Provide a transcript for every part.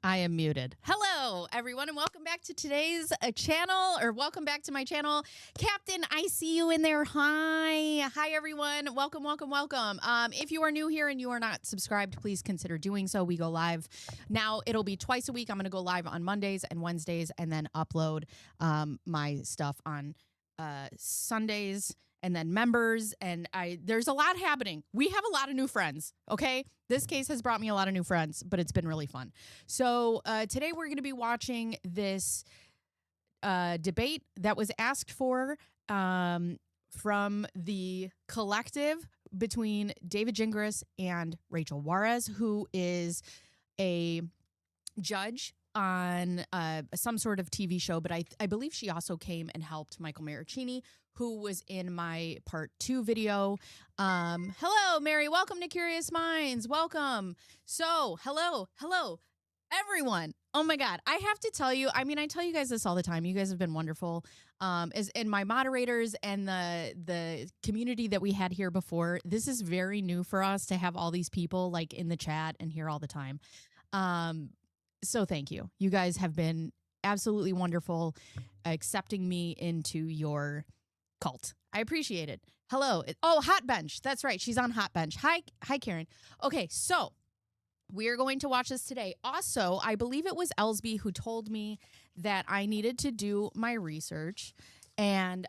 I am muted. Hello, everyone, and welcome back to today's channel, or welcome back to my channel. Captain, I see you in there. Hi. Hi, everyone. Welcome, welcome, welcome. If you are new here and you are not subscribed, please consider doing so. We go live. Now, it'll be twice a week. I'm going to go live on Mondays and Wednesdays and then upload my stuff on Sundays. And then members, and there's a lot happening. We have a lot of new friends, okay? This case has brought me a lot of new friends, but it's been really fun. So today we're going to be watching this debate that was asked for from the collective between David Gingras and Rachel Juarez, who is a judge on some sort of TV show, but I believe she also came and helped Michael Maricini, who was in my part 2 video. Hello, Mary. Welcome to Curious Minds. Welcome. So, hello, everyone. Oh my God. I have to tell you, I mean, I tell you guys this all the time. You guys have been wonderful. And my moderators and the community that we had here before, this is very new for us to have all these people like in the chat and here all the time. So thank you. You guys have been absolutely wonderful accepting me into your cult. I appreciate it. Hello. Oh, Hot Bench. That's right. She's on Hot Bench. Hi, Karen. Okay, so we are going to watch this today. Also, I believe it was Elsby who told me that I needed to do my research, and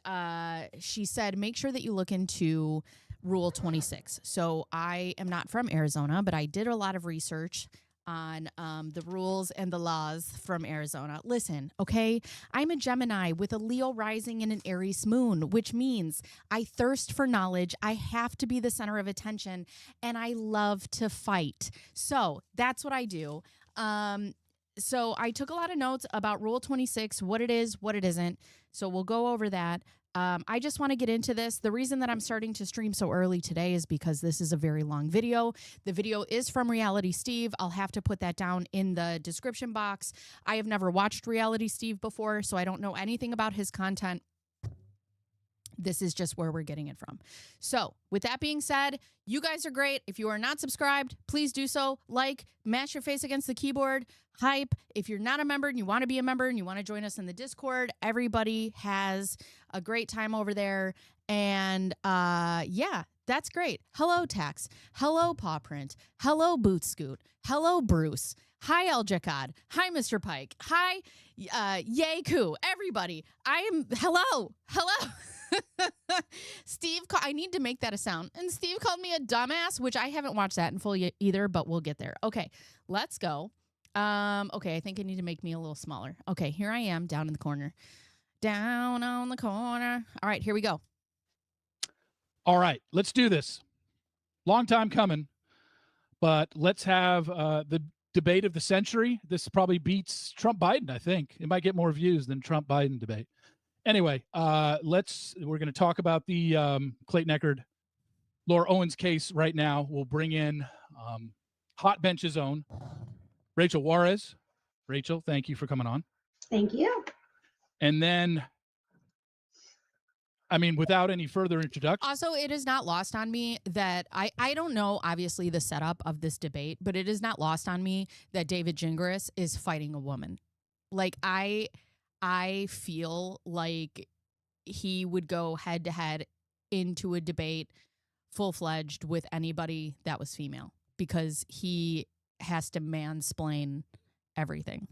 she said, make sure that you look into Rule 26. So I am not from Arizona, but I did a lot of research on the rules and the laws from Arizona. Listen, okay? I'm a Gemini with a Leo rising and an Aries moon, which means I thirst for knowledge. I have to be the center of attention, and I love to fight. So that's what I do. So I took a lot of notes about Rule 26, what it is, what it isn't. So we'll go over that. I just want to get into this. The reason that I'm starting to stream so early today is because this is a very long video. The video is from Reality Steve. I'll have to put that down in the description box. I have never watched Reality Steve before, so I don't know anything about his content. This is just where we're getting it from. So with that being said, you guys are great. If you are not subscribed, please do so. Like, mash your face against the keyboard, hype. If you're not a member and you want to be a member and you want to join us in the Discord, everybody has a great time over there. And yeah, that's great. Hello, Tex. Hello, Paw Print. Hello, Boot Scoot. Hello, Bruce. Hi, El Jacad. Hi, Mr. Pike. Hi, Yay Koo. Everybody. Hello. Steve, I need to make that a sound. And Steve called me a dumbass, which I haven't watched that in full yet either, but we'll get there. Okay, let's go. Okay, I think I need to make me a little smaller. Okay, here I am down in the corner. Down on the corner. All right, here we go. All right, let's do this. Long time coming, but let's have the debate of the century. This probably beats Trump-Biden, I think. It might get more views than Trump-Biden debate. Anyway, we're going to talk about the Clayton Echard, Laura Owens case right now. We'll bring in Hot Bench's own Rachel Juarez. Rachel, thank you for coming on. Thank you. And then, I mean, without any further introduction. Also, it is not lost on me that I don't know, obviously, the setup of this debate, but it is not lost on me that David Gingras is fighting a woman. Like, I feel like he would go head to head into a debate full-fledged with anybody that was female because he has to mansplain everything.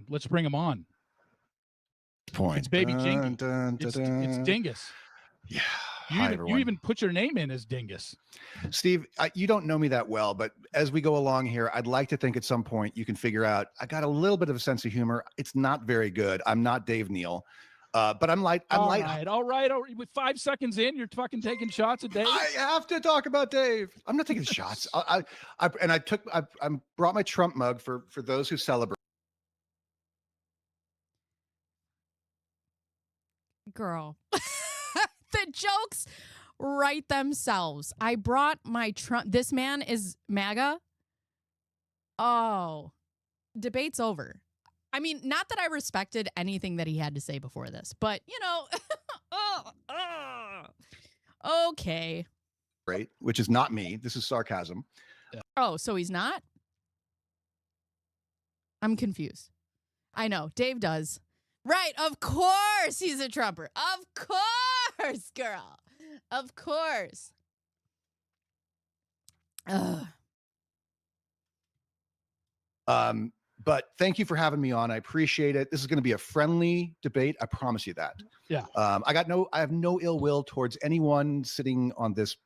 Let's bring him on. Point. It's Baby Jingy. It's Dingus. Yeah. You even put your name in as Dingus. Steve, you don't know me that well, but as we go along here, I'd like to think at some point you can figure out I got a little bit of a sense of humor. It's not very good. I'm not Dave Neal, but I'm light. All right. With 5 seconds in, you're fucking taking shots at Dave. I have to talk about Dave. I'm not taking shots. I brought my Trump mug for those who celebrate. Girl. The jokes write themselves. I brought my Trump. This man is MAGA. Oh, debate's over. I mean, not that I respected anything that he had to say before this, but, you know, okay. Right, which is not me. This is sarcasm. Oh, so he's not? I'm confused. I know. Dave does. Right. Of course he's a Trumper. Of course, girl. Of course. Ugh. But thank you for having me on. I appreciate it. This is going to be a friendly debate. I promise you that. Yeah. I have no ill will towards anyone sitting on this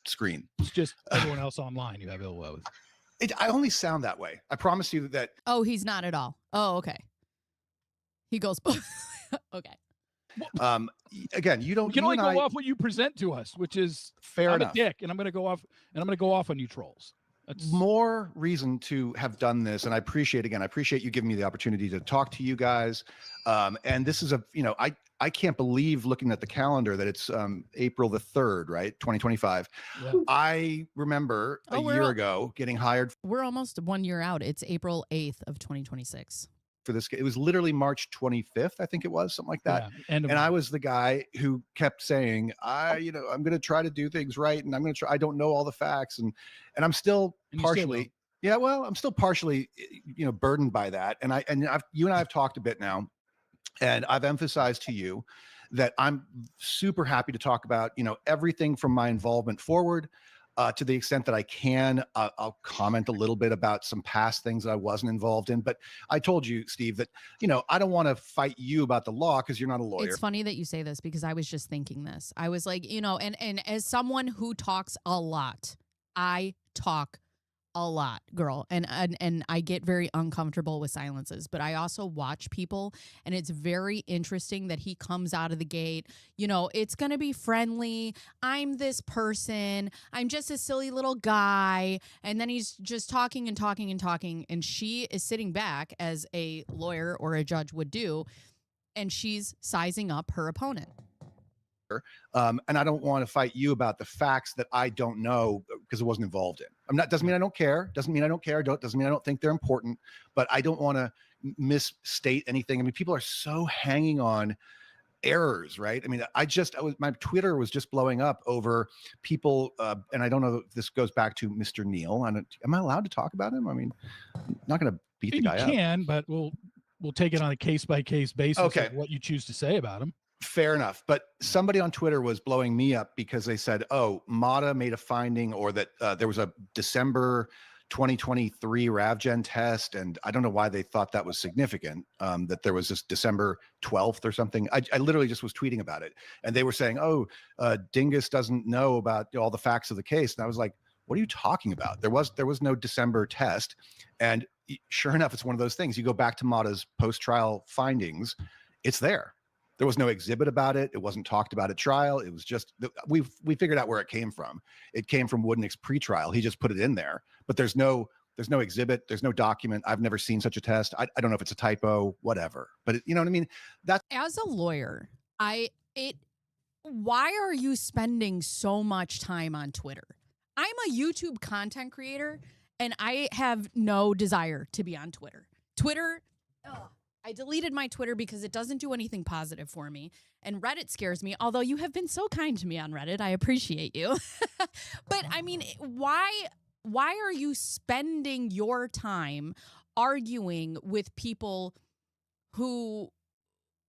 screen. It's just everyone else online you have ill will with. I only sound that way. I promise you that. Oh, he's not at all. Oh, okay. He goes, okay. Again, you don't. We can only go off what you present to us, which is fair I'm enough. a dick, and I'm going to go off on you trolls. That's more reason to have done this, and I appreciate you giving me the opportunity to talk to you guys. And this is I can't believe, looking at the calendar, that it's April the 3rd, right? 2025. Yeah. I remember a year ago getting hired. We're almost 1 year out. It's April 8th of 2026. For this, it was literally March 25th, I think it was, something like that. Yeah, and I was the guy who kept saying, I'm going to try to do things right, and I'm going to try. I don't know all the facts, and I'm still partially, I'm still partially, burdened by that. And you and I have talked a bit now, and I've emphasized to you that I'm super happy to talk about, everything from my involvement forward. To the extent that I can, I'll comment a little bit about some past things that I wasn't involved in. But I told you, Steve, that, I don't want to fight you about the law because you're not a lawyer. It's funny that you say this because I was just thinking this. I was like, and as someone who talks a lot, I talk a lot, girl. And I get very uncomfortable with silences, but I also watch people, and it's very interesting that he comes out of the gate, it's going to be friendly. I'm this person. I'm just a silly little guy. And then he's just talking and talking and talking. And she is sitting back, as a lawyer or a judge would do, and she's sizing up her opponent. And I don't want to fight you about the facts that I don't know because it wasn't involved in. Doesn't mean I don't care. Doesn't mean I don't care. Doesn't mean I don't think they're important. But I don't want to misstate anything. I mean, people are so hanging on errors, right? I mean, my Twitter was just blowing up over people, and I don't know if this goes back to Mr. Neal. Am I allowed to talk about him? I mean, I'm not going to beat the guy up. You can, but we'll take it on a case by case basis. Okay. Of what you choose to say about him. Fair enough. But somebody on Twitter was blowing me up because they said, MATA made a finding, or that there was a December 2023 RavGen test. And I don't know why they thought that was significant, that there was this December 12th or something. I literally just was tweeting about it. And they were saying, Dingus doesn't know about all the facts of the case. And I was like, what are you talking about? There was no December test. And sure enough, it's one of those things. You go back to MATA's post-trial findings, it's there. There was no exhibit about it. It wasn't talked about at trial. It was just, we figured out where it came from. It came from Woodnick's pretrial. He just put it in there, but there's no exhibit. There's no document. I've never seen such a test. I don't know if it's a typo, whatever, but you know what I mean? As a lawyer, why are you spending so much time on Twitter? I'm a YouTube content creator, and I have no desire to be on Twitter. I deleted my Twitter because it doesn't do anything positive for me. And Reddit scares me, although you have been so kind to me on Reddit. I appreciate you. But I mean, why are you spending your time arguing with people who,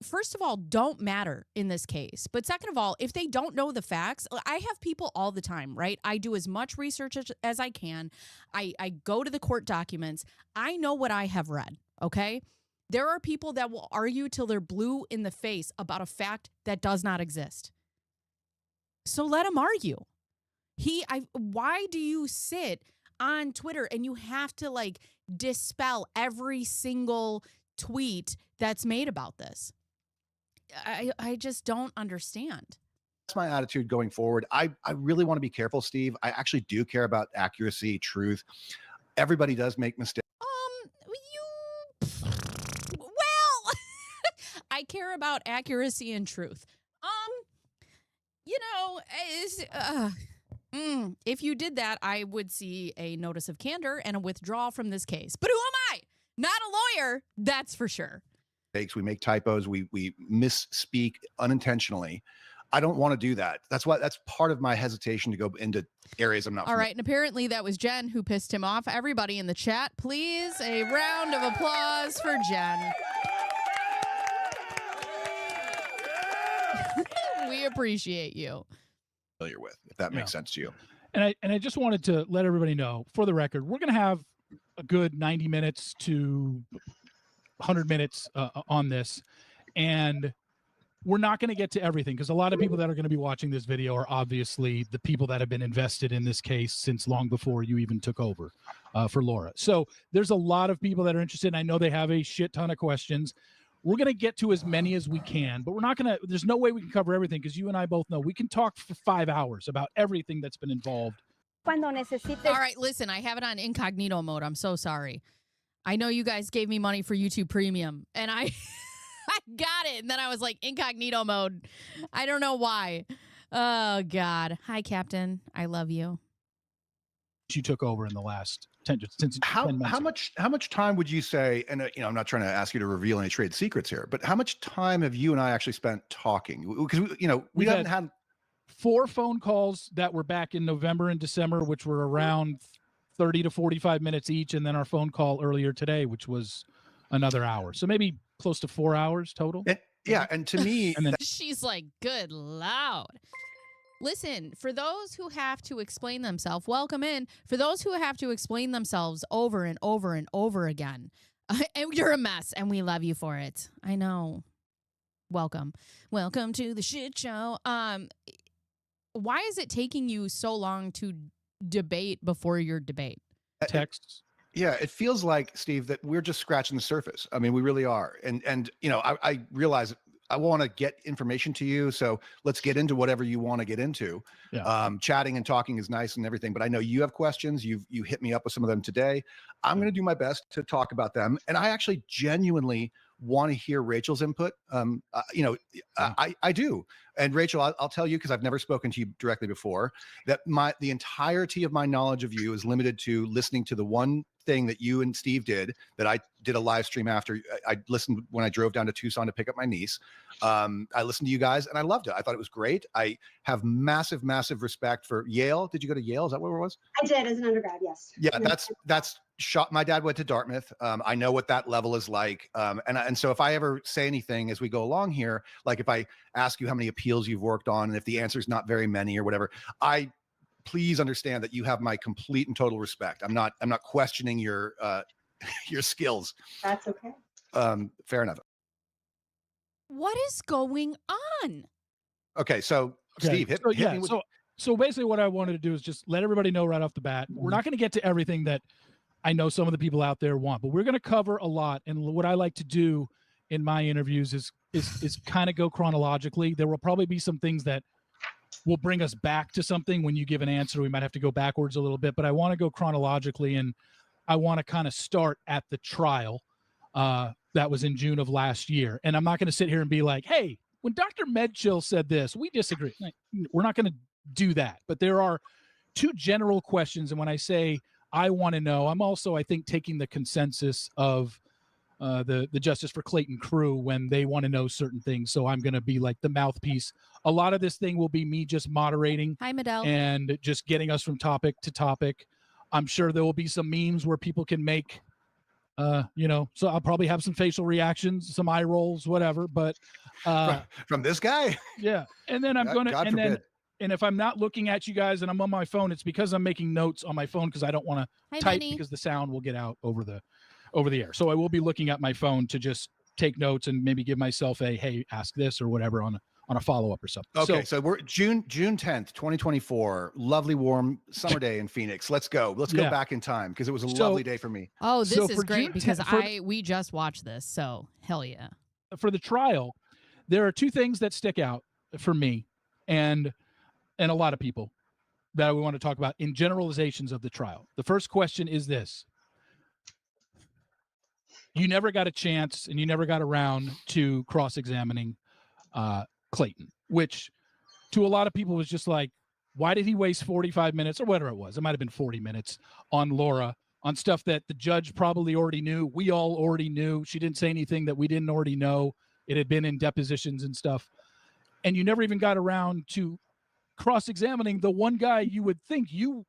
first of all, don't matter in this case? But second of all, if they don't know the facts, I have people all the time, right? I do as much research as I can. I go to the court documents. I know what I have read, okay? There are people that will argue till they're blue in the face about a fact that does not exist. So let them argue. Why do you sit on Twitter and you have to dispel every single tweet that's made about this? I just don't understand. That's my attitude going forward. I really want to be careful, Steve. I actually do care about accuracy, truth. Everybody does make mistakes. I care about accuracy and truth. If you did that, I would see a notice of candor and a withdrawal from this case. But who am I? Not a lawyer, that's for sure. We make typos. We misspeak unintentionally. I don't want to do that. That's part of my hesitation to go into areas I'm not. All right. And apparently that was Jen who pissed him off. Everybody in the chat, please, a round of applause for Jen. We appreciate you. Familiar with, if that makes sense to you. And I just wanted to let everybody know, for the record, we're going to have a good 90 minutes to 100 minutes on this, and we're not going to get to everything because a lot of people that are going to be watching this video are obviously the people that have been invested in this case since long before you even took over for Laura. So there's a lot of people that are interested, and I know they have a shit ton of questions. We're going to get to as many as we can, but we're not going to, there's no way we can cover everything because you and I both know we can talk for 5 hours about everything that's been involved. All right, listen, I have it on incognito mode. I'm so sorry. I know you guys gave me money for YouTube Premium, and I got it, and then I was like, incognito mode. I don't know why. Oh, God. Hi, Captain. I love you. You took over in the last 10 months. How much time would you say, and I'm not trying to ask you to reveal any trade secrets here, but how much time have you and I actually spent talking? Because we haven't had 4 phone calls that were back in November and December, which were around 30 to 45 minutes each, and then our phone call earlier today, which was another hour. So maybe close to 4 hours total. And to me, and then she's like, good loud. Listen, for those who have to explain themselves, welcome in. For those who have to explain themselves over and over and over again, and you're a mess, and we love you for it. I know. Welcome to the shit show. Why is it taking you so long to debate before your debate? Texts. Yeah, it feels like, Steve, that we're just scratching the surface. I mean, we really are. And I realize I want to get information to you, so let's get into whatever you want to get into. Yeah. Chatting and talking is nice and everything, but I know you have questions. You hit me up with some of them today. I'm going to do my best to talk about them, and I actually genuinely want to hear Rachel's input. I do. And Rachel, I'll tell you, because I've never spoken to you directly before, that the entirety of my knowledge of you is limited to listening to the one thing that you and Steve did, that I did a live stream after. I listened when I drove down to Tucson to pick up my niece. I listened to you guys and I loved it. I thought it was great. I have massive respect for Yale. Did you go to Yale? Is that where it was? I did as an undergrad, yes. Yeah, that's shot. My dad went to Dartmouth. I know what that level is like. And so if I ever say anything as we go along here, like if I ask you how many appeals you've worked on, and if the answer is not very many or whatever, please understand that you have my complete and total respect. I'm not questioning your skills. That's okay. Fair enough. What is going on? Okay, so Steve, hit me with. So basically what I wanted to do is just let everybody know right off the bat, we're not going to get to everything that I know some of the people out there want, but we're going to cover a lot. And what I like to do in my interviews is kind of go chronologically. There will probably be some things that will bring us back to something when you give an answer. We might have to go backwards a little bit, but I want to go chronologically, and I want to kind of start at the trial that was in June of last year. And I'm not going to sit here and be like, hey, when Dr. Medchill said this, we disagree. We're not going to do that. But there are 2 general questions. And when I say I want to know, I'm also, I think, taking the consensus of the Justice for Clayton crew when they want to know certain things. So I'm going to be like the mouthpiece. A lot of this thing will be me just moderating. Hi, Medell. And just getting us from topic to topic. I'm sure there will be some memes where people can make, so I'll probably have some facial reactions, some eye rolls, whatever. But from this guy, yeah. And then I'm going to, God forbid. And if I'm not looking at you guys and I'm on my phone, it's because I'm making notes on my phone because I don't want to type because the sound will get out over the air. So I will be looking at my phone to just take notes and maybe give myself a, hey, ask this or whatever on a follow-up or something. Okay, so we're June 10th, 2024, lovely warm summer day in Phoenix. Let's go back in time because it was a lovely day for me. Oh, this is great June because 10th, we just watched this, so hell yeah. For the trial, there are 2 things that stick out for me and a lot of people that we want to talk about in generalizations of the trial. The first question is this. You never got a chance and you never got around to cross-examining Clayton, which to a lot of people was just like, why did he waste 45 minutes or whatever it was? It might have been 40 minutes on Laura on stuff that the judge probably already knew. We all already knew. She didn't say anything that we didn't already know. It had been in depositions and stuff. and you never even got around to cross-examining the one guy you would think, you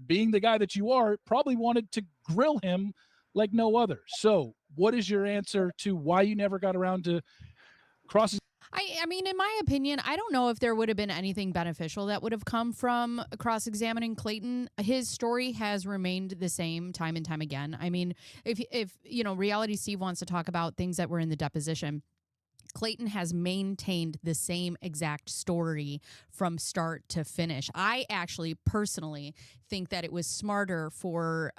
being the guy that you are, probably wanted to grill him like no other. So what is your answer to why you never got around to cross? I mean, in my opinion, I don't know if there would have been anything beneficial that would have come from cross-examining Clayton. His story has remained the same time and time again. I mean, if you know, Reality Steve wants to talk about things that were in the deposition, Clayton has maintained the same exact story from start to finish. I actually personally think that it was smarter for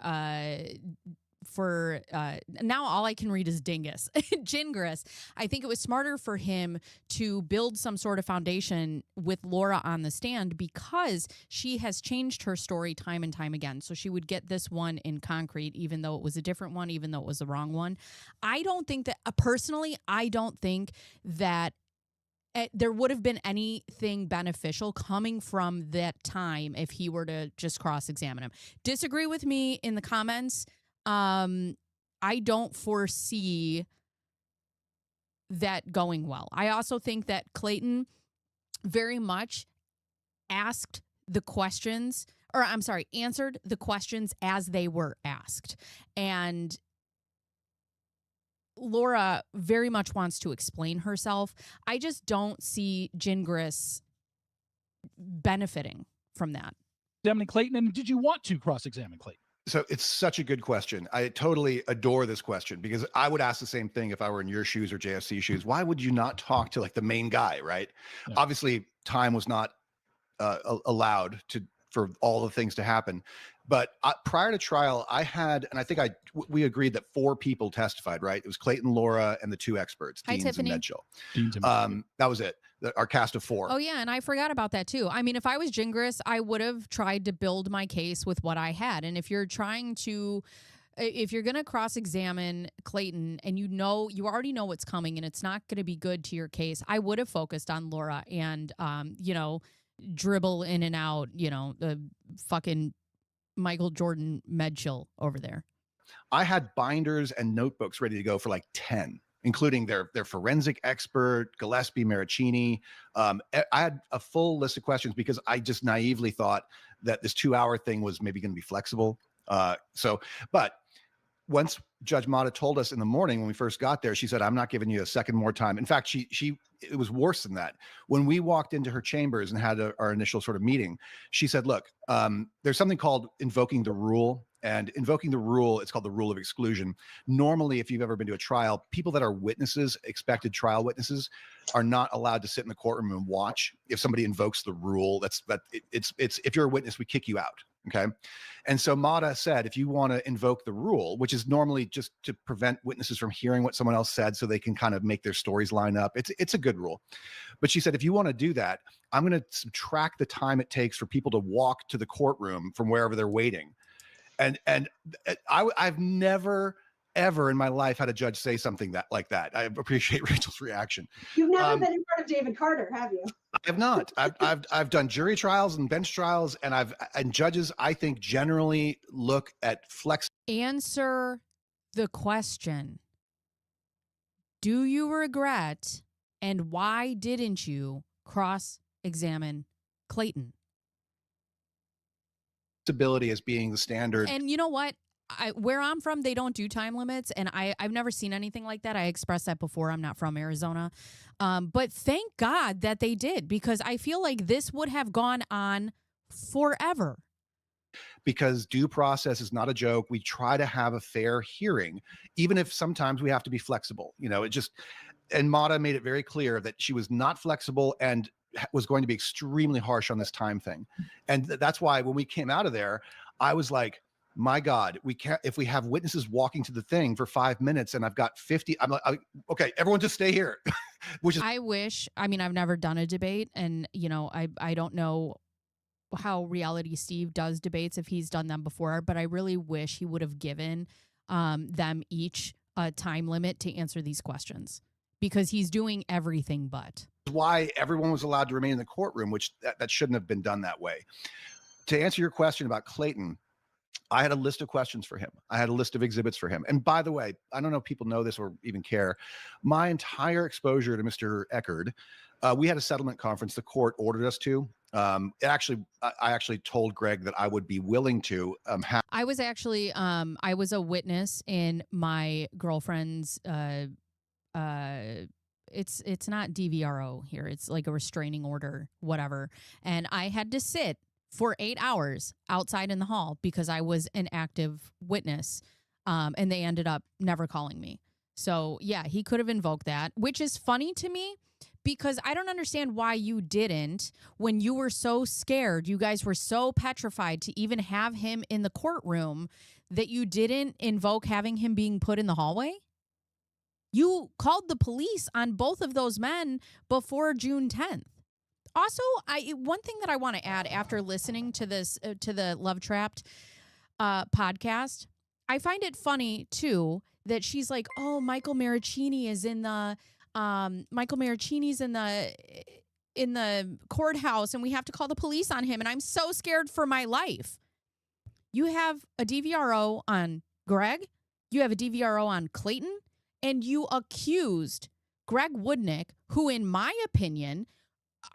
now all I can read is Dingus. Gingras. I think it was smarter for him to build some sort of foundation with Laura on the stand because she has changed her story time and time again. So she would get this one in concrete, even though it was a different one, even though it was the wrong one. I don't think that, personally, I don't think that there would have been anything beneficial coming from that time if he were to just cross-examine him. Disagree with me in the comments. I don't foresee that going well. I also think that Clayton very much answered the questions as they were asked. And Laura very much wants to explain herself. I just don't see Gingras benefiting from that. Examining Clayton, and did you want to cross-examine Clayton? So it's such a good question. I totally adore this question because I would ask the same thing if I were in your shoes or JFC shoes. Why would you not talk to like the main guy, right? Yeah. Obviously, time was not allowed for all the things to happen. But prior to trial, I had, and I think we agreed that 4 people testified, right? It was Clayton, Laura, and the 2 experts, Hi, Deans Tiffany. and Medchill. That was it. Our cast of 4. Oh, yeah, and I forgot about that, too. I mean, if I was Gingras, I would have tried to build my case with what I had. And if you're going to cross-examine Clayton and you already know what's coming and it's not going to be good to your case, I would have focused on Laura and, dribble in and out, the fucking Michael Jordan Medchill over there. I had binders and notebooks ready to go for like 10, including their forensic expert, Gillespie, Maricini. I had a full list of questions because I just naively thought that this 2-hour thing was maybe going to be flexible. But once Judge Mata told us in the morning when we first got there, she said, "I'm not giving you a second more time." In fact, it was worse than that. When we walked into her chambers and had our initial sort of meeting, she said, "Look, there's something called invoking the rule. And invoking the rule, it's called the rule of exclusion. Normally, if you've ever been to a trial, people that are witnesses, expected trial witnesses, are not allowed to sit in the courtroom and watch. If somebody invokes the rule, it's if you're a witness, we kick you out." Okay. And so Mata said, if you want to invoke the rule, which is normally just to prevent witnesses from hearing what someone else said so they can kind of make their stories line up. It's a good rule. But she said, if you want to do that, I'm going to subtract the time it takes for people to walk to the courtroom from wherever they're waiting. And I've never, ever in my life had a judge say something like that. I appreciate Rachel's reaction. You've never been in front of David Carter, have you? I have not. I've done jury trials and bench trials, and judges, I think, generally look at flex. Answer the question. Do you regret, and why didn't you cross-examine Clayton? Ability as being the standard. And you know what? Where I'm from, they don't do time limits, and I've never seen anything like that. I expressed that before. I'm not from Arizona. But thank God that they did, because I feel like this would have gone on forever. Because due process is not a joke. We try to have a fair hearing, even if sometimes we have to be flexible. And Mata made it very clear that she was not flexible and was going to be extremely harsh on this time thing. And that's why when we came out of there, I was like, my God, we can't, if we have witnesses walking to the thing for 5 minutes and I've got 50, I'm like, okay, everyone just stay here. I've never done a debate, and I don't know how Reality Steve does debates, if he's done them before, but I really wish he would have given them each a time limit to answer these questions, because he's doing everything but. Why everyone was allowed to remain in the courtroom, which that shouldn't have been done that way. To answer your question about Clayton, I had a list of questions for him. I had a list of exhibits for him. And by the way, I don't know if people know this or even care. My entire exposure to Mr. Eckerd, we had a settlement conference the court ordered us to. I actually told Greg that I would be willing to have. I was actually I was a witness in my girlfriend's it's not DVRO here. It's like a restraining order, whatever. And I had to sit for 8 hours outside in the hall because I was an active witness. And they ended up never calling me. So yeah, he could have invoked that, which is funny to me because I don't understand why you didn't when you were so scared. You guys were so petrified to even have him in the courtroom that you didn't invoke having him being put in the hallway. You called the police on both of those men before June 10th. Also, one thing that I want to add after listening to this, to the Love Trapped podcast, I find it funny too that she's like, "Oh, Michael Maricini is in the in the courthouse, and we have to call the police on him, and I'm so scared for my life." You have a DVRO on Greg, you have a DVRO on Clayton, and you accused Greg Woodnick, who, in my opinion,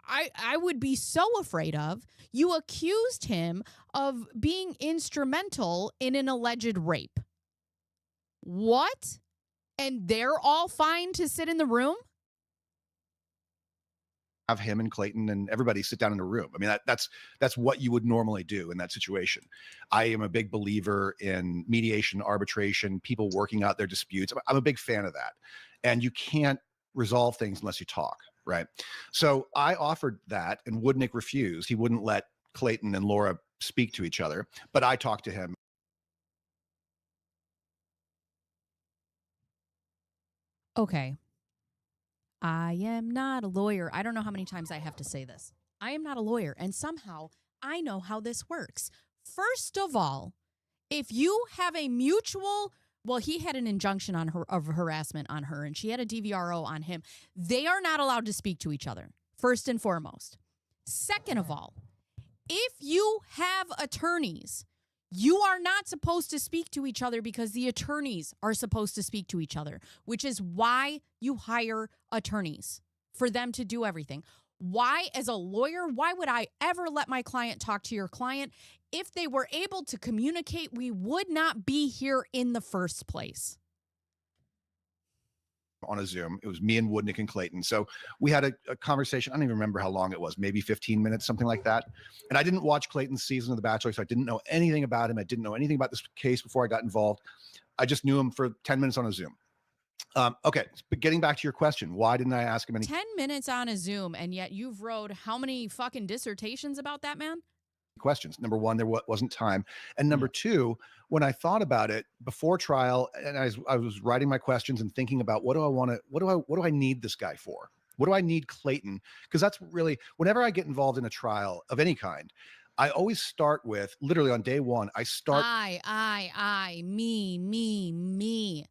I would be so afraid of. You accused him of being instrumental in an alleged rape. What? And they're all fine to sit in the room? Have him and Clayton and everybody sit down in a room. I mean, that's what you would normally do in that situation. I am a big believer in mediation, arbitration, people working out their disputes. I'm a big fan of that. And you can't resolve things unless you talk, right? So I offered that and Woodnick refused. He wouldn't let Clayton and Laura speak to each other, but I talked to him. Okay. I am not a lawyer. I don't know how many times I have to say this. I am not a lawyer, and somehow I know how this works. First of all, if you have a mutual, well, he had an injunction on her of harassment on her, and she had a DVRO on him. They are not allowed to speak to each other, first and foremost. Second of all, if you have attorneys, you are not supposed to speak to each other because the attorneys are supposed to speak to each other, which is why you hire attorneys, for them to do everything. Why, as a lawyer, why would I ever let my client talk to your client? If they were able to communicate, we would not be here in the first place. On a Zoom. It was me and Woodnick and Clayton. So we had a conversation. I don't even remember how long it was, maybe 15 minutes, something like that. And I didn't watch Clayton's season of The Bachelor, so I didn't know anything about him. I didn't know anything about this case before I got involved. I just knew him for 10 minutes on a Zoom. Okay, but getting back to your question, why didn't I ask him any 10 minutes on a Zoom, and yet you've wrote how many fucking dissertations about that man? questions? Number one, there wasn't time. And number two, when I thought about it before trial, and I was writing my questions and thinking about what do I need this guy for? What do I need Clayton? Because that's really, whenever I get involved in a trial of any kind, I always start with, literally on day one, I start. Me.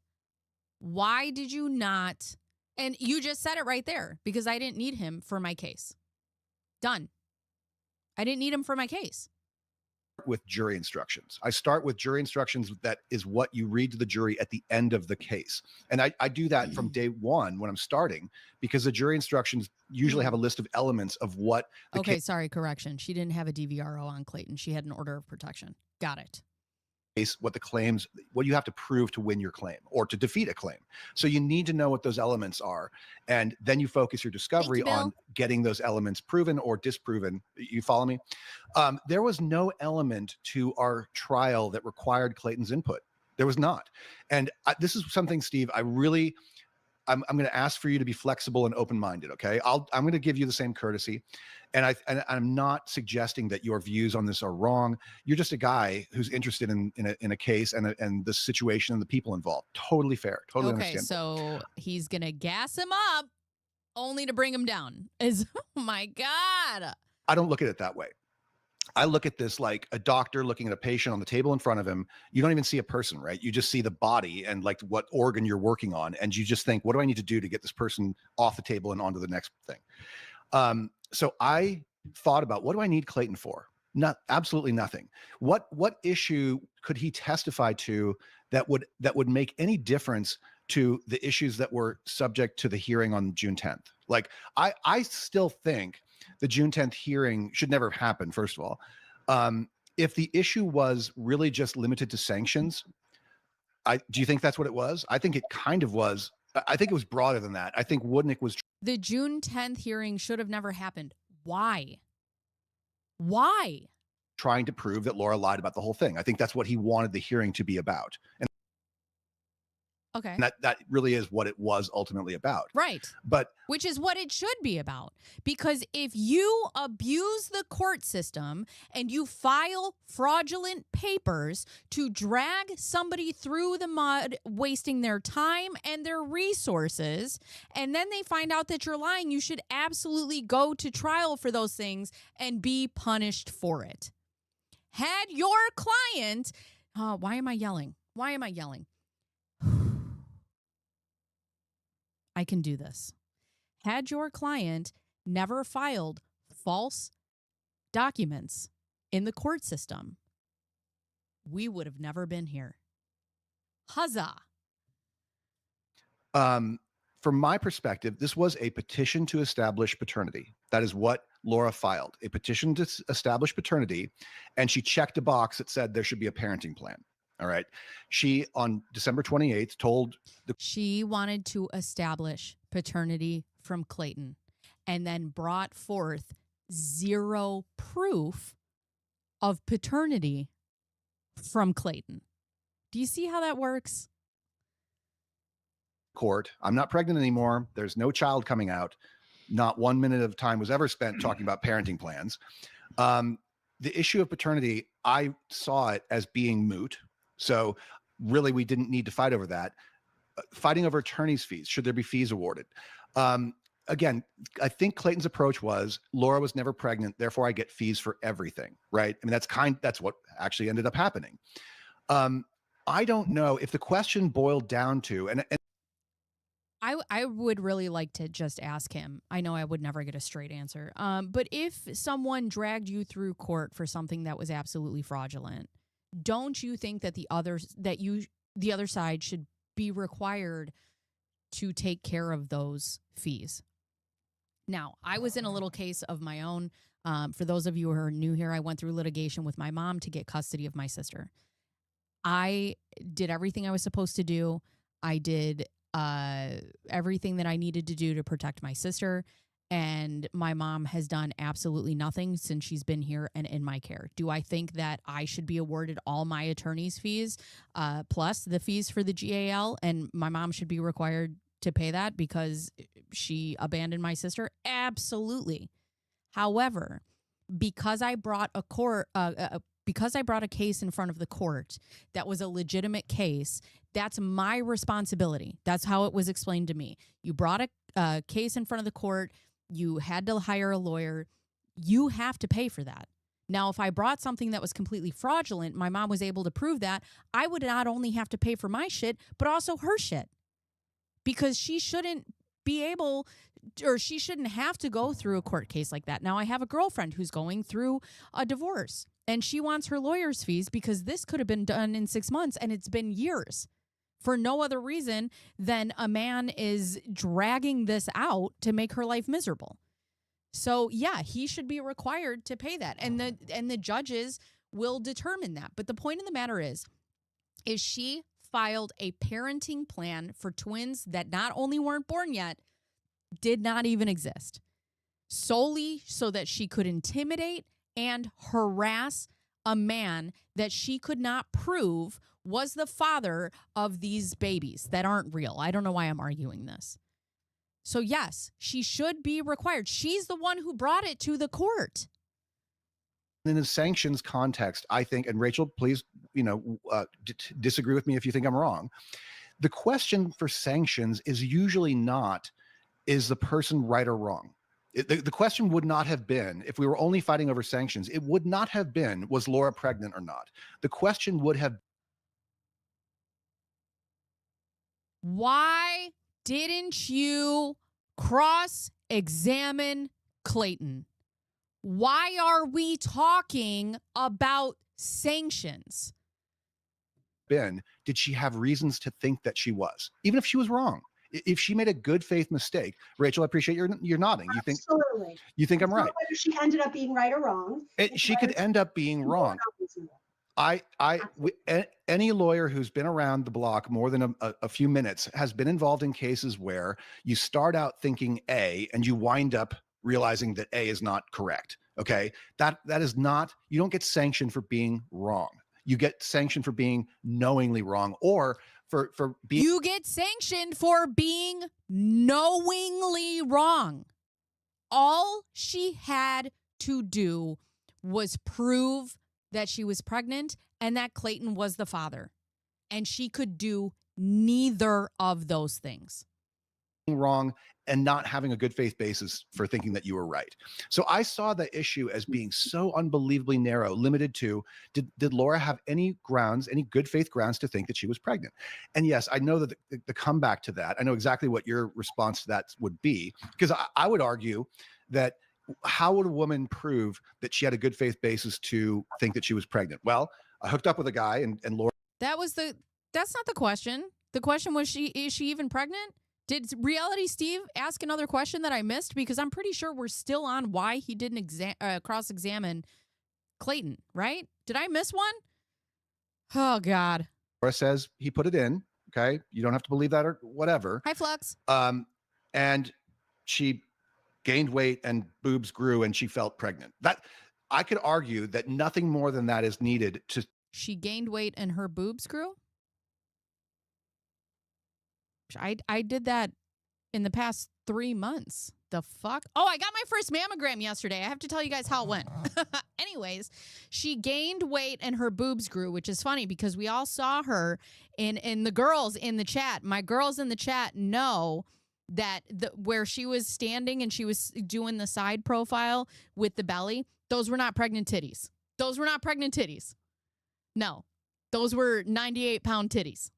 Why did you not? And you just said it right there, because I didn't need him for my case. Done. I didn't need him for my case. With jury instructions. I start with jury instructions. That is what you read to the jury at the end of the case. And I do that from day one when I'm starting, because the jury instructions usually have a list of elements of what the Okay, sorry, correction. She didn't have a DVRO on Clayton. She had an order of protection. Got it. What the claims, what you have to prove to win your claim or to defeat a claim. So you need to know what those elements are. And then you focus your discovery on getting those elements proven or disproven. You follow me? There was no element to our trial that required Clayton's input. There was not. And this is something, Steve, I'm going to ask for you to be flexible and open-minded. Okay. I'm going to give you the same courtesy. And I'm not suggesting that your views on this are wrong. You're just a guy who's interested in a case and the situation and the people involved. Totally fair. Totally understandable. So he's going to gas him up only to bring him down. Oh my God. I don't look at it that way. I look at this like a doctor looking at a patient on the table in front of him. You don't even see a person, right? You just see the body and like what organ you're working on. And you just think, what do I need to do to get this person off the table and onto the next thing? So I thought about, what do I need Clayton for? Not absolutely nothing. What issue could he testify to that would make any difference to the issues that were subject to the hearing on June 10th? Like, I still think the June 10th hearing should never have happened, first of all. If the issue was really just limited to sanctions, do you think that's what it was? I think it kind of was. I think it was broader than that. I think Woodnick was The June 10th hearing should have never happened. Why? Why? trying to prove that Laura lied about the whole thing. I think that's what he wanted the hearing to be about. And Okay. that really is what it was ultimately about. Right. But Which is what it should be about. Because if you abuse the court system and you file fraudulent papers to drag somebody through the mud, wasting their time and their resources, and then they find out that you're lying, you should absolutely go to trial for those things and be punished for it. Had your client, why am I yelling? Why am I yelling? I can do this. Had your client never filed false documents in the court system, we would have never been here. Huzzah. from my perspective, this was a petition to establish paternity. That is what Laura filed, a petition to establish paternity. And she checked a box that said there should be a parenting plan. All right. She, on December 28th, told the She wanted to establish paternity from Clayton and then brought forth zero proof of paternity from Clayton. Do you see how that works? court, I'm not pregnant anymore. There's no child coming out. Not 1 minute of time was ever spent talking about parenting plans. The issue of paternity, I saw it as being moot. So really, we didn't need to fight over that. Fighting over attorney's fees. Should there be fees awarded? Again, I think Clayton's approach was Laura was never pregnant, therefore I get fees for everything, right? I mean, that's what actually ended up happening. I don't know if the question boiled down to, and I would really like to just ask him. I know I would never get a straight answer. But if someone dragged you through court for something that was absolutely fraudulent, don't you think that the other side should be required to take care of those fees? Now, I was in a little case of my own. For those of you who are new here, I went through litigation with my mom to get custody of my sister. I did everything I was supposed to do. I did everything that I needed to do to protect my sister. And my mom has done absolutely nothing since she's been here and in my care. Do I think that I should be awarded all my attorney's fees, plus the fees for the GAL, and my mom should be required to pay that because she abandoned my sister? Absolutely. However, because I brought a case in front of the court that was a legitimate case, that's my responsibility. That's how it was explained to me. You brought a case in front of the court. You had to hire a lawyer. You have to pay for that. Now, if I brought something that was completely fraudulent, my mom was able to prove that, I would not only have to pay for my shit, but also her shit. Because she shouldn't be able, or she shouldn't have to go through a court case like that. Now, I have a girlfriend who's going through a divorce, and she wants her lawyer's fees because this could have been done in 6 months, and it's been years for no other reason than a man is dragging this out to make her life miserable. So, yeah, he should be required to pay that, and the judges will determine that. But the point of the matter is she filed a parenting plan for twins that not only weren't born yet, did not even exist, solely so that she could intimidate and harass a man that she could not prove was the father of these babies that aren't real. I don't know why I'm arguing this. So yes, she should be required. She's the one who brought it to the court. in a sanctions context, I think, and Rachel, please, disagree with me if you think I'm wrong. The question for sanctions is usually not, is the person right or wrong? The question would not have been, if we were only fighting over sanctions, it would not have been, was Laura pregnant or not? The question would have, why didn't you cross-examine Clayton? Why are we talking about sanctions? Did she have reasons to think that she was, even if she was wrong? If she made a good faith mistake, Rachel, I appreciate you're nodding. Absolutely. You think I'm It's not right. whether she ended up being right or wrong. She could end up being wrong. Any lawyer who's been around the block more than a few minutes has been involved in cases where you start out thinking A and you wind up realizing that A is not correct. Okay, that is not. You don't get sanctioned for being wrong. You get sanctioned for being knowingly wrong, or for being. You get sanctioned for being knowingly wrong. All she had to do was prove that she was pregnant and that Clayton was the father. And she could do neither of those things. Wrong and not having a good faith basis for thinking that you were right. So I saw the issue as being so unbelievably narrow, limited to did Laura have any good faith grounds to think that she was pregnant? And yes, I know that the comeback to that, I know exactly what your response to that would be, because I would argue that how would a woman prove that she had a good faith basis to think that she was pregnant? Well, I hooked up with a guy and Laura. That's not the question. The question was, is she even pregnant? Did Reality Steve ask another question that I missed? Because I'm pretty sure we're still on why he didn't cross-examine Clayton, right? Did I miss one? Oh, God. Laura says he put it in. Okay. You don't have to believe that or whatever. Hi, Flux. And she gained weight and boobs grew and she felt pregnant. That I could argue that nothing more than that is needed to. She gained weight and her boobs grew? I did that in the past 3 months. The fuck? Oh, I got my first mammogram yesterday. I have to tell you guys how it went. Anyways, she gained weight and her boobs grew, which is funny because we all saw her in the girls in the chat. My girls in the chat know that where she was standing and she was doing the side profile with the belly, those were not pregnant titties. Those were not pregnant titties. No, those were 98-pound titties.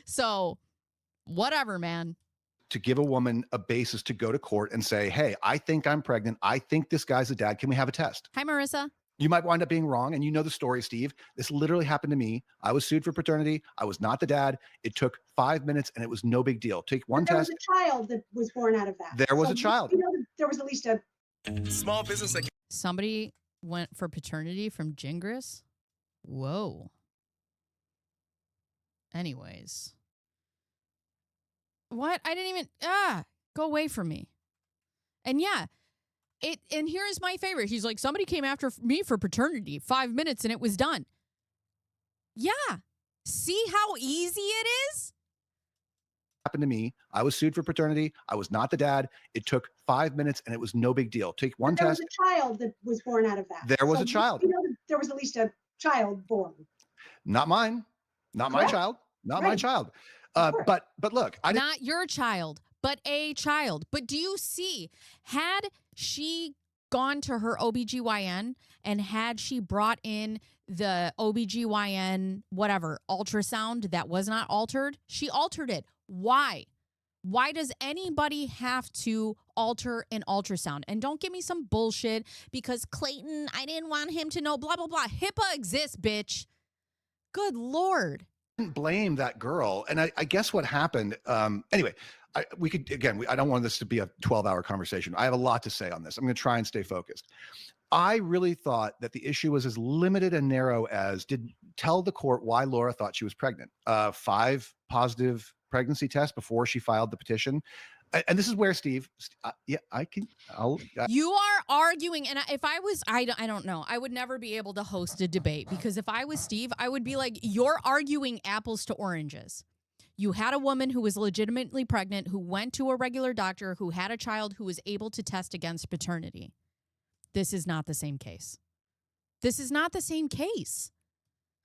So, whatever, man. To give a woman a basis to go to court and say, hey, I think I'm pregnant. I think this guy's a dad. Can we have a test? Hi, Marissa. You might wind up being wrong. And you know the story, Steve. This literally happened to me. I was sued for paternity. I was not the dad. It took 5 minutes and it was no big deal. Take one test. There was a child that was born out of that. There was a child. You know, there was at least a small business. Somebody went for paternity from Gingras. Whoa. Anyways. What? I didn't even, go away from me. And yeah, and here's my favorite. He's like, somebody came after me for paternity, 5 minutes and it was done. Yeah. See how easy it is? Happened to me. I was sued for paternity. I was not the dad. It took 5 minutes and it was no big deal. Take one test. There was a child that was born out of that. There was a child. You know, there was at least a child born. Not mine. Not my child. Not my child. But look, not your child, but a child. But do you see, had she gone to her OBGYN and had she brought in the OBGYN, whatever, ultrasound that was not altered, she altered it. Why? Why does anybody have to alter an ultrasound? And don't give me some bullshit because Clayton, I didn't want him to know, blah, blah, blah. HIPAA exists, bitch. Good Lord. Blame that girl. And I guess what happened, anyway, I don't want this to be a 12-hour conversation. I have a lot to say on this. I'm going to try and stay focused. I really thought that the issue was as limited and narrow as tell the court why Laura thought she was pregnant. 5 positive pregnancy tests before she filed the petition. And this is where Steve, you are arguing. And if I was, I don't know, I would never be able to host a debate because if I was Steve, I would be like, you're arguing apples to oranges. You had a woman who was legitimately pregnant, who went to a regular doctor, who had a child who was able to test against paternity. This is not the same case. This is not the same case.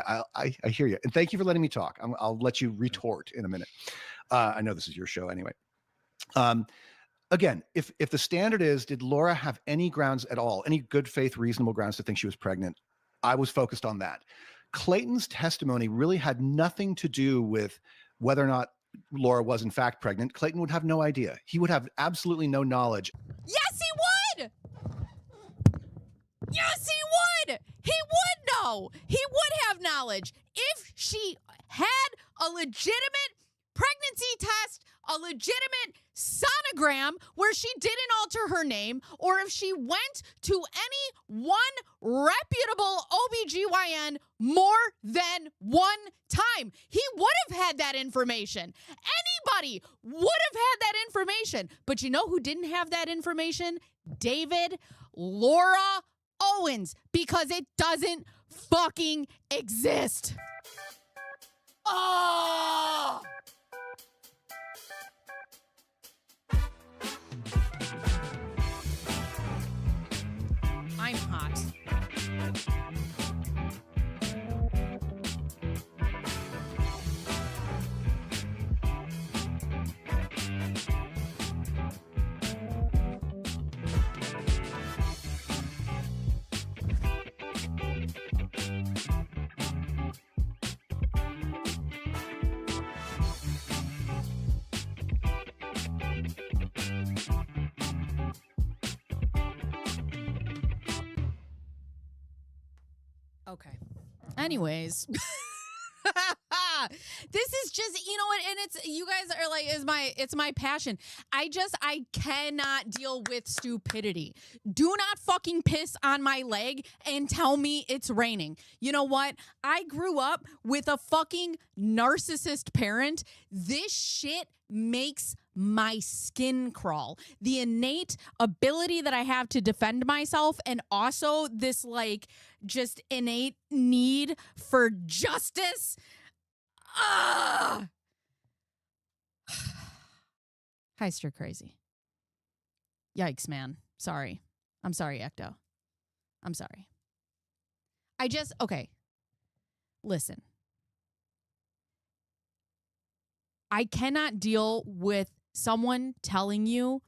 I hear you. And thank you for letting me talk. I'll let you retort in a minute. I know this is your show anyway. Again, if the standard is, did Laura have any grounds at all, any good faith, reasonable grounds to think she was pregnant? I was focused on that. Clayton's testimony really had nothing to do with whether or not Laura was in fact pregnant. Clayton would have no idea. He would have absolutely no knowledge. Yes, he would. Yes, he would. He would know. He would have knowledge. If she had a legitimate pregnancy test, a legitimate sonogram where she didn't alter her name, or if she went to any one reputable OBGYN more than one time, he would have had that information. Anybody would have had that information. But you know who didn't have that information? David, Laura, Owens, because it doesn't fucking exist. Oh! I'm hot. Okay. Anyways. This is just, you know what, and it's, you guys are like, it's my passion. I cannot deal with stupidity. Do not fucking piss on my leg and tell me it's raining. You know what? I grew up with a fucking narcissist parent. This shit makes my skin crawl. The innate ability that I have to defend myself, and also this like just innate need for justice. Ah! Hi, stir crazy. Yikes, man. Sorry. I'm sorry, Ecto. I'm sorry. Okay. Listen. I cannot deal with someone telling you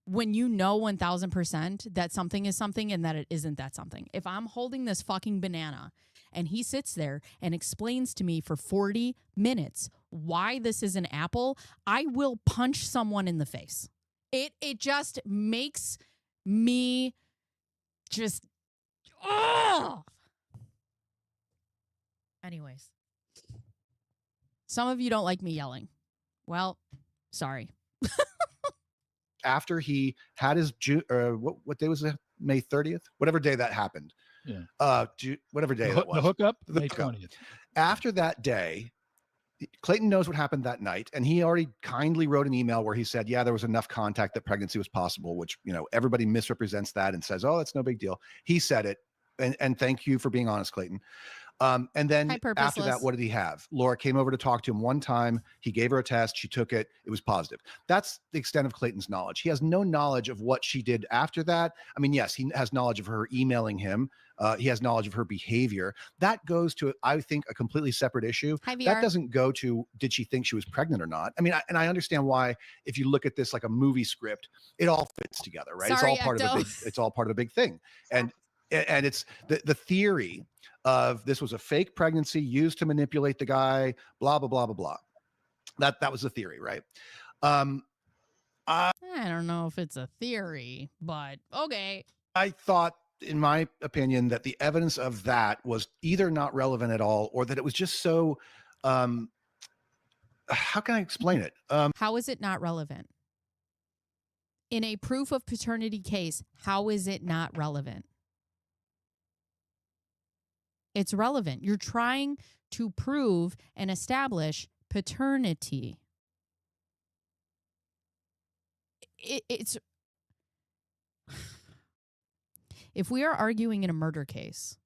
when you know 1000% that something is something and that it isn't that something. If I'm holding this fucking banana and he sits there and explains to me for 40 minutes why this is an apple, I will punch someone in the face. It just makes me just, oh. Anyways. Some of you don't like me yelling. Well, sorry. After he had his what day was it? May 30th? Whatever day that happened. Yeah. Whatever day that was. The hookup, The May hookup. 20th. After that day, Clayton knows what happened that night, and he already kindly wrote an email where he said, yeah, there was enough contact that pregnancy was possible, which, you know, everybody misrepresents that and says, oh, that's no big deal. He said it, and thank you for being honest, Clayton. And then after that, what did he have? Laura came over to talk to him one time. He gave her a test. She took it. It was positive. That's the extent of Clayton's knowledge. He has no knowledge of what she did after that. I mean, yes, he has knowledge of her emailing him. He has knowledge of her behavior. That goes to, I think, a completely separate issue. That doesn't go to, did she think she was pregnant or not? I mean, I understand why, if you look at this like a movie script, it all fits together, right? Sorry, it's all part of a big thing. And it's the theory of this was a fake pregnancy used to manipulate the guy, blah, blah, blah, blah, blah. That was the theory, right? I don't know if it's a theory, but okay. I thought, in my opinion, that the evidence of that was either not relevant at all, or that it was just so, how can I explain it? How is it not relevant? In a proof of paternity case, how is it not relevant? It's relevant. You're trying to prove and establish paternity. It's if we are arguing in a murder case,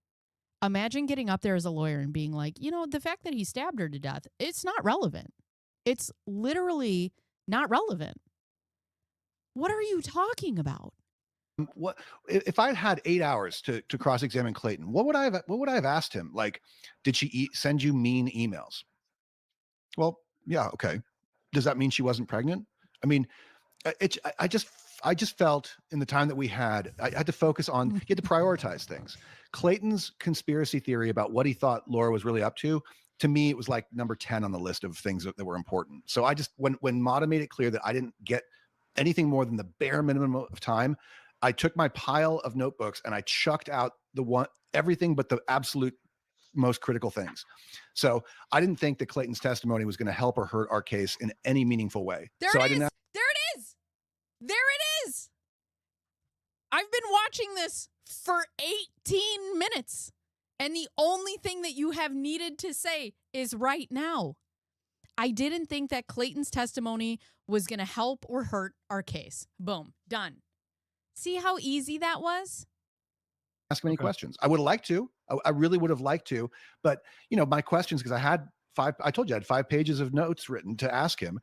imagine getting up there as a lawyer and being like, you know, the fact that he stabbed her to death, it's not relevant. It's literally not relevant. What are you talking about? What if I had 8 hours to cross-examine Clayton? What would I have asked him? Like, did she send you mean emails? Well, yeah, okay. Does that mean she wasn't pregnant? I mean, I just felt in the time that we had, I had to focus on, you had to prioritize things. Clayton's conspiracy theory about what he thought Laura was really up to me, it was like number 10 on the list of things that were important. So I just, when Mata made it clear that I didn't get anything more than the bare minimum of time, I took my pile of notebooks and I chucked out everything but the absolute most critical things. So I didn't think that Clayton's testimony was going to help or hurt our case in any meaningful way. There so it I is. didn't. There it is. There it is. I've been watching this for 18 minutes, and the only thing that you have needed to say is right now. I didn't think that Clayton's testimony was going to help or hurt our case. Boom. Done. See how easy that was? Ask him any questions. I would have liked to. I really would have liked to. But, my questions, because I told you I had 5 pages of notes written to ask him,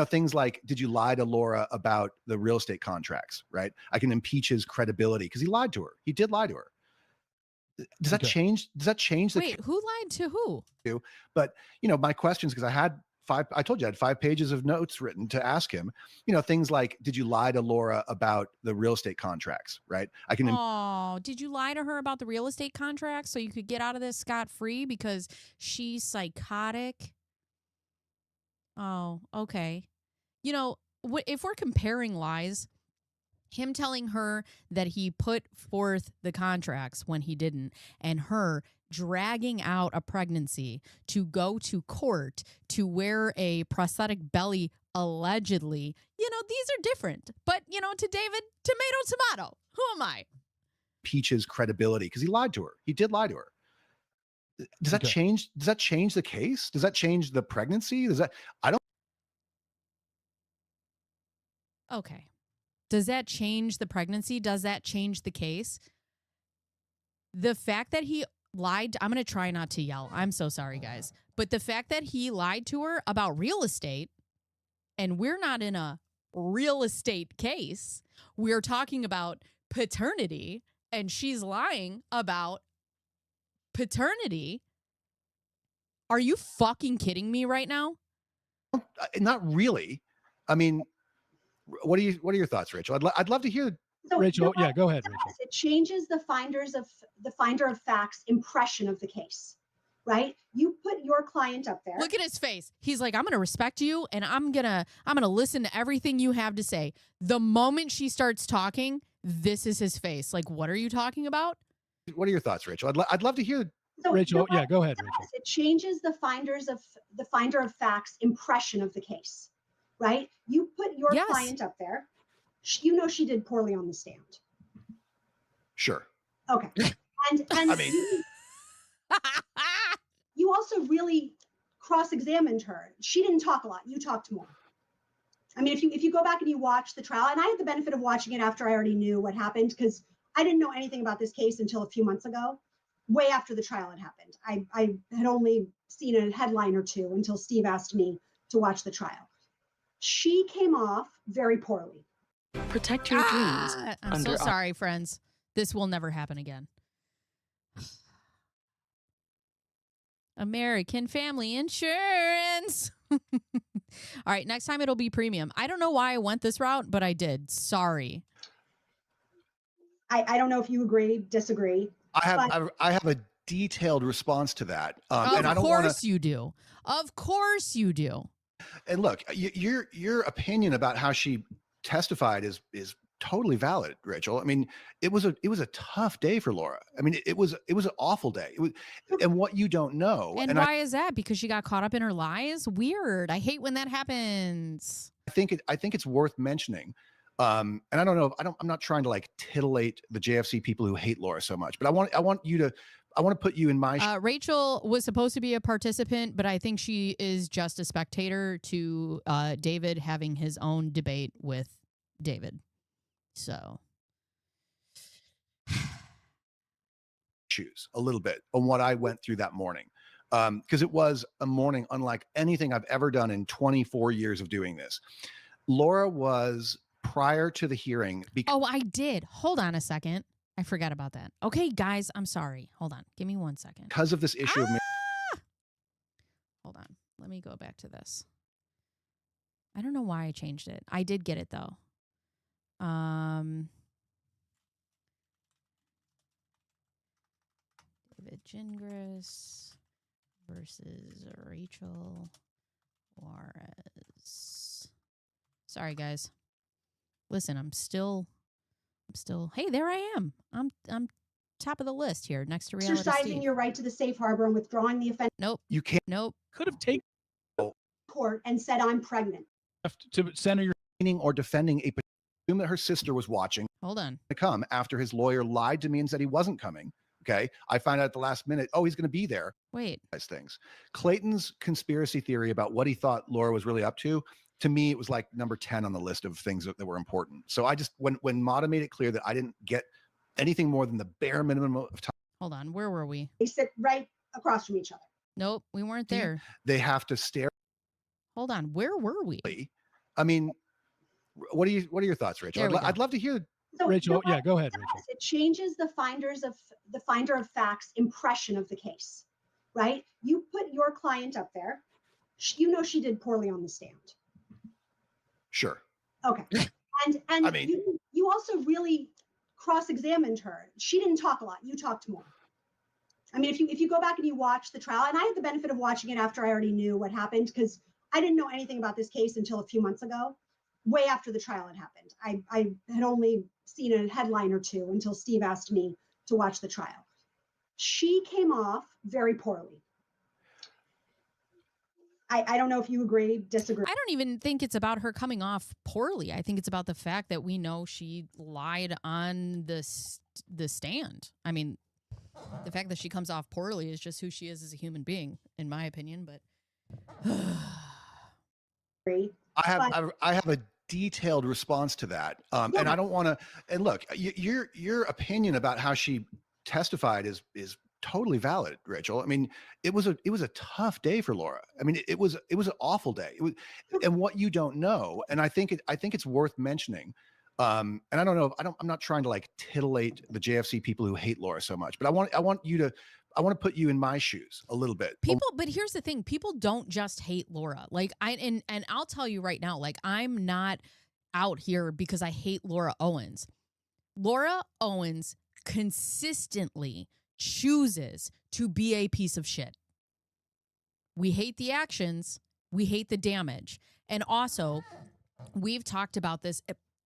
things like, did you lie to Laura about the real estate contracts, right? I can impeach his credibility because he lied to her. He did lie to her. Does that change? Does that change the Wait, who lied to who? But, my questions, because I told you I had 5 pages of notes written to ask him, things like, did you lie to Laura about the real estate contracts, right? Did you lie to her about the real estate contracts so you could get out of this scot-free because she's psychotic? Oh, okay. If we're comparing lies, him telling her that he put forth the contracts when he didn't, and her dragging out a pregnancy to go to court to wear a prosthetic belly allegedly, these are different. But, to David, tomato. Who am I? Impeach credibility because he lied to her. He did lie to her. Does that change? Does that change the case? Does that change the pregnancy? Okay. Does that change the pregnancy? Does that change the case? The fact that he lied, I'm going to try not to yell. I'm so sorry, guys. But the fact that he lied to her about real estate, and we're not in a real estate case, we're talking about paternity, and she's lying about paternity. Are you fucking kidding me right now? Not really. I mean, what are your thoughts, Rachel? I'd love to hear. So Rachel, yeah, go ahead, Rachel. It changes the finder of facts impression of the case, right? You put your client up there. Look at his face. He's like, I'm going to respect you, and I'm going to listen to everything you have to say. The moment she starts talking, this is his face. Like, what are you talking about? What are your thoughts, Rachel? I'd love to hear. So Rachel, yeah, go ahead, Rachel. It changes the finder of facts impression of the case, right? You put your client up there. She did poorly on the stand. Sure. Okay. And I mean, you also really cross-examined her. She didn't talk a lot. You talked more. I mean, if you go back and you watch the trial, and I had the benefit of watching it after I already knew what happened, because I didn't know anything about this case until a few months ago, way after the trial had happened. I had only seen a headline or two until Steve asked me to watch the trial. She came off very poorly. Protect your dreams. I'm so sorry, friends. This will never happen again. American Family Insurance. All right, next time it'll be premium. I don't know why I went this route, but I did. Sorry. I don't know if you agree, disagree. I have a detailed response to that. Of course you do. Of course you do. And look, your opinion about how she testified is totally valid, Rachel. I mean, it was a tough day for Laura. I mean, it was an awful day. And what you don't know. And why is that? Because she got caught up in her lies? Weird. I hate when that happens. I think it's worth mentioning. And I don't know. I'm not trying to like titillate the JFC people who hate Laura so much, but I want to put you in my. Rachel was supposed to be a participant, but I think she is just a spectator to David having his own debate with David. So, choose a little bit on what I went through that morning, because it was a morning unlike anything I've ever done in 24 years of doing this. Laura was prior to the hearing. Oh, I did. Hold on a second. I forgot about that. Okay, guys, I'm sorry. Hold on. Give me 1 second. Because of this issue. Hold on. Let me go back to this. I don't know why I changed it. I did get it, though. David Gingras versus Rachel Juarez. Sorry, guys. Listen, I'm still still, hey, there I am. I'm top of the list here next to Reality exercising Steve. your right to the safe harbor and withdrawing the offense Nope. You can't Nope. Could have taken court and said, I'm pregnant. to center your or defending a assume that her sister was watching Hold on. to come after his lawyer lied to me and said he wasn't coming. Okay. I find out at the last minute, oh, he's going to be there. Wait. Things. Clayton's conspiracy theory about what he thought Laura was really up to me, it was like number 10 on the list of things that were important. So I just, when Mata made it clear that I didn't get anything more than the bare minimum of time. Hold on. Where were we? They sit right across from each other. Nope. We weren't there. They have to stare. Hold on. Where were we? I mean, what are your thoughts, Rachel? There we I'd love to hear. So, Rachel. Yeah, go ahead, Rachel. it changes the finder of facts impression of the case, right? You put your client up there. You know she did poorly on the stand. Sure. Okay. And I mean, you also really cross-examined her. She didn't talk a lot. You talked more. I mean, if you go back and you watch the trial, and I had the benefit of watching it after I already knew what happened, because I didn't know anything about this case until a few months ago, way after the trial had happened. I had only seen a headline or two until Steve asked me to watch the trial. She came off very poorly. I don't know if you agree, disagree. I don't even think it's about her coming off poorly. I think it's about the fact that we know she lied on the stand. I mean, the fact that she comes off poorly is just who she is as a human being, in my opinion. But I have a detailed response to that, and I don't want to. And look, your opinion about how she testified is totally valid, Rachel. I mean, it was a tough day for Laura. I mean, it was an awful day. It was, and what you don't know, and I think it's worth mentioning. And I don't know. I'm not trying to like titillate the JFC people who hate Laura so much, but I want to put you in my shoes a little bit. But here's the thing: people don't just hate Laura. Like and I'll tell you right now, like I'm not out here because I hate Laura Owens. Laura Owens consistently chooses to be a piece of shit. We hate the actions, we hate the damage. And also, we've talked about this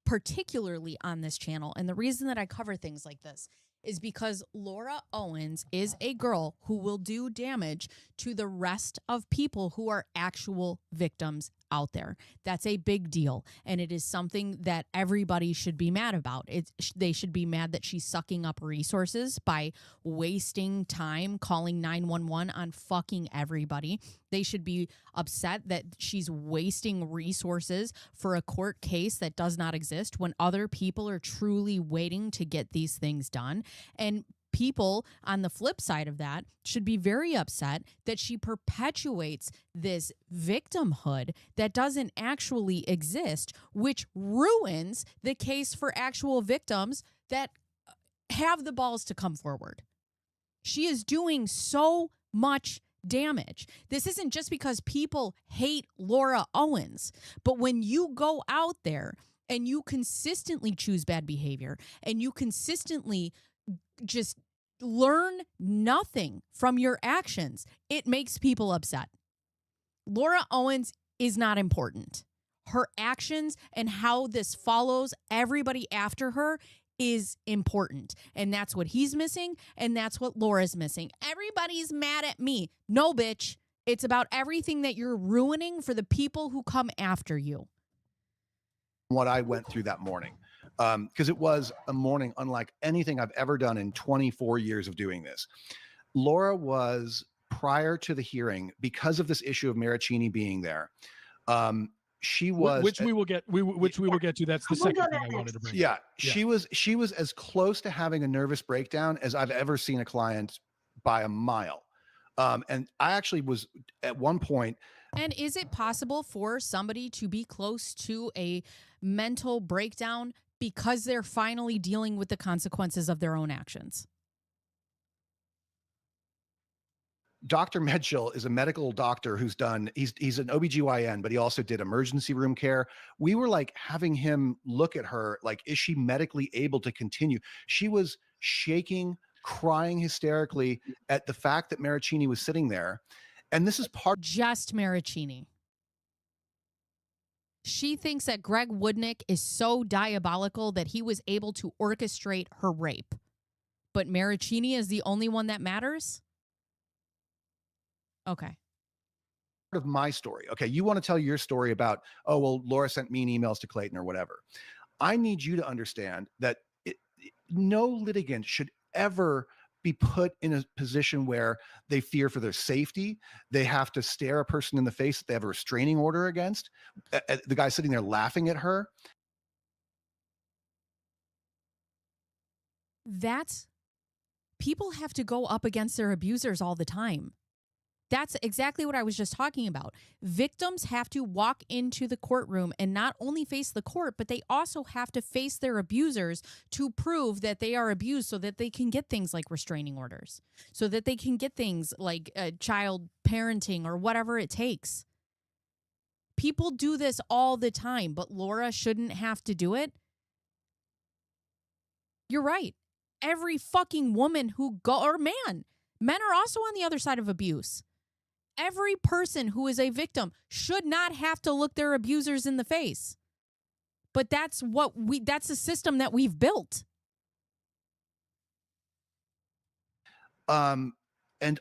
particularly on this channel. And the reason that I cover things like this is because Laura Owens is a girl who will do damage to the rest of people who are actual victims out there. That's a big deal. And it is something that everybody should be mad about. They should be mad that she's sucking up resources by wasting time calling 911 on fucking everybody. They should be upset that she's wasting resources for a court case that does not exist when other people are truly waiting to get these things done. And people on the flip side of that should be very upset that she perpetuates this victimhood that doesn't actually exist, which ruins the case for actual victims that have the balls to come forward. She is doing so much damage. This isn't just because people hate Laura Owens, but when you go out there and you consistently choose bad behavior and you consistently just learn nothing from your actions, it makes people upset. Laura Owens is not important. Her actions and how this follows everybody after her is important. And that's what he's missing, and that's what Laura's missing. Everybody's mad at me. No, bitch. It's about everything that you're ruining for the people who come after you. What I went through that morning. Because it was a morning unlike anything I've ever done in 24 years of doing this. Laura was, prior to the hearing, because of this issue of Maricini being there, she was, which we will get to. That's the second thing I wanted to bring. Yeah, she was as close to having a nervous breakdown as I've ever seen a client by a mile. And I actually was at one point. And is it possible for somebody to be close to a mental breakdown because they're finally dealing with the consequences of their own actions? Dr. Medchell is a medical doctor who's done, he's an OBGYN, but he also did emergency room care. We were like having him look at her, like, is she medically able to continue? She was shaking, crying hysterically at the fact that Maricini was sitting there. And this is part. Just Maricini. She thinks that Greg Woodnick is so diabolical that he was able to orchestrate her rape. But Maricini is the only one that matters? Okay. Part of my story. Okay, you want to tell your story about, oh, well, Laura sent mean emails to Clayton or whatever. I need you to understand that no litigant should ever be put in a position where they fear for their safety. They have to stare a person in the face that they have a restraining order against. The guy sitting there laughing at her. People have to go up against their abusers all the time. That's exactly what I was just talking about. Victims have to walk into the courtroom and not only face the court, but they also have to face their abusers to prove that they are abused so that they can get things like restraining orders, so that they can get things like child parenting or whatever it takes. People do this all the time, but Laura shouldn't have to do it. You're right. Every fucking woman or man, men are also on the other side of abuse. Every person who is a victim should not have to look their abusers in the face. But that's the system that we've built. And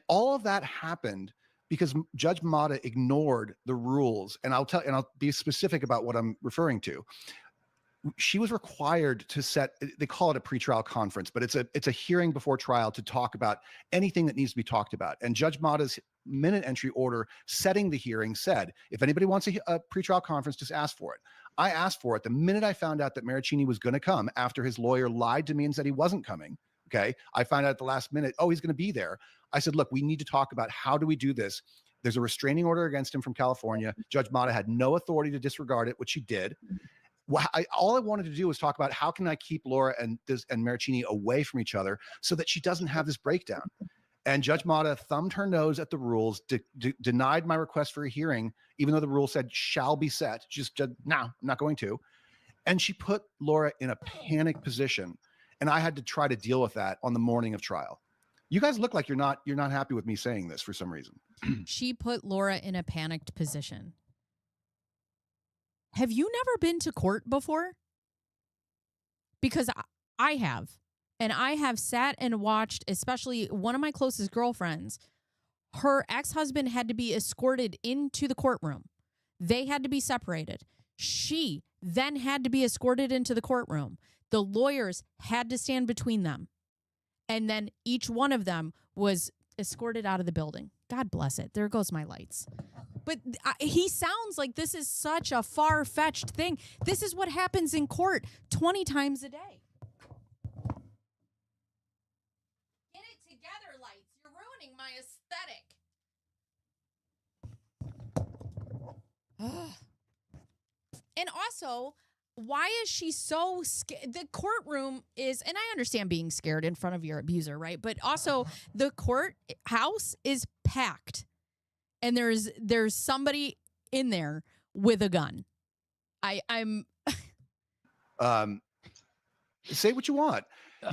all of that happened because Judge Mata ignored the rules. And I'll be specific about what I'm referring to. She was required to set, they call it a pretrial conference, but it's a hearing before trial to talk about anything that needs to be talked about. And Judge Mata's minute entry order setting the hearing said, if anybody wants a pretrial conference, just ask for it. I asked for it the minute I found out that Maricini was going to come after his lawyer lied to me and said he wasn't coming. Okay. I found out at the last minute, oh, he's going to be there. I said, look, we need to talk about how do we do this? There's a restraining order against him from California. Judge Mata had no authority to disregard it, which she did. All I wanted to do was talk about how can I keep Laura and Maricini away from each other so that she doesn't have this breakdown. And Judge Mata thumbed her nose at the rules, denied my request for a hearing, even though the rule said shall be set. Just no, I'm not going to. And she put Laura in a panic position, and I had to try to deal with that on the morning of trial. You guys look like you're not happy with me saying this for some reason. She put Laura in a panicked position. Have you never been to court before? Because I have. And I have sat and watched, especially one of my closest girlfriends, her ex-husband had to be escorted into the courtroom. They had to be separated. She then had to be escorted into the courtroom. The lawyers had to stand between them. And then each one of them was escorted out of the building. God bless it. There goes my lights. But he sounds like this is such a far-fetched thing. This is what happens in court 20 times a day. Get it together, lights. You're ruining my aesthetic. And also, why is she so scared? The courtroom is, and I understand being scared in front of your abuser, right? But also, the courthouse is packed. And there's somebody in there with a gun. I'm say what you want. Are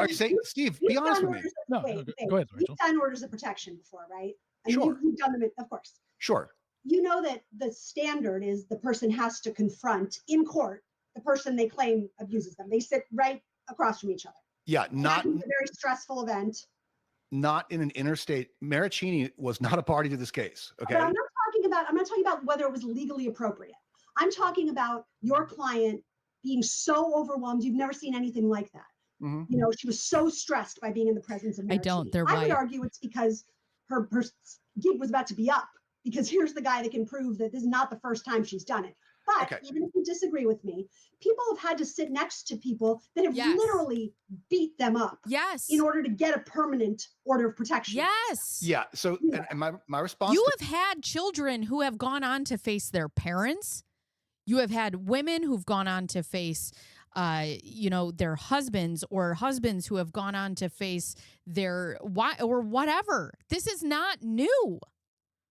you saying, Steve, be honest with me. No, go ahead, Rachel. You've done orders of protection before, right? I mean, Sure. You've done them, of course. Sure. You know that the standard is the person has to confront in court the person they claim abuses them. They sit right across from each other. Yeah, not a very stressful event. Not in an interstate. Maricini was not a party to this case. Okay. But I'm not talking about whether it was legally appropriate. I'm talking about your client being so overwhelmed. You've never seen anything like that. Mm-hmm. You know, she was so stressed by being in the presence of Maricini. I don't. They're I right. would argue it's because her gig was about to be up, because here's the guy that can prove that this is not the first time she's done it. But even if you disagree with me, people have had to sit next to people that have literally beat them up. Yes. In order to get a permanent order of protection. Yes. Yeah. So, and my response. You have had children who have gone on to face their parents. You have had women who've gone on to face, their husbands, or husbands who have gone on to face their wife or whatever. This is not new.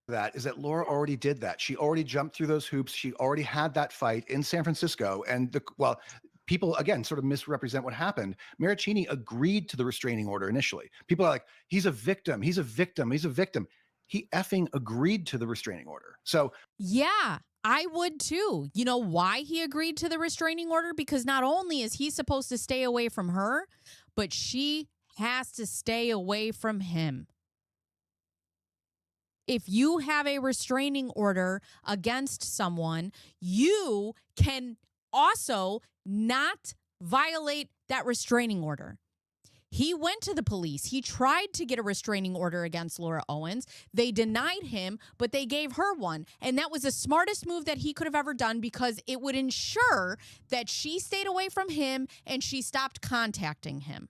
That is that Laura already did that. She already jumped through those hoops. She already had that fight in San Francisco. And people, again, sort of misrepresent what happened. Maricini agreed to the restraining order initially. People are like, he's a victim. He's a victim. He's a victim. he effing agreed to the restraining order. So Yeah, I would too. You know why he agreed to the restraining order? Because not only is he supposed to stay away from her, but she has to stay away from him. If you have a restraining order against someone, you can also not violate that restraining order. He went to the police. He tried to get a restraining order against Laura Owens. They denied him, but they gave her one. And that was the smartest move that he could have ever done because it would ensure that she stayed away from him and she stopped contacting him.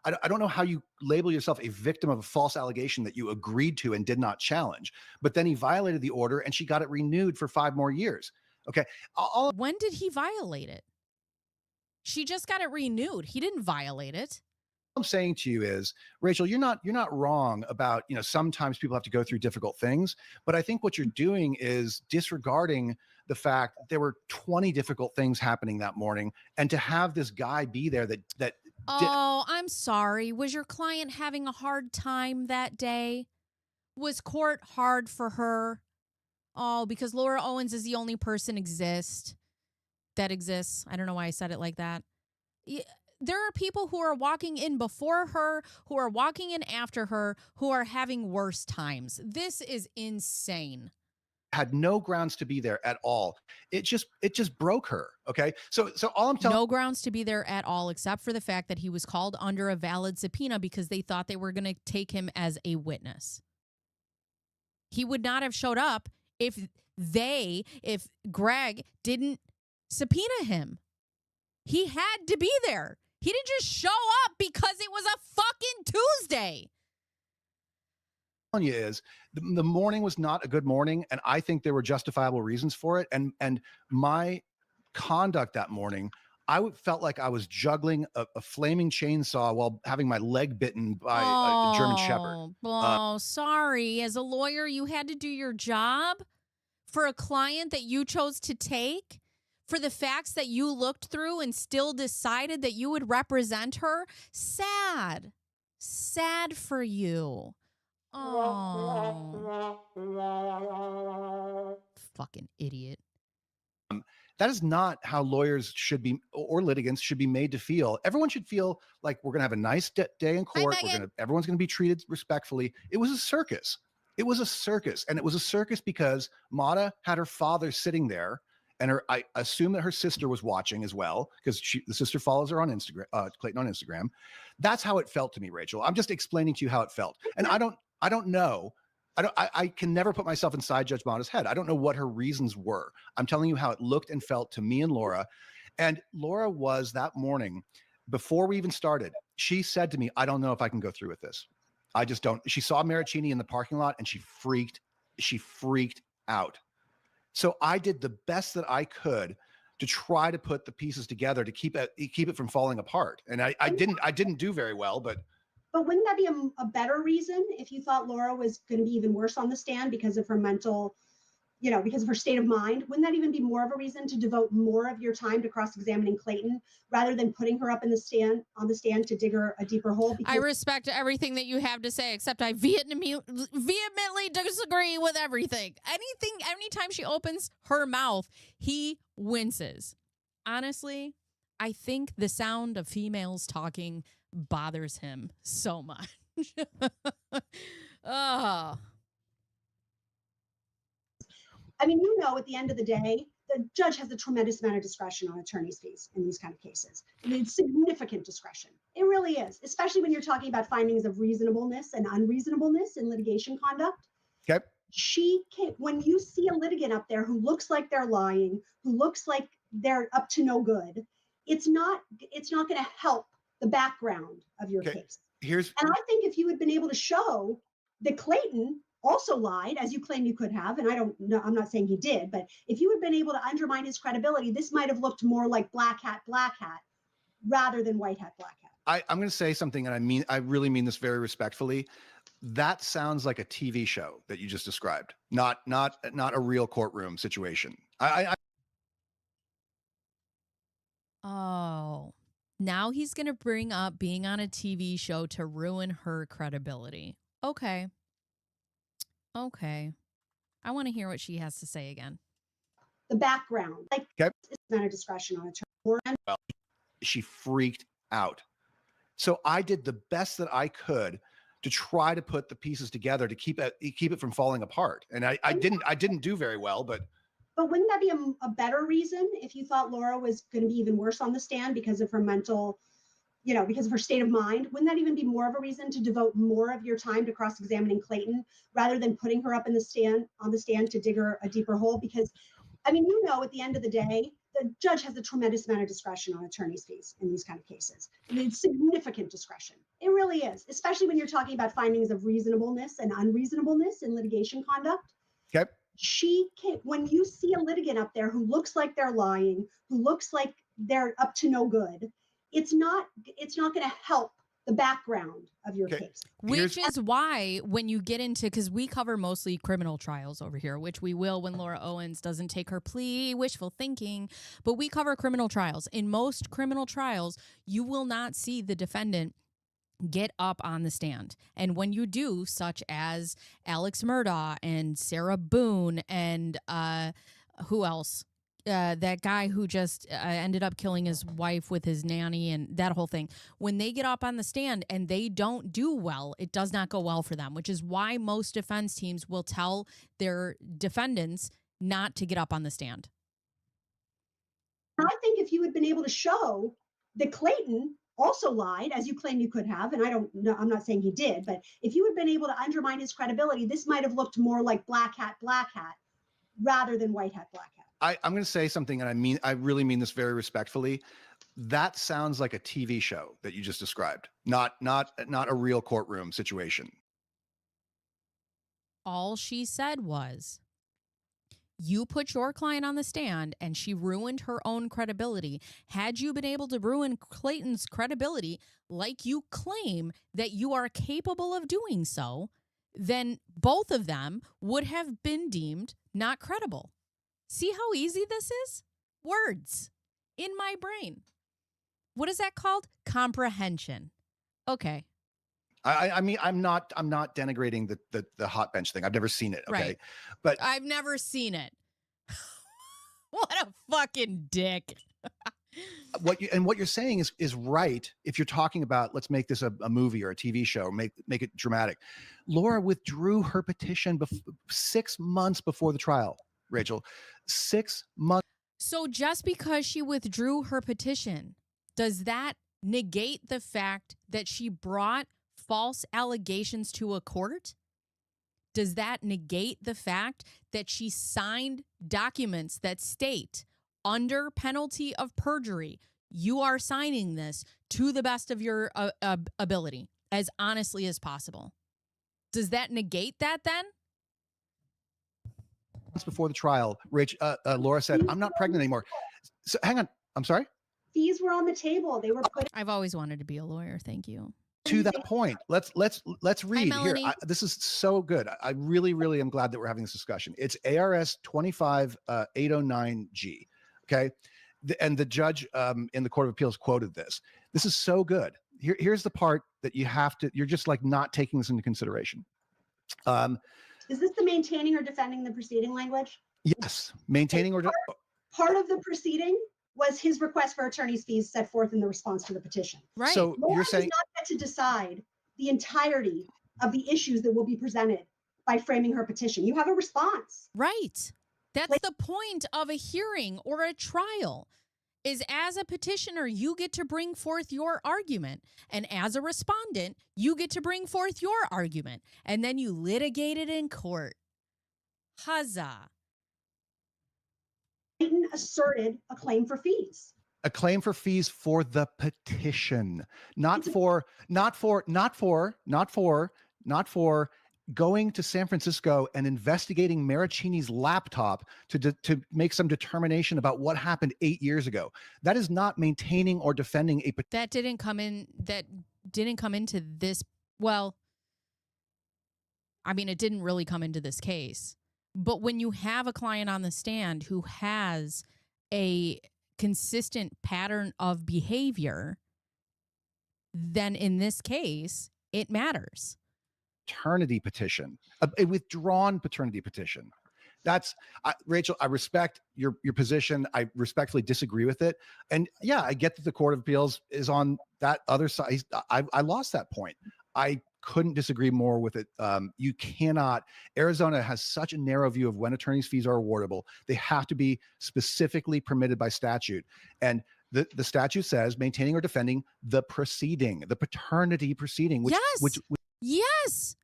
I don't know how you label yourself a victim of a false allegation that you agreed to and did not challenge, but then he violated the order and she got it renewed for 5 more years. Okay. When did he violate it? She just got it renewed. He didn't violate it. I'm saying to you is, Rachel, you're not wrong about, sometimes people have to go through difficult things, but I think what you're doing is disregarding the fact that there were 20 difficult things happening that morning, and to have this guy be there that Oh, I'm sorry. Was your client having a hard time that day? Was court hard for her? Oh, because Laura Owens is the only person that exists. I don't know why I said it like that. There are people who are walking in before her, who are walking in after her, who are having worse times. This is insane. had no grounds to be there at all. It just broke her. Okay. So all I'm telling No grounds to be there at all, except for the fact that he was called under a valid subpoena because they thought they were going to take him as a witness. He would not have showed up if Greg didn't subpoena him. He had to be there. He didn't just show up because it was a fucking Tuesday. you is the morning was not a good morning, and I think there were justifiable reasons for it. And my conduct that morning, felt like I was juggling a flaming chainsaw while having my leg bitten by a German Shepherd. Sorry. As a lawyer, you had to do your job for a client that you chose to take, for the facts that you looked through and still decided that you would represent her. Sad for you. Oh, fucking idiot. That is not how lawyers should be, or litigants should be made to feel. Everyone should feel like we're going to have a nice day in court. Everyone's going to be treated respectfully. It was a circus. It was a circus. And it was a circus because Mata had her father sitting there, and I assume that her sister was watching as well, because the sister follows her on Instagram, Clayton on Instagram. That's how it felt to me, Rachel. I'm just explaining to you how it felt. And I don't know. I can never put myself inside Judge Mata's head. I don't know what her reasons were. I'm telling you how it looked and felt to me and Laura. And Laura was that morning, before we even started, she said to me, I don't know if I can go through with this. I just don't. She saw Maricini in the parking lot and she freaked out. So I did the best that I could to try to put the pieces together to keep it from falling apart. And I didn't do very well, but wouldn't that be a better reason if you thought Laura was going to be even worse on the stand because of her mental, because of her state of mind? Wouldn't that even be more of a reason to devote more of your time to cross-examining Clayton rather than putting her up on the stand to dig her a deeper hole? I respect everything that you have to say, except I vehemently disagree with everything. Anytime she opens her mouth, he winces. Honestly, I think the sound of females talking bothers him so much. Oh. I mean, at the end of the day, the judge has a tremendous amount of discretion on attorney's fees in these kind of cases. I mean, significant discretion. It really is, especially when you're talking about findings of reasonableness and unreasonableness in litigation conduct. Okay. When you see a litigant up there who looks like they're lying, who looks like they're up to no good, it's not going to help the background of your case. And I think if you had been able to show that Clayton also lied, as you claim you could have, and I don't know, I'm not saying he did, but if you had been able to undermine his credibility, this might have looked more like black hat, rather than white hat, black hat. I'm going to say something, and I really mean this very respectfully. That sounds like a TV show that you just described, not a real courtroom situation. Oh, Now he's going to bring up being on a TV show to ruin her credibility. Okay. I want to hear what she has to say again. The background, like, Okay. it's not a discretion on attorney. She freaked out. So I did the best that I could to try to put the pieces together to keep it from falling apart. And I didn't do very well, but wouldn't that be a better reason if you thought Laura was going to be even worse on the stand because of her mental, because of her state of mind? Wouldn't that even be more of a reason to devote more of your time to cross-examining Clayton rather than putting her up on the stand to dig her a deeper hole? Because, I mean, at the end of the day, the judge has a tremendous amount of discretion on attorney's fees in these kind of cases. I mean, it's significant discretion. It really is, especially when you're talking about findings of reasonableness and unreasonableness in litigation conduct. okay. When you see a litigant up there who looks like they're lying, who looks like they're up to no good, it's not going to help the background of your case. Which is why when you get into, because we cover mostly criminal trials over here, which we will when Laura Owens doesn't take her plea, wishful thinking, but we cover criminal trials. In most criminal trials, you will not see the defendant get up on the stand. And when you do, such as Alex Murdaugh and Sarah Boone and who else? That guy who just ended up killing his wife with his nanny and that whole thing. When they get up on the stand and they don't do well, it does not go well for them, which is why most defense teams will tell their defendants not to get up on the stand. I think if you had been able to show that Clayton also lied, as you claim you could have, and I'm not saying he did, but if you had been able to undermine his credibility, this might have looked more like black hat, rather than white hat, black hat. I'm going to say something, and I really mean this very respectfully. That sounds like a TV show that you just described, not a real courtroom situation. All she said was, you put your client on the stand and she ruined her own credibility. Had you been able to ruin Clayton's credibility like you claim that you are capable of doing so, then both of them would have been deemed not credible. See how easy this is? Words in my brain. What is that called? Comprehension. Okay. I mean, I'm not denigrating the hot bench thing. I've never seen it. Okay. Right. But I've never seen it. What a fucking dick. what you're saying is right. If you're talking about, let's make this a movie or a TV show, make it dramatic. Laura withdrew her petition 6 months before the trial, Rachel. 6 months. So just because she withdrew her petition, does that negate the fact that she brought false allegations to a court? Does that negate the fact that she signed documents that state, under penalty of perjury, you are signing this to the best of your ability, as honestly as possible? Does that negate that then? Before the trial, Laura said, "I'm not pregnant anymore." So hang on. I'm sorry. Fees were on the table. They were put. I've always wanted to be a lawyer. Thank you. To that point, let's read here. This is so good. I really am glad that we're having this discussion. It's ARS 25809G. Okay. And the judge in the Court of Appeals quoted this. This is so good. Here's the part that you're just like not taking this into consideration. Is this the maintaining or defending the proceeding language? Yes. Maintaining or part of the proceeding was his request for attorney's fees set forth in the response to the petition. Right. So you're saying does not get to decide the entirety of the issues that will be presented by framing her petition. You have a response. Right. That's the point of a hearing or a trial, is as a petitioner, you get to bring forth your argument. And as a respondent, you get to bring forth your argument. And then you litigate it in court. Huzzah. Clayton asserted a claim for fees. A claim for fees for the petition, not for going to San Francisco and investigating Maricini's laptop to make some determination about what happened 8 years ago. That is not maintaining or defending a petition. That didn't come into this. Well, I mean, it didn't really come into this case. But when you have a client on the stand who has a consistent pattern of behavior then in this case, it matters. Paternity petition, a withdrawn paternity petition. That's Rachel, I respect your position. I respectfully disagree with it. And yeah, I get that the Court of Appeals is on that other side. I lost that point. I couldn't disagree more with it. You cannot, Arizona has such a narrow view of when attorney's fees are awardable. They have to be specifically permitted by statute. And the statute says maintaining or defending the proceeding, the paternity proceeding, which Yes.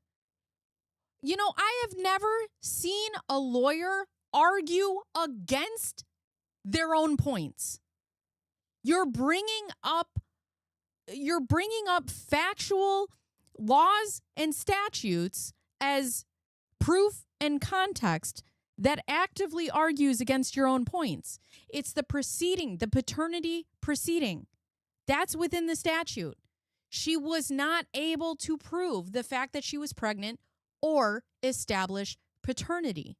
You know, I have never seen a lawyer argue against their own points. You're bringing up factual laws and statutes as proof and context that actively argues against your own points. It's the proceeding, the paternity proceeding. That's within the statute. She was not able to prove the fact that she was pregnant or establish paternity.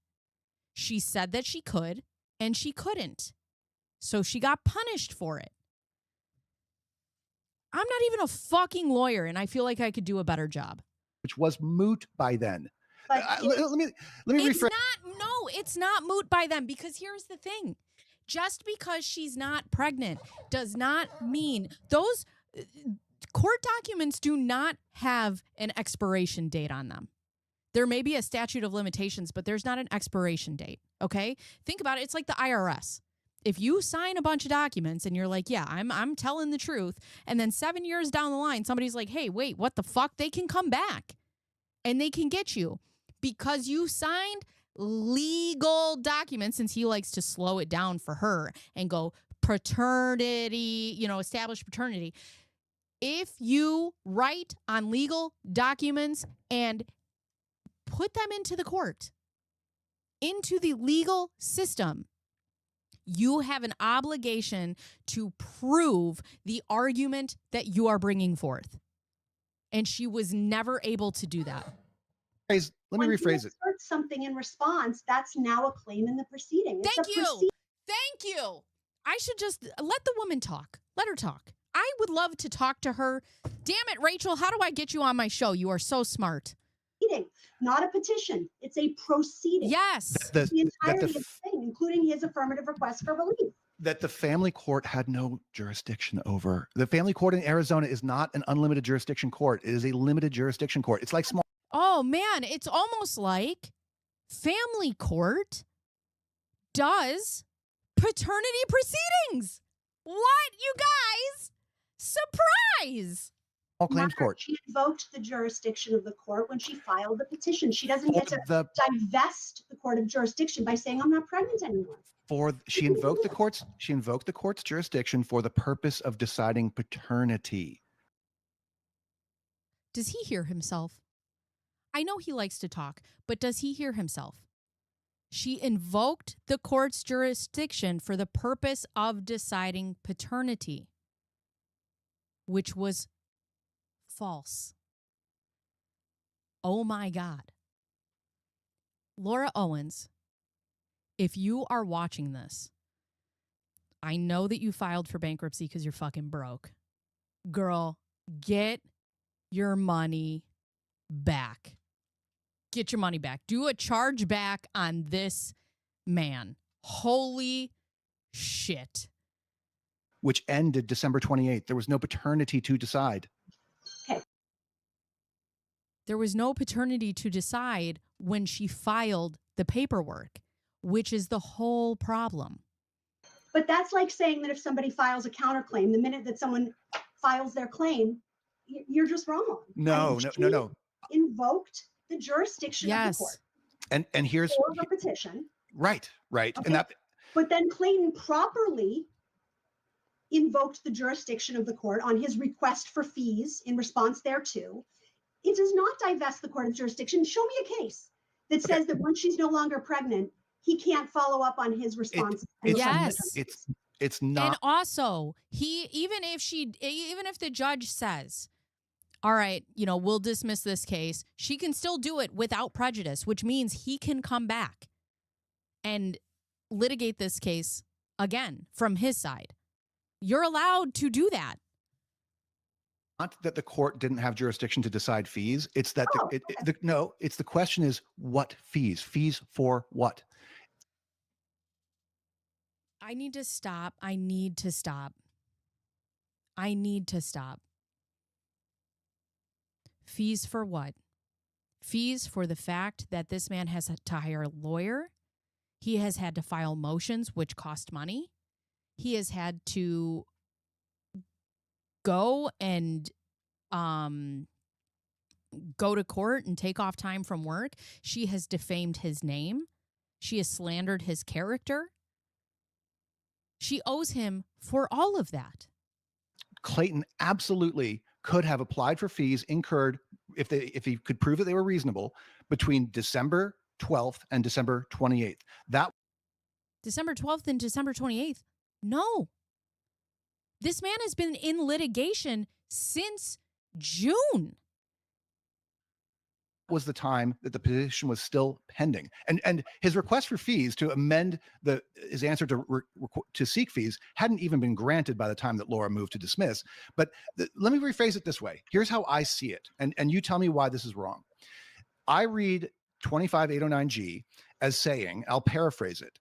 She said that she could, and she couldn't. So she got punished for it. I'm not even a fucking lawyer, and I feel like I could do a better job. which was moot by then. But Let me rephrase. It's not moot by them, because here's the thing. Just because she's not pregnant does not mean those court documents do not have an expiration date on them. There may be a statute of limitations, but there's not an expiration date, okay? Think about it. It's like the IRS. If you sign a bunch of documents and you're like, yeah, I'm telling the truth, and then 7 years down the line, somebody's like, hey, wait, what the fuck? They can come back and they can get you because you signed legal documents, since he likes to slow it down for her and go paternity, establish paternity. If you write on legal documents and put them into the court, into the legal system, you have an obligation to prove the argument that you are bringing forth. And she was never able to do that. Let me rephrase it. When you assert something in response, that's now a claim in the proceeding. Thank you. I should just let the woman talk. Let her talk. I would love to talk to her. Damn it, Rachel, how do I get you on my show? You are so smart. Not a petition. It's a proceeding. Yes. The entirety of the thing, including his affirmative request for relief. That the family court had no jurisdiction over. The family court in Arizona is not an unlimited jurisdiction court. It is a limited jurisdiction court. It's like small. Oh, man, it's almost like family court does paternity proceedings. What, you guys? Surprise! All claims court. She invoked the jurisdiction of the court when she filed the petition. She doesn't get to divest the court of jurisdiction by saying, I'm not pregnant anymore. She invoked the court's jurisdiction for the purpose of deciding paternity. Does he hear himself? I know he likes to talk, but does he hear himself? She invoked the court's jurisdiction for the purpose of deciding paternity, which was false. Oh my God. Laura Owens, if you are watching this, I know that you filed for bankruptcy because you're fucking broke. Girl, get your money back. Get your money back. Do a charge back on this man. Holy shit. Which ended December 28th. There was no paternity to decide. There was no paternity to decide when she filed the paperwork, which is the whole problem. But that's like saying that if somebody files a counterclaim, the minute that someone files their claim, you're just wrong. No. Invoked the jurisdiction of the court. And here's for the petition. Right. Okay. And that. But then Clayton properly invoked the jurisdiction of the court on his request for fees in response thereto. It does not divest the court of jurisdiction. Show me a case that says that once she's no longer pregnant, he can't follow up on his response. It's not. And also, even if the judge says, all right, we'll dismiss this case, she can still do it without prejudice, which means he can come back and litigate this case again from his side. You're allowed to do that. Not that the court didn't have jurisdiction to decide fees. It's that Oh, it's the question is what fees? Fees for what? I need to stop. I need to stop. I need to stop. Fees for what? Fees for the fact that this man has to hire a lawyer. He has had to file motions, which cost money. He has had to go and go to court and take off time from work. She has defamed his name. She has slandered his character. She owes him for all of that. Clayton absolutely could have applied for fees incurred if he could prove that they were reasonable between December 12th and December 28th. That December 12th and December 28th. No. This man has been in litigation since June. was the time that the petition was still pending, and his request for fees to amend his answer to seek fees hadn't even been granted by the time that Laura moved to dismiss. But let me rephrase it this way. Here's how I see it, and you tell me why this is wrong. I read 25809G as saying, I'll paraphrase it,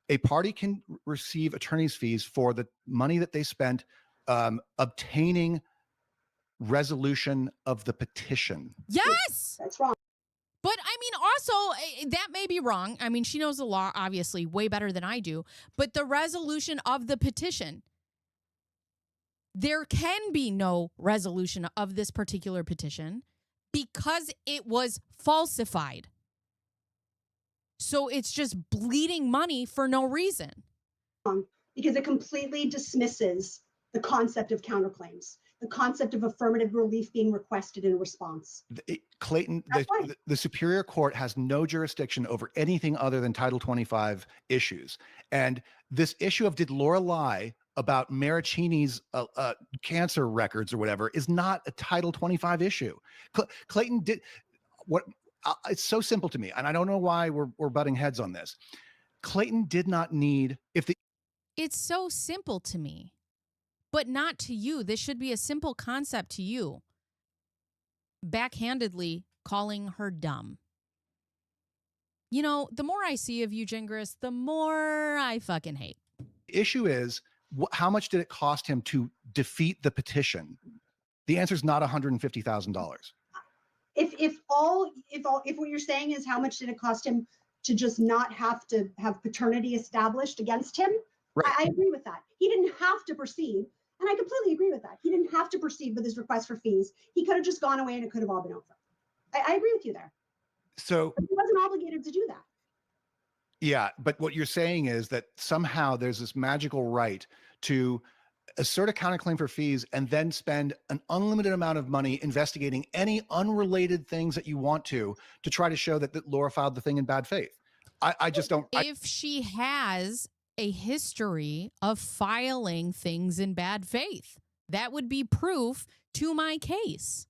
a party can receive attorney's fees for the money that they spent obtaining resolution of the petition. Yes. that's wrong. But I mean, also, that may be wrong. I mean, she knows the law, obviously, way better than I do. But the resolution of the petition, there can be no resolution of this particular petition because it was falsified. So it's just bleeding money for no reason. Because it completely dismisses the concept of counterclaims, the concept of affirmative relief being requested in response. Clayton, the Superior Court has no jurisdiction over anything other than Title 25 issues. And this issue of did Laura lie about Maricini's cancer records or whatever is not a Title 25 issue. Clayton did what? It's so simple to me, and I don't know why we're butting heads on this. Clayton did not need It's so simple to me, but not to you. This should be a simple concept to you. Backhandedly calling her dumb. You know, the more I see of you, Gingras, the more I fucking hate. The issue is, how much did it cost him to defeat the petition? The answer is not $150,000. If what you're saying is how much did it cost him to just not have to have paternity established against him, right. I agree with that. He didn't have to proceed, and I completely agree with that. He didn't have to proceed with his request for fees. He could have just gone away and it could have all been over. I agree with you there. So but he wasn't obligated to do that. Yeah, but what you're saying is that somehow there's this magical right to assert a counterclaim for fees and then spend an unlimited amount of money investigating any unrelated things that you want to try to show that Laura filed the thing in bad faith. I just don't. If she has a history of filing things in bad faith, that would be proof to my case.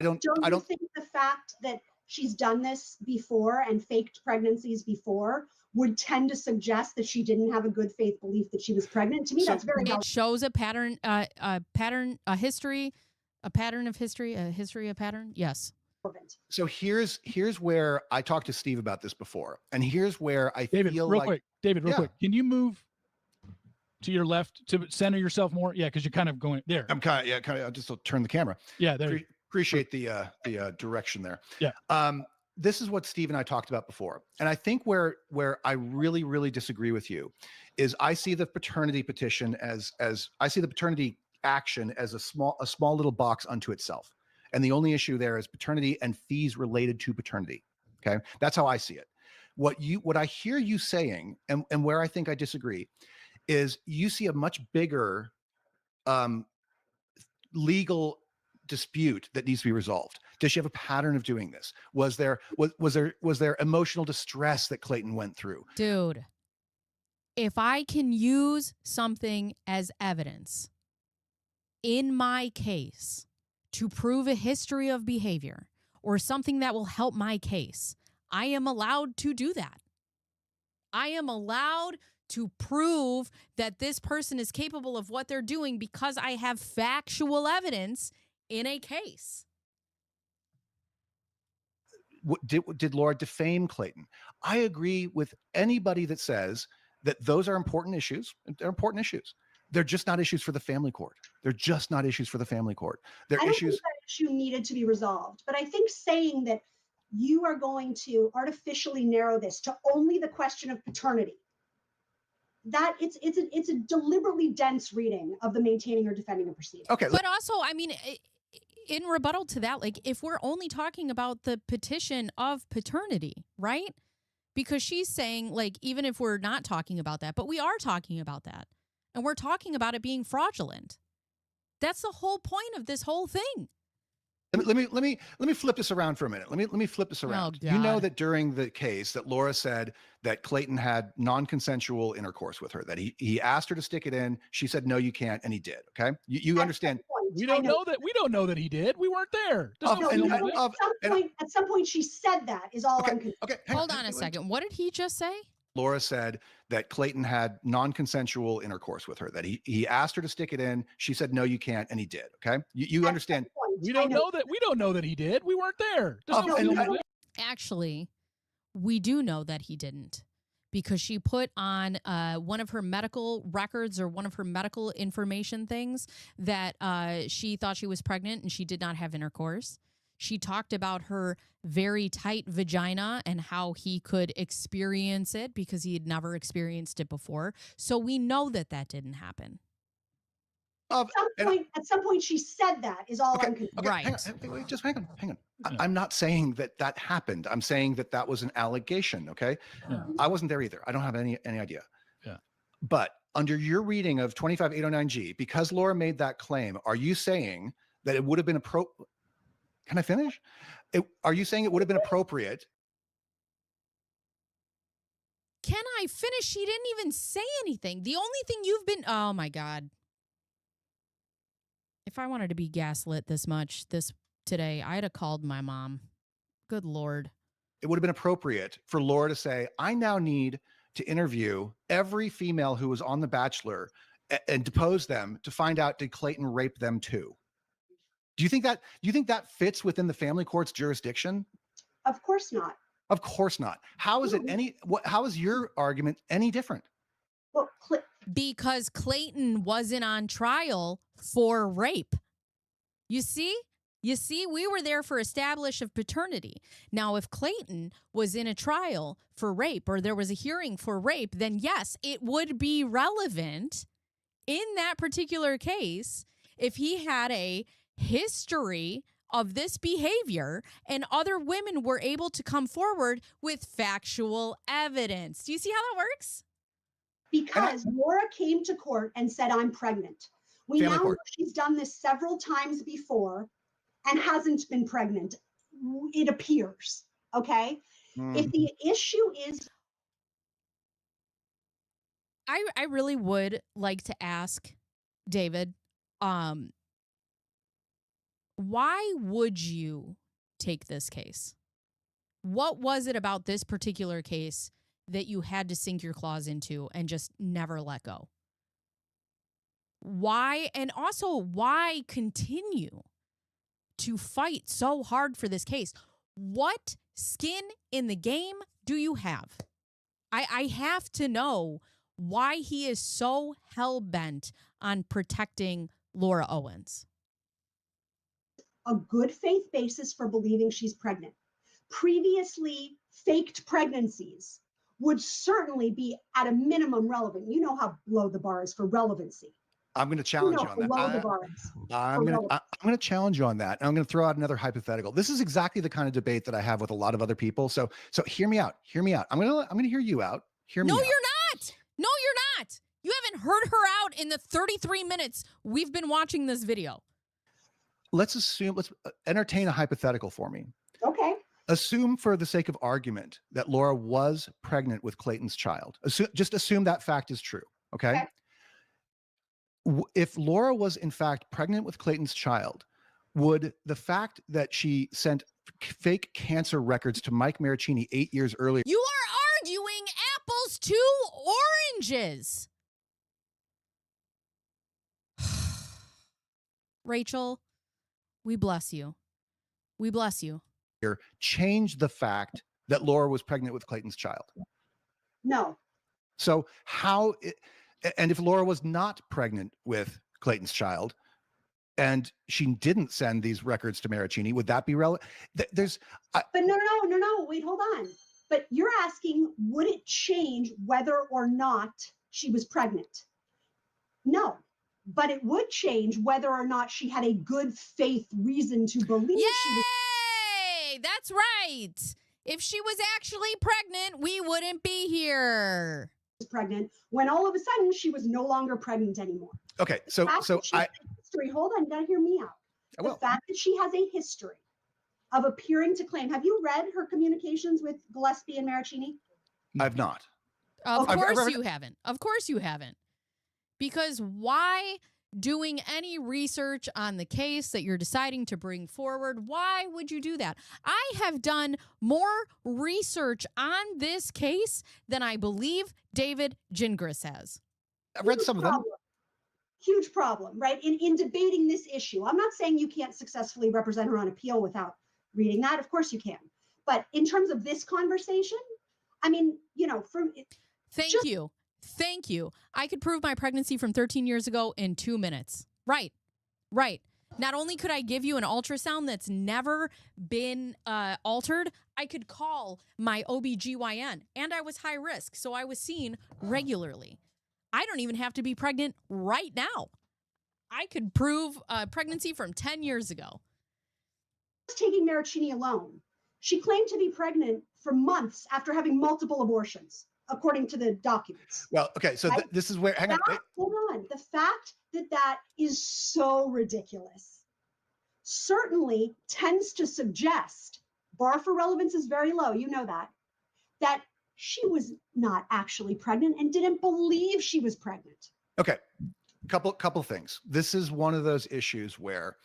I don't think the fact that she's done this before and faked pregnancies before would tend to suggest that she didn't have a good faith belief that she was pregnant. To me, that's very It shows a pattern, a history of pattern. Yes. So here's where I talked to Steve about this before, and here's where I David, feel real like quick. David, real quick. Can you move to your left to center yourself more? Yeah, because you're kind of going there. I'm kind of I'll just turn the camera. Yeah, there. Appreciate the direction there. Yeah. This is what Steve and I talked about before. And I think where I really, really disagree with you is I see the paternity petition as I see the paternity action as a small little box unto itself. And the only issue there is paternity and fees related to paternity. Okay. That's how I see it. What I hear you saying and where I think I disagree is you see a much bigger legal dispute that needs to be resolved. Does she have a pattern of doing this? Was there emotional distress that Clayton went through? Dude, if I can use something as evidence in my case to prove a history of behavior or something that will help my case, I am allowed to do that. I am allowed to prove that this person is capable of what they're doing because I have factual evidence in a case. Did Laura defame Clayton? I agree with anybody that says that those are important issues. They're important issues. They're just not issues for the family court. They're just not issues for the family court. They're I don't issues. think that issue needed to be resolved, but I think saying that you are going to artificially narrow this to only the question of paternity, that it's a deliberately dense reading of the maintaining or defending a proceeding. Okay. But also, I mean, in rebuttal to that, like, if we're only talking about the petition of paternity, right? Because she's saying, like, even if we're not talking about that, but we are talking about that, and we're talking about it being fraudulent. That's the whole point of this whole thing. Let me flip this around for a minute. Let me flip this around. Oh, You know God. that during the case that Laura said that Clayton had non-consensual intercourse with her, that he asked her to stick it in. She said, no, you can't. And he did. Okay. You understand. We don't know that. We don't know that he did. We weren't there. There's no and- proof of it. At some point she said that is all I'm confused. Okay. Hold on a second. What did he just say? Laura said that Clayton had non-consensual intercourse with her, that he asked her to stick it in. She said, no, you can't. And he did. Okay. You understand. We don't know that. We don't know that he did. We weren't there. There's no proof of it. Actually, we do know that he didn't, because she put on one of her medical records or one of her medical information things that she thought she was pregnant and she did not have intercourse. She talked about her very tight vagina and how he could experience it because he had never experienced it before. So we know that that didn't happen. At some point she said that is all I'm confused. Okay, Right. hang on. I'm not saying that happened. I'm saying that was an allegation. Okay. Yeah. I wasn't there either. I don't have any idea. Yeah. But under your reading of 25809G, because Laura made that claim, are you saying that it would have been Can I finish? Are you saying it would have been appropriate? Can I finish? She didn't even say anything. The only thing you've been, oh my God. If I wanted to be gaslit this much today, I'd have called my mom. Good Lord. It would have been appropriate for Laura to say, I now need to interview every female who was on The Bachelor and depose them to find out, did Clayton rape them too? Do you think that fits within the family court's jurisdiction? Of course not. Of course not. How is it how is your argument any different? Well, Because Clayton wasn't on trial for rape. You see, we were there for establish of paternity. Now, if Clayton was in a trial for rape or there was a hearing for rape, then yes, it would be relevant in that particular case if he had a history of this behavior and other women were able to come forward with factual evidence. Do you see how that works? Because Laura came to court and said, I'm pregnant. We Family now know court. she's done this several times before and hasn't been pregnant. It appears. Okay. If the issue is, I really would like to ask David, why would you take this case? What was it about this particular case that you had to sink your claws into and just never let go? Why? And also, why continue to fight so hard for this case? What skin in the game do you have? I have to know why he is so hell-bent on protecting Laura Owens. a good faith basis for believing she's pregnant. Previously faked pregnancies would certainly be at a minimum relevant. You know how low the bar is for relevancy. I'm going to challenge you on that. Low the bar is. I'm going to challenge you on that. And I'm going to throw out another hypothetical. This is exactly the kind of debate that I have with a lot of other people. So hear me out. Hear me out. I'm going to hear you out. Hear me out. No, you're not. No, you're not. You haven't heard her out in the 33 minutes we've been watching this video. Let's entertain a hypothetical for me. Okay. Assume for the sake of argument that Laura was pregnant with Clayton's child. Just assume that fact is true. Okay. If Laura was in fact pregnant with Clayton's child, would the fact that she sent fake cancer records to Mike Maricini 8 years earlier? You are arguing apples to oranges. Rachel, We bless you. We bless you. here change the fact that Laura was pregnant with Clayton's child? No. So and if Laura was not pregnant with Clayton's child and she didn't send these records to Maricini, would that be relevant? But no. Wait, hold on. But you're asking, would it change whether or not she was pregnant? No. But it would change whether or not she had a good faith reason to believe she was. Yay! That's right. If she was actually pregnant, we wouldn't be here. Pregnant when all of a sudden she was no longer pregnant anymore. Okay, so history. Hold on, you gotta hear me out. The fact that she has a history of appearing to claim. Have you read her communications with Gillespie and Maricini? I've not. Of course you haven't. Of course you haven't. Because why doing any research on the case that you're deciding to bring forward? Why would you do that? I have done more research on this case than I believe David Gingras has. I've read some of them. Huge problem, right? In debating this issue. I'm not saying you can't successfully represent her on appeal without reading that. Of course you can. But in terms of this conversation, I mean, Thank you. I could prove my pregnancy from 13 years ago in 2 minutes. Right. Not only could I give you an ultrasound that's never been altered, I could call my OBGYN, and I was high risk, so I was seen regularly. I don't even have to be pregnant right now. I could prove pregnancy from 10 years ago. Taking Maricini alone, she claimed to be pregnant for months after having multiple abortions, according to the documents. Well, okay, so this is where, hang on. Hold on. The fact that is so ridiculous certainly tends to suggest, bar for relevance is very low, you know that she was not actually pregnant and didn't believe she was pregnant. Okay, couple things. This is one of those issues where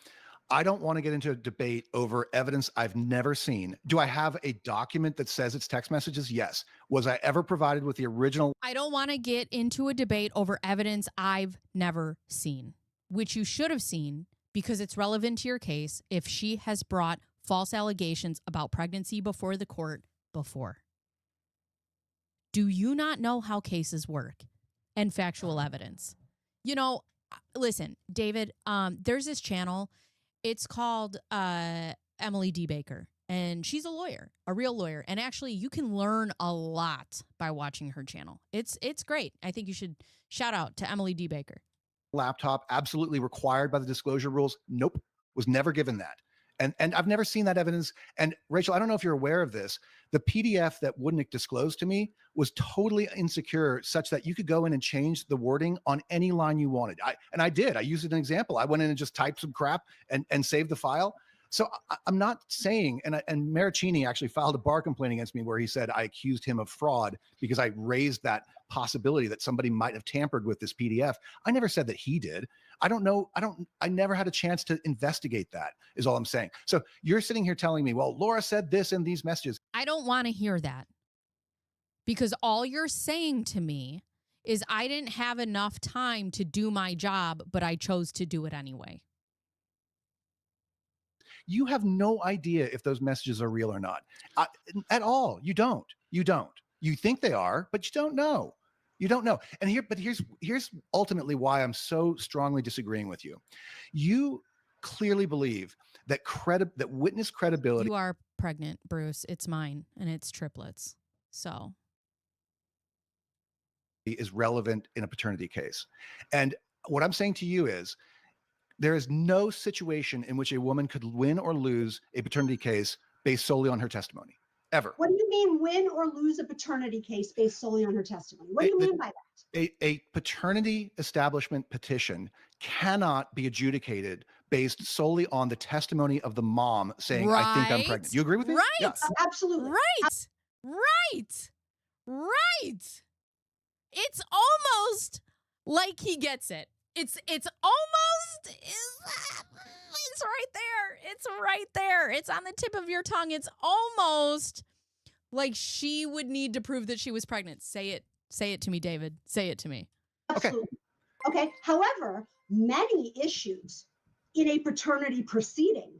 I don't want to get into a debate over evidence I've never seen. Do I have a document that says it's text messages? Yes. Was I ever provided with the original? I don't want to get into a debate over evidence I've never seen, which you should have seen because it's relevant to your case if she has brought false allegations about pregnancy before the court before. Do you not know how cases work and factual evidence? Listen, David, there's this channel. It's called Emily D. Baker, and she's a lawyer, a real lawyer. And actually, you can learn a lot by watching her channel. It's great. I think you should shout out to Emily D. Baker. Laptop absolutely required by the disclosure rules? Nope, was never given that. And I've never seen that evidence. And Rachel, I don't know if you're aware of this. The PDF that Woodnick disclosed to me was totally insecure, such that you could go in and change the wording on any line you wanted. I did. I used an example. I went in and just typed some crap and saved the file. So I'm not saying, and Maricini actually filed a bar complaint against me where he said I accused him of fraud because I raised that possibility that somebody might have tampered with this PDF. I never said that he did. I don't know. I never had a chance to investigate that, is all I'm saying. So you're sitting here telling me, well, Laura said this in these messages. I don't want to hear that because all you're saying to me is I didn't have enough time to do my job, but I chose to do it anyway. You have no idea if those messages are real or not at all. You don't. You think they are, but you don't know. And here's ultimately why I'm so strongly disagreeing with you. You clearly believe that that witness credibility. You are pregnant, Bruce. It's mine, and it's triplets. So is relevant in a paternity case. And what I'm saying to you is there is no situation in which a woman could win or lose a paternity case based solely on her testimony, ever. What do you mean win or lose a paternity case based solely on her testimony? What do you mean by that? A paternity establishment petition cannot be adjudicated based solely on the testimony of the mom saying, right. I think I'm pregnant. You agree with me? Right. Yeah. Absolutely. Right. It's almost like he gets it. It's almost, it's right there. It's right there. It's on the tip of your tongue. It's almost like she would need to prove that she was pregnant. Say it to me, David. Say it to me. Absolutely. Okay. However, many issues in a paternity proceeding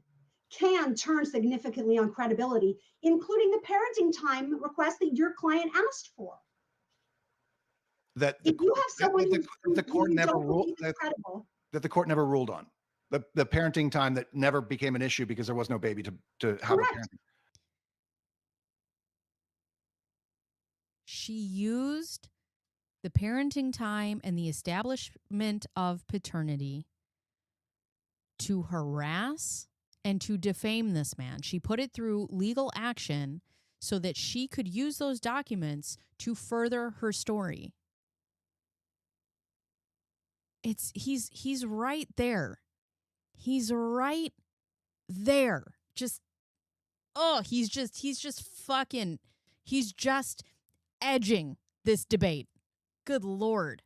can turn significantly on credibility, including the parenting time request that your client asked for. That If you have someone the court who you never don't ruled believe is credible, that the court never ruled on the parenting time that never became an issue because there was no baby to have a Correct. parenting. She used the parenting time and the establishment of paternity to harass and to defame this man. She put it through legal action so that she could use those documents to further her story. He's right there. He's right there. Just he's just edging this debate. Good Lord.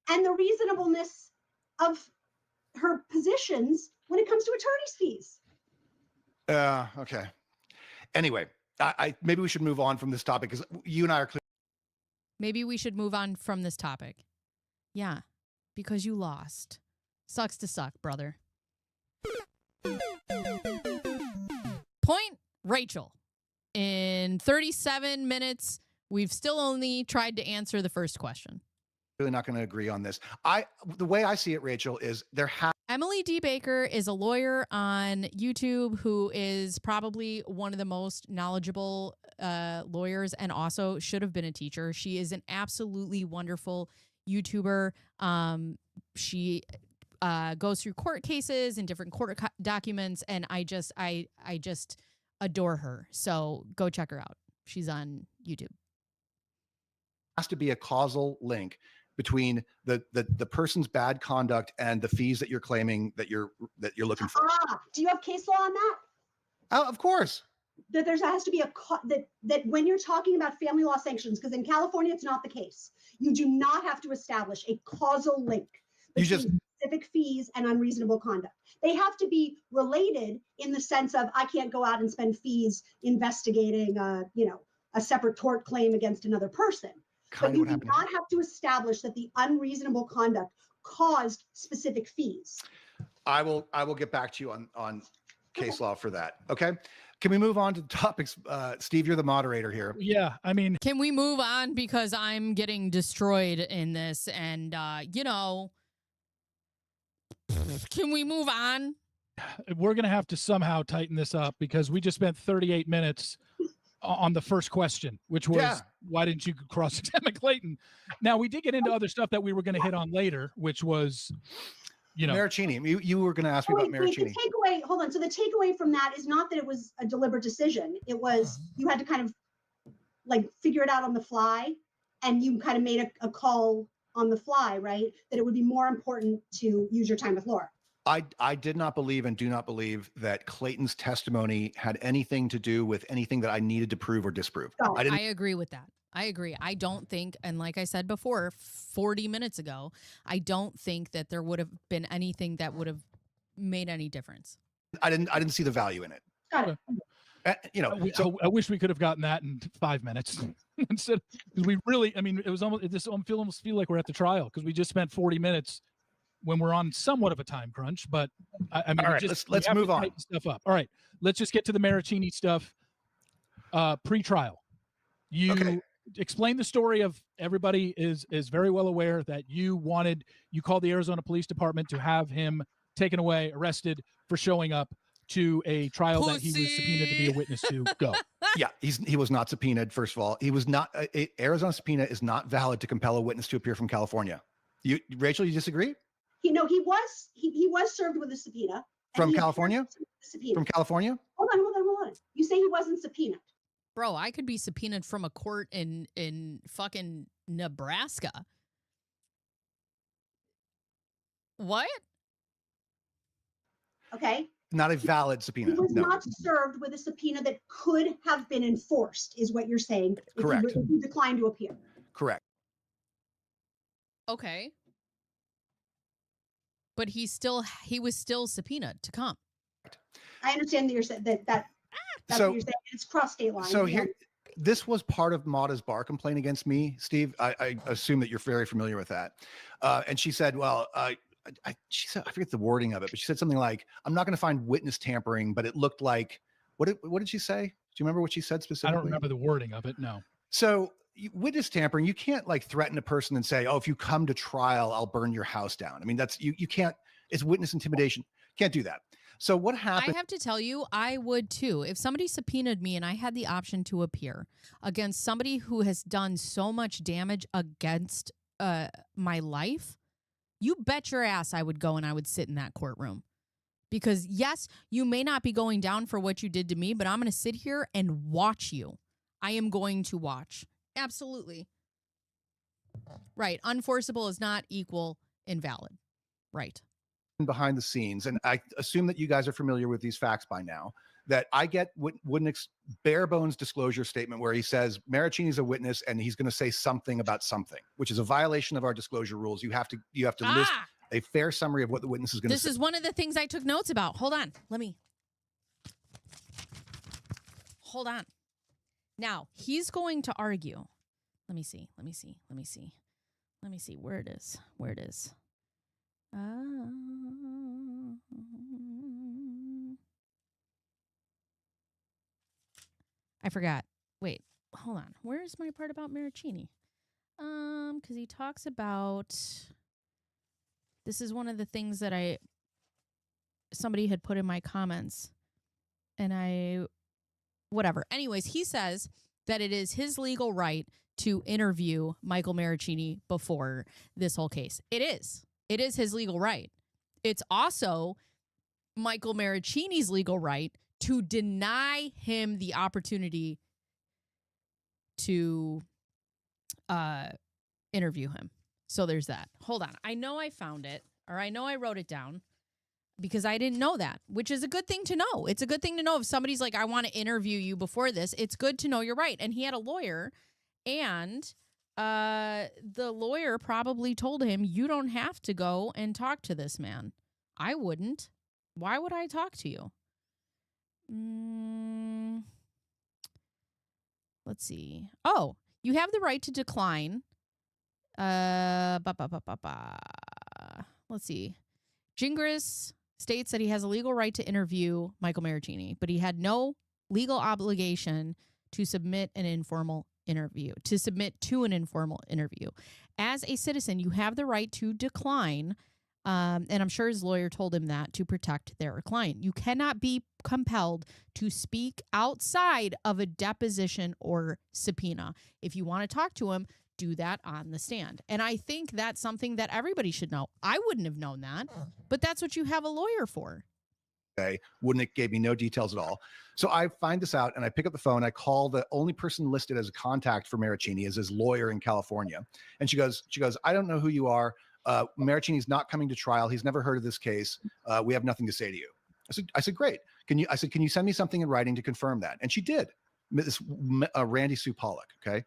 and the reasonableness of her positions when it comes to attorney's fees. Okay. Anyway, I maybe we should move on from this topic because you and I are clear. Maybe we should move on from this topic. Yeah, because you lost. Sucks to suck, brother. Point Rachel. In 37 minutes, we've still only tried to answer the first question. Really not going to agree on this. The way I see it, Rachel, is there has Emily D. Baker is a lawyer on YouTube who is probably one of the most knowledgeable lawyers and also should have been a teacher. She is an absolutely wonderful YouTuber. She goes through court cases and different court documents, and I just adore her. So go check her out. She's on YouTube. to be a causal link between the person's bad conduct and the fees that you're claiming that you're looking for. Do you have case law on that? Oh, of course. That there has to be that when you're talking about family law sanctions, because in California it's not the case, you do not have to establish a causal link between specific fees and unreasonable conduct. They have to be related in the sense of I can't go out and spend fees investigating a separate tort claim against another person. But you do not have to establish that the unreasonable conduct caused specific fees. I will get back to you on case law for that. Okay. Can we move on to the topics? Steve, you're the moderator here. Yeah. I mean, can we move on because I'm getting destroyed in this and, can we move on? We're going to have to somehow tighten this up because we just spent 38 minutes on the first question, which was, why didn't you cross-examine Clayton? Now, we did get into other stuff that we were going to hit on later, which was, Maricini. You were going to ask me about Maricini. The takeaway, hold on. So the takeaway from that is not that it was a deliberate decision. It was you had to kind of like figure it out on the fly, and you kind of made a call on the fly, right? That it would be more important to use your time with Laura. I did not believe and do not believe that Clayton's testimony had anything to do with anything that I needed to prove or disprove. Oh, I agree with that. I agree. I don't think, and like I said before, 40 minutes ago, I don't think that there would have been anything that would have made any difference. I didn't see the value in it. Got it. So I wish we could have gotten that in 5 minutes instead. Because we really, it was almost feel like we're at the trial because we just spent 40 minutes when we're on somewhat of a time crunch. But all right, let's move on. Stuff up. All right, let's just get to the Maricini stuff. Pre-trial, you explain the story of everybody is very well aware that you called the Arizona Police Department to have him taken away, arrested for showing up to a trial that he was subpoenaed to be a witness to. Go. Yeah, he was not subpoenaed. First of all, he was not. Arizona subpoena is not valid to compel a witness to appear from California. Rachel, you disagree? He was served with a subpoena from California. From California. Hold on. You say he wasn't subpoenaed. Bro, I could be subpoenaed from a court in fucking Nebraska. What? Okay. Not a valid subpoena. He was not served with a subpoena that could have been enforced, is what you're saying. Correct. If you declined to appear. Correct. Okay. But he was still subpoenaed to come. I understand that you're saying that's what you're saying. It's cross state lines. So this was part of Mada's bar complaint against me, Steve. I assume that you're very familiar with that. And she said, well, she said, I forget the wording of it, but she said something like, I'm not going to find witness tampering, but it looked like, what did she say? Do you remember what she said specifically? I don't remember the wording of it. No. So witness tampering, you can't like threaten a person and say, oh, if you come to trial, I'll burn your house down. I mean, that's, you can't, it's witness intimidation. Can't do that. So what happened? I have to tell you, I would too. If somebody subpoenaed me and I had the option to appear against somebody who has done so much damage against my life, you bet your ass I would go and I would sit in that courtroom. Because yes, you may not be going down for what you did to me, but I'm going to sit here and watch you. I am going to watch. Absolutely. Right. Unforceable is not equal invalid. Right. Behind the scenes, and I assume that you guys are familiar with these facts by now, that I get Woodennick's bare bones disclosure statement where he says Maricini's a witness and he's going to say something about something, which is a violation of our disclosure rules. You have to list a fair summary of what the witness is going to say. This is one of the things I took notes about. Hold on. Hold on. Now, he's going to argue. Let me see. Where it is. I forgot. Wait, hold on. Where's my part about Maricini? Because he talks about, this is one of the things that somebody had put in my comments, and whatever. Anyways, he says that it is his legal right to interview Michael Maricini before this whole case. It is. It is his legal right. It's also Michael Maricini's legal right to deny him the opportunity to interview him. So there's that. Hold on. I know I found it, or I know I wrote it down because I didn't know that, which is a good thing to know. It's a good thing to know if somebody's like, I want to interview you before this. It's good to know you're right. And he had a lawyer, and the lawyer probably told him, you don't have to go and talk to this man. I wouldn't. Why would I talk to you? Let's see. Oh, you have the right to decline. Let's see. Gingras states that he has a legal right to interview Michael Maricini, but he had no legal obligation to submit to an informal interview. As a citizen, you have the right to decline, and I'm sure his lawyer told him that, to protect their client. You cannot be compelled to speak outside of a deposition or subpoena. If you want to talk to him, do that on the stand. And I think that's something that everybody should know. I wouldn't have known that, but that's what you have a lawyer for. Woodennick gave me no details at all. So I find this out and I pick up the phone. I call the only person listed as a contact for Maricini is his lawyer in California. And she goes, I don't know who you are. Maricini's not coming to trial. He's never heard of this case. We have nothing to say to you. I said, great. Can you send me something in writing to confirm that? And she did. This Randy Sue Pollock. Okay.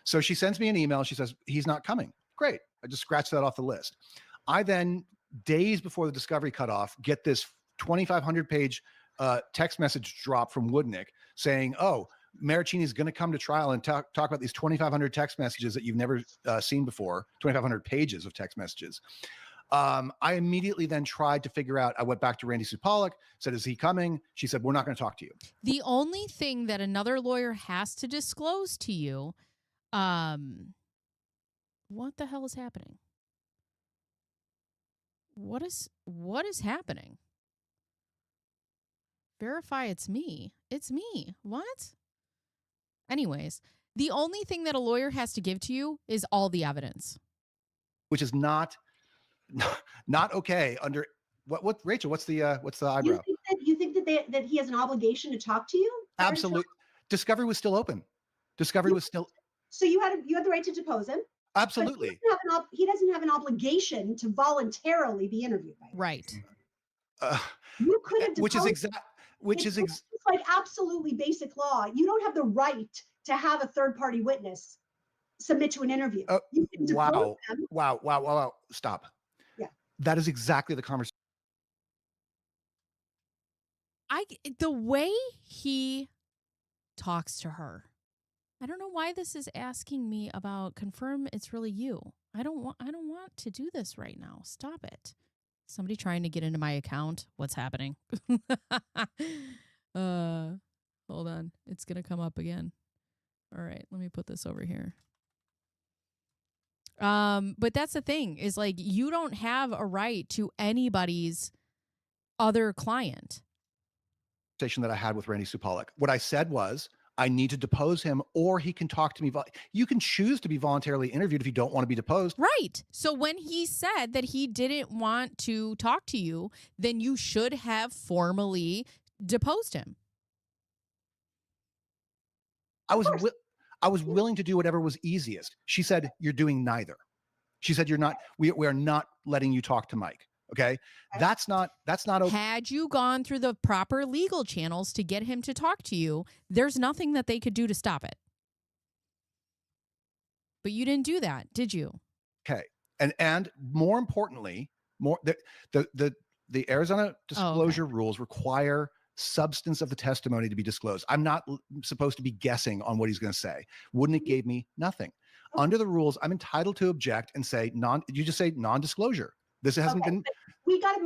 So she sends me an email. She says, he's not coming. Great. I just scratched that off the list. I then, days before the discovery cutoff, get this 2,500 page text message drop from Woodennick saying, oh, Maricini is going to come to trial and talk about these 2,500 text messages that you've never seen before, 2,500 pages of text messages. I immediately then tried to figure out, I went back to Randy Sue Pollock, said, is he coming? She said, we're not going to talk to you. The only thing that another lawyer has to disclose to you, what the hell is happening? What is happening? Verify it's me. It's me. What? Anyways, the only thing that a lawyer has to give to you is all the evidence. Which is not okay under what Rachel, what's the eyebrow? You think that he has an obligation to talk to you? Absolutely. Discovery was still open. Discovery was still. So you had the right to depose him. Absolutely. He doesn't have an obligation to voluntarily be interviewed by you. Right. You could have, which is like absolutely basic law. You don't have the right to have a third party witness submit to an interview. You can depose them. Wow. Stop. Yeah. That is exactly the conversation. The way he talks to her, I don't know why this is asking me about confirm it's really you. I don't want to do this right now. Stop it. Somebody trying to get into my account. What's happening? Hold on. It's going to come up again. All right, let me put this over here. But that's the thing is like you don't have a right to anybody's other client. That I had with Randy Supalik. What I said was, I need to depose him, or he can talk to me. You can choose to be voluntarily interviewed if you don't want to be deposed. Right. So when he said that he didn't want to talk to you, then you should have formally deposed him. I was willing to do whatever was easiest. She said, you're doing neither. She said, we are not letting you talk to Mike. Okay. That's not okay. Had you gone through the proper legal channels to get him to talk to you, there's nothing that they could do to stop it. But you didn't do that, did you? Okay. And more importantly, the Arizona disclosure rules require substance of the testimony to be disclosed. I'm not supposed to be guessing on what he's going to say. Wouldn't it gave me nothing. Under the rules, I'm entitled to object and say you just say non-disclosure. This hasn't been. We got to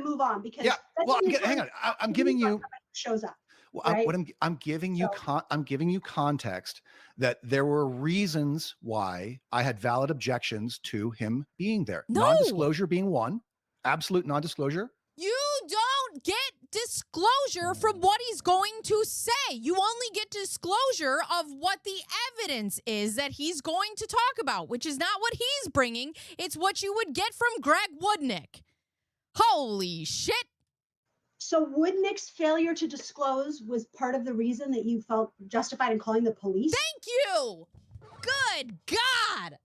move on because Well, hang on. I'm giving you shows up. Well, right? I'm giving you I'm giving you context that there were reasons why I had valid objections to him being there. No. Non-disclosure being one, absolute non-disclosure. You don't get disclosure from what he's going to say. You only get disclosure of what the evidence is that he's going to talk about, which is not what he's bringing. It's what you would get from Greg Woodnick. Holy shit. So Woodnick's failure to disclose was part of the reason that you felt justified in calling the police? Thank you. Good God.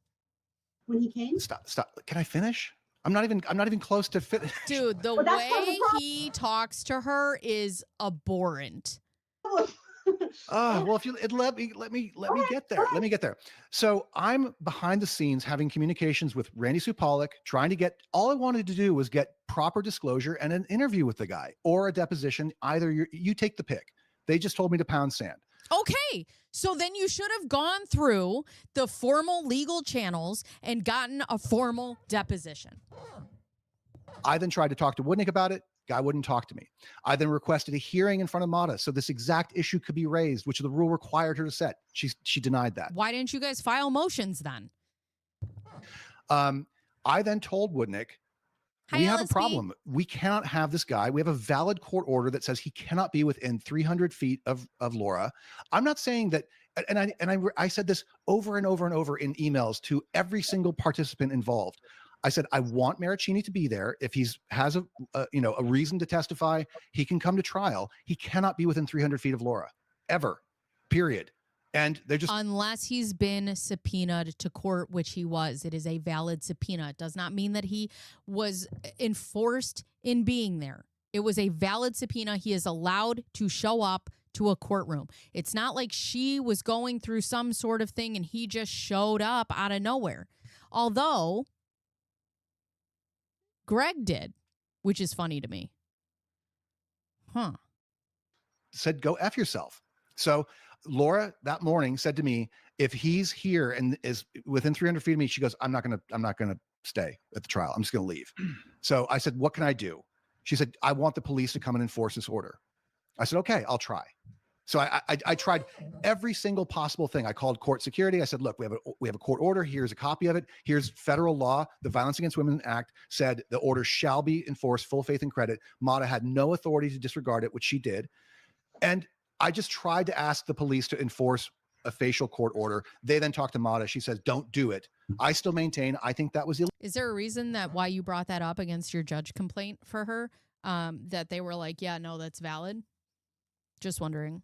When he came? Stop. Can I finish? I'm not even close to fit. Dude, the way he talks to her is abhorrent. Well, if you let me get there. Let me get there. So I'm behind the scenes having communications with Randy Supalik, trying to get, all I wanted to do was get proper disclosure and an interview with the guy or a deposition. Either you take the pick. They just told me to pound sand. Okay, so then you should have gone through the formal legal channels and gotten a formal deposition. I then tried to talk to Woodnick about it. Guy wouldn't talk to me. I then requested a hearing in front of Mata so this exact issue could be raised, which the rule required her to set. She denied that. Why didn't you guys file motions then? I then told Woodnick, we have a problem. We cannot have this guy. We have a valid court order that says he cannot be within 300 feet of Laura. I'm not saying that, and I said this over and over and over in emails to every single participant involved. I said, I want Maricini to be there. If he has a reason to testify, he can come to trial. He cannot be within 300 feet of Laura, ever, period. And they're just, unless he's been subpoenaed to court, which he was. It is a valid subpoena. It does not mean that he was enforced in being there. It was a valid subpoena. He is allowed to show up to a courtroom. It's not like she was going through some sort of thing and he just showed up out of nowhere. Although Greg did, which is funny to me. said, go F yourself. So Laura that morning said to me, if he's here and is within 300 feet of me, she goes, I'm not going to stay at the trial. I'm just going to leave. So I said, what can I do? She said, I want the police to come and enforce this order. I said, okay, I'll try. So I tried every single possible thing. I called court security. I said, look, we have a court order. Here's a copy of it. Here's federal law. The Violence Against Women Act said the order shall be enforced, full faith and credit. Mata had no authority to disregard it, which she did. And I just tried to ask the police to enforce a facial court order. They then talked to Mata. She says, don't do it. I still maintain, I think that was illegal. Is there a reason that why you brought that up against your judge complaint for her? That they were like, yeah, no, that's valid. Just wondering.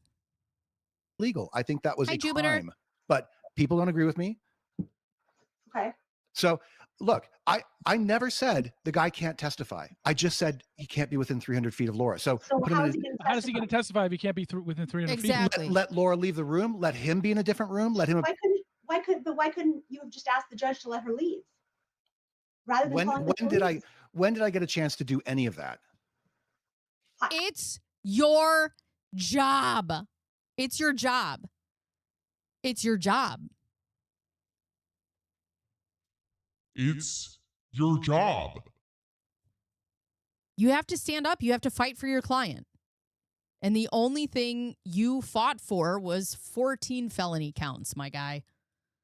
Legal. I think that was Hi, a Jupiter. crime, but people don't agree with me. Okay. So look, I never said the guy can't testify. I just said he can't be within 300 feet of Laura. So put him how in is he gonna How is he going to testify if he can't be within 300 Exactly. feet? let Laura leave the room. Let him be in a different room. Let him. Why couldn't you have just asked the judge to let her leave? Rather than calling the police? When did I get a chance to do any of that? It's your job. It's your job. It's your job. It's your job. You have to stand up. You have to fight for your client. And the only thing you fought for was 14 felony counts, my guy.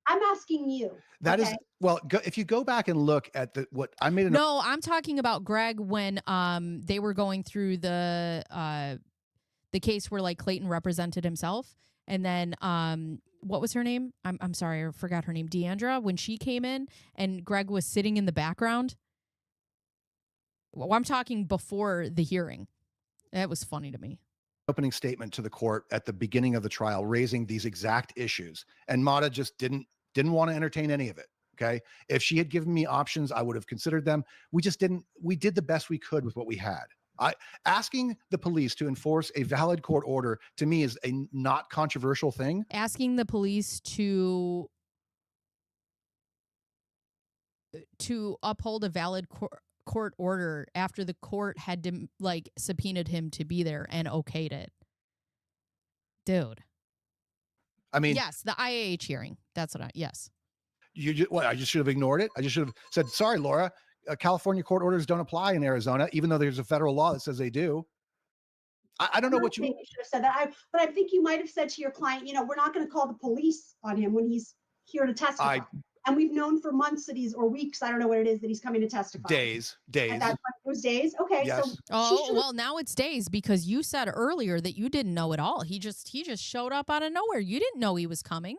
I'm asking you. That is okay? well. If you go back and look at what I made, No, I'm talking about Greg when they were going through the case where like Clayton represented himself, and then what was her name? I'm sorry, I forgot her name. Deandra, when she came in and Greg was sitting in the background. Well, I'm talking before the hearing. That was funny to me. opening statement to the court at the beginning of the trial, raising these exact issues, and Mata just didn't want to entertain any of it. Okay, if she had given me options, I would have considered them. We just didn't. We did the best we could with what we had. Asking the police to enforce a valid court order to me is a not controversial thing. Asking the police to uphold a valid court order after the court had like subpoenaed him to be there and okayed it. Dude. I mean, yes, the IAH hearing. That's what yes. I just should have ignored it. I just should have said, sorry, Laura, California court orders don't apply in Arizona, even though there's a federal law that says they do. I don't know what you should have said that. But I think you might have said to your client, we're not going to call the police on him when he's here to testify. And we've known for months that or weeks, I don't know what it is, that he's coming to testify. Days. At that point, it was days. Okay. Yes. So well, now it's days because you said earlier that you didn't know at all. He just showed up out of nowhere. You didn't know he was coming.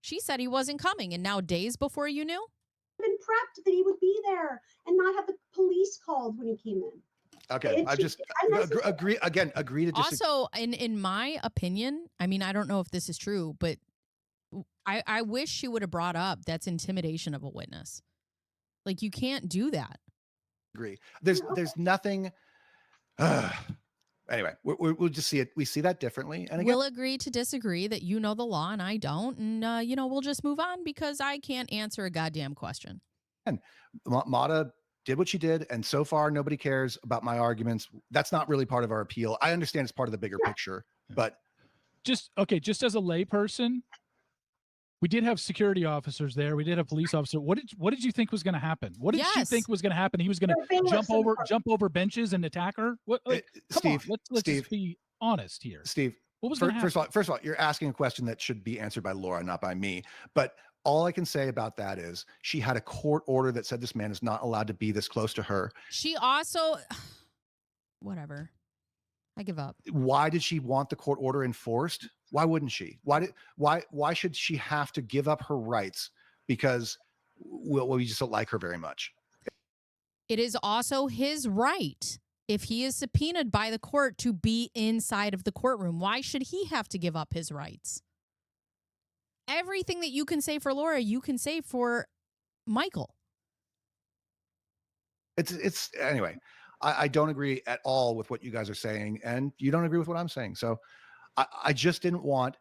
She said he wasn't coming, and now days before you knew? Been prepped that he would be there and not have the police called when he came in. Okay, I just agree to disagree. Also, in my opinion, I mean, I don't know if this is true, but I wish she would have brought up that's intimidation of a witness. Like, you can't do that. Agree. There's nothing. Anyway, we'll just see it. We see that differently. And again, we'll agree to disagree that you know the law and I don't. And, we'll just move on because I can't answer a goddamn question. And Mata did what she did. And so far, nobody cares about my arguments. That's not really part of our appeal. I understand it's part of the bigger picture, but. Just as a lay person, we did have security officers there. We did have police officers. What did you think was going to happen? What did she think was going to happen? He was going to jump over benches and attack her? What? Like, Steve, let's just be honest here. Steve, what was going to happen? First of all, you're asking a question that should be answered by Laura, not by me. But all I can say about that is she had a court order that said this man is not allowed to be this close to her. She also, whatever. I give up. Why did she want the court order enforced? Why wouldn't she? Why should she have to give up her rights because we just don't like her very much? It is also his right, if he is subpoenaed by the court, to be inside of the courtroom. Why should he have to give up his rights? Everything that you can say for Laura, you can say for Michael. It's anyway. I don't agree at all with what you guys are saying, and you don't agree with what I'm saying. So I just didn't want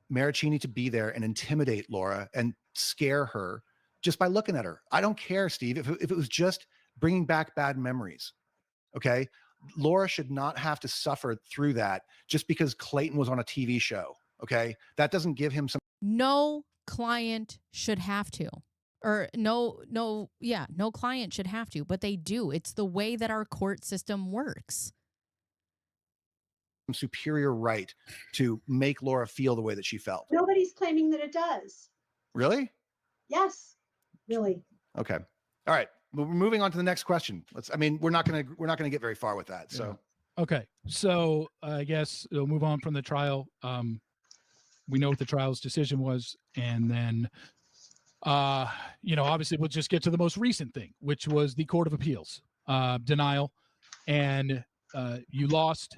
Maricini to be there and intimidate Laura and scare her just by looking at her. I don't care, Steve, if it was just bringing back bad memories. Okay. Laura should not have to suffer through that just because Clayton was on a TV show. Okay. That doesn't give him some. No client should have to. Or no client should have to, but they do. It's the way that our court system works. Superior right to make Laura feel the way that she felt. Nobody's claiming that it does. Really? Yes, really. Okay. All right. We're moving on to the next question. We're not gonna get very far with that. So. Okay. So I guess we'll move on from the trial. We know what the trial's decision was, and then. Obviously we'll just get to the most recent thing, which was the Court of Appeals denial. And you lost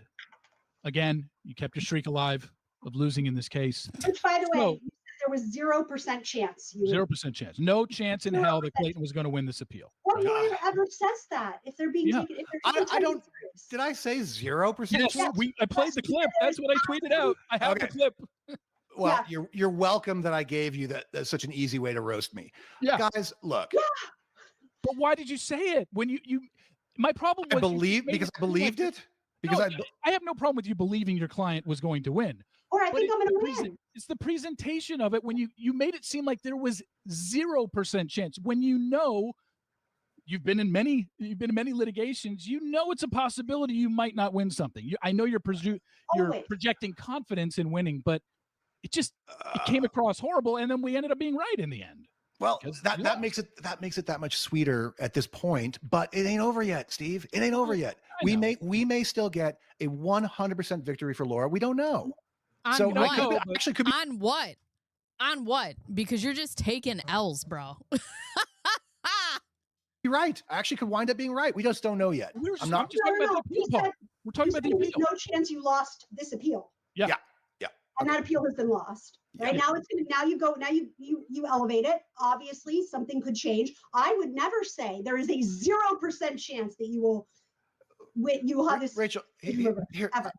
again. You kept your streak alive of losing in this case. Which, by the way, you said there was 0% chance. 0% chance. No chance in hell that Clayton was going to win this appeal. What lawyer ever says that? If they're being taken, if they're I don't. Serious. Did I say 0% chance? Yes, I played the clip. That's what I tweeted out. I have the clip. Well, you're welcome that I gave you that's such an easy way to roast me. Yeah. Guys, look. Yeah. But why did you say it when you my problem was I believed it? Because I have no problem with you believing your client was going to win. Or I think I'm going to win. It's the presentation of it when you made it seem like there was 0% chance when you've been in many litigations. You know it's a possibility you might not win something. I know you're Always. projecting confidence in winning, but it came across horrible, and then we ended up being right in the end. Well, Because that makes it that much sweeter at this point, but it ain't over yet, Steve. It ain't over yet. We may still get a 100% victory for Laura. We don't know. On So what? could be On what? On what? Because you're just taking L's, bro. right. I actually could wind up being right. We just don't know yet. We're I'm not. just talking about the appeal part. We're talking about the There's appeal. no chance you lost this appeal. Yeah. And that appeal has been lost. Right now, you elevate it. Obviously, something could change. I would never say there is a 0% chance that you will have this. Rachel, here, ever.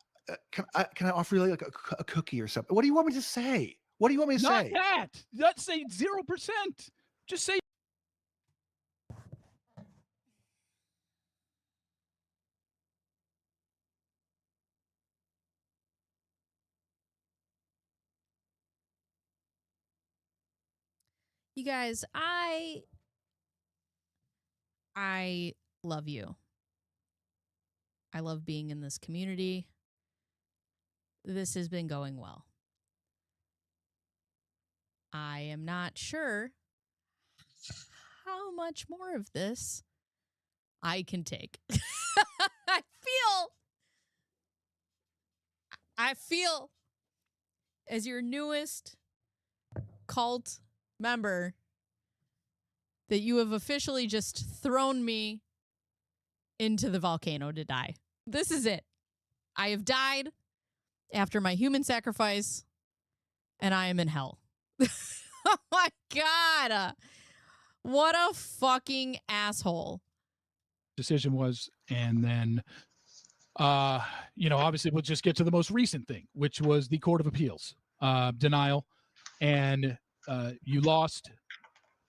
can I offer you like a cookie or something? What do you want me to say? What do you want me to say? Not that. Let's say 0%. Just say. You guys, I love you. I love being in this community. This has been going well. I am not sure how much more of this I can take. I feel as your newest cult member that you have officially just thrown me into the volcano to die. This is it. I have died after my human sacrifice, and I am in hell. Oh my God. What a fucking asshole. Decision was, and then obviously we'll just get to the most recent thing, which was the Court of Appeals denial, and you lost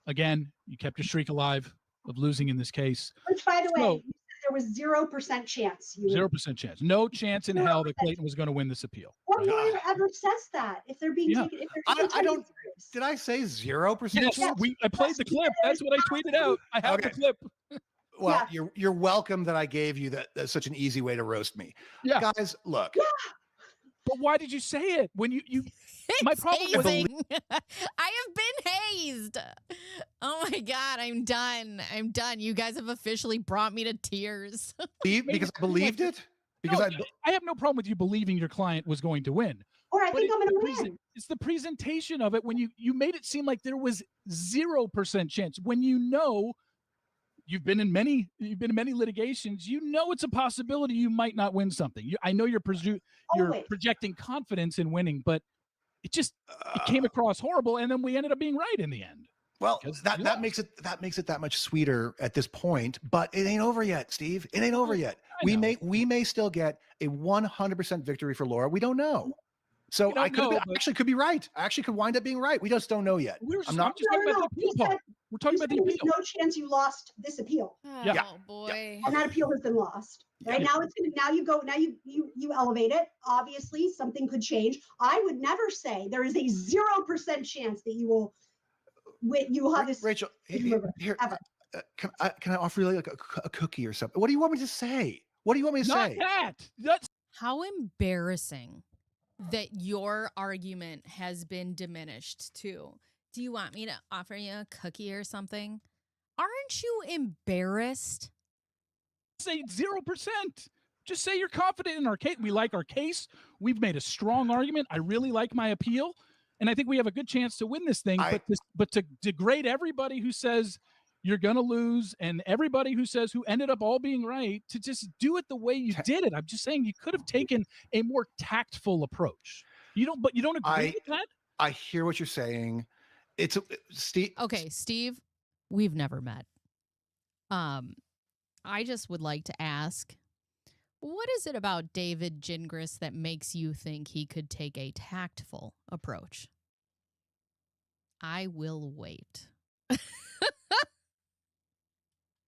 again. You kept your streak alive of losing in this case, which, by the way, you said there was 0% chance. 0% chance, no chance in hell that Clayton was going to win this appeal. What lawyer ever says that? If they're being taken, if they're I don't. Did I say 0%? Yes, I played the clip. That's what I tweeted out. I have the clip. Well, you're welcome that I gave you that's such an easy way to roast me. Yeah, guys, look. Yeah. But why did you say it when you? My problem was I have been hazed. Oh my God, I'm done. I'm done. You guys have officially brought me to tears. Because I believed it. Because I have no problem with you believing your client was going to win. Or I think I'm going to win. It's the presentation of it when you made it seem like there was 0% chance when you've been in many litigations. You know it's a possibility you might not win something. I know you're projecting confidence in winning, but it came across horrible, and then we ended up being right in the end. Well, that makes it that much sweeter at this point, but it ain't over yet, Steve. It ain't over yet. We may still get a 100% victory for Laura. We don't know. So I actually could be right. I actually could wind up being right. We just don't know yet. I'm not just talking about the appeal part. We're talking about the appeal. There's no chance you lost this appeal. Oh boy. And that appeal has been lost. Right now, you elevate it. Obviously, something could change. I would never say there is a 0% chance that you will have this. Rachel, here, ever. Can I offer you like a cookie or something? What do you want me to say? What do you want me to say? That's how embarrassing that your argument has been diminished too. Do you want me to offer you a cookie or something? Aren't you embarrassed? Say 0%. Just say you're confident in our case. We like our case. We've made a strong argument. I really like my appeal, and I think we have a good chance to win this thing. But to degrade everybody who says you're going to lose, and everybody who says who ended up all being right, to just do it the way you did it. I'm just saying you could have taken a more tactful approach. You don't agree with that? I hear what you're saying. It's Steve. Okay, Steve, we've never met. I just would like to ask, what is it about David Gingras that makes you think he could take a tactful approach? I will wait.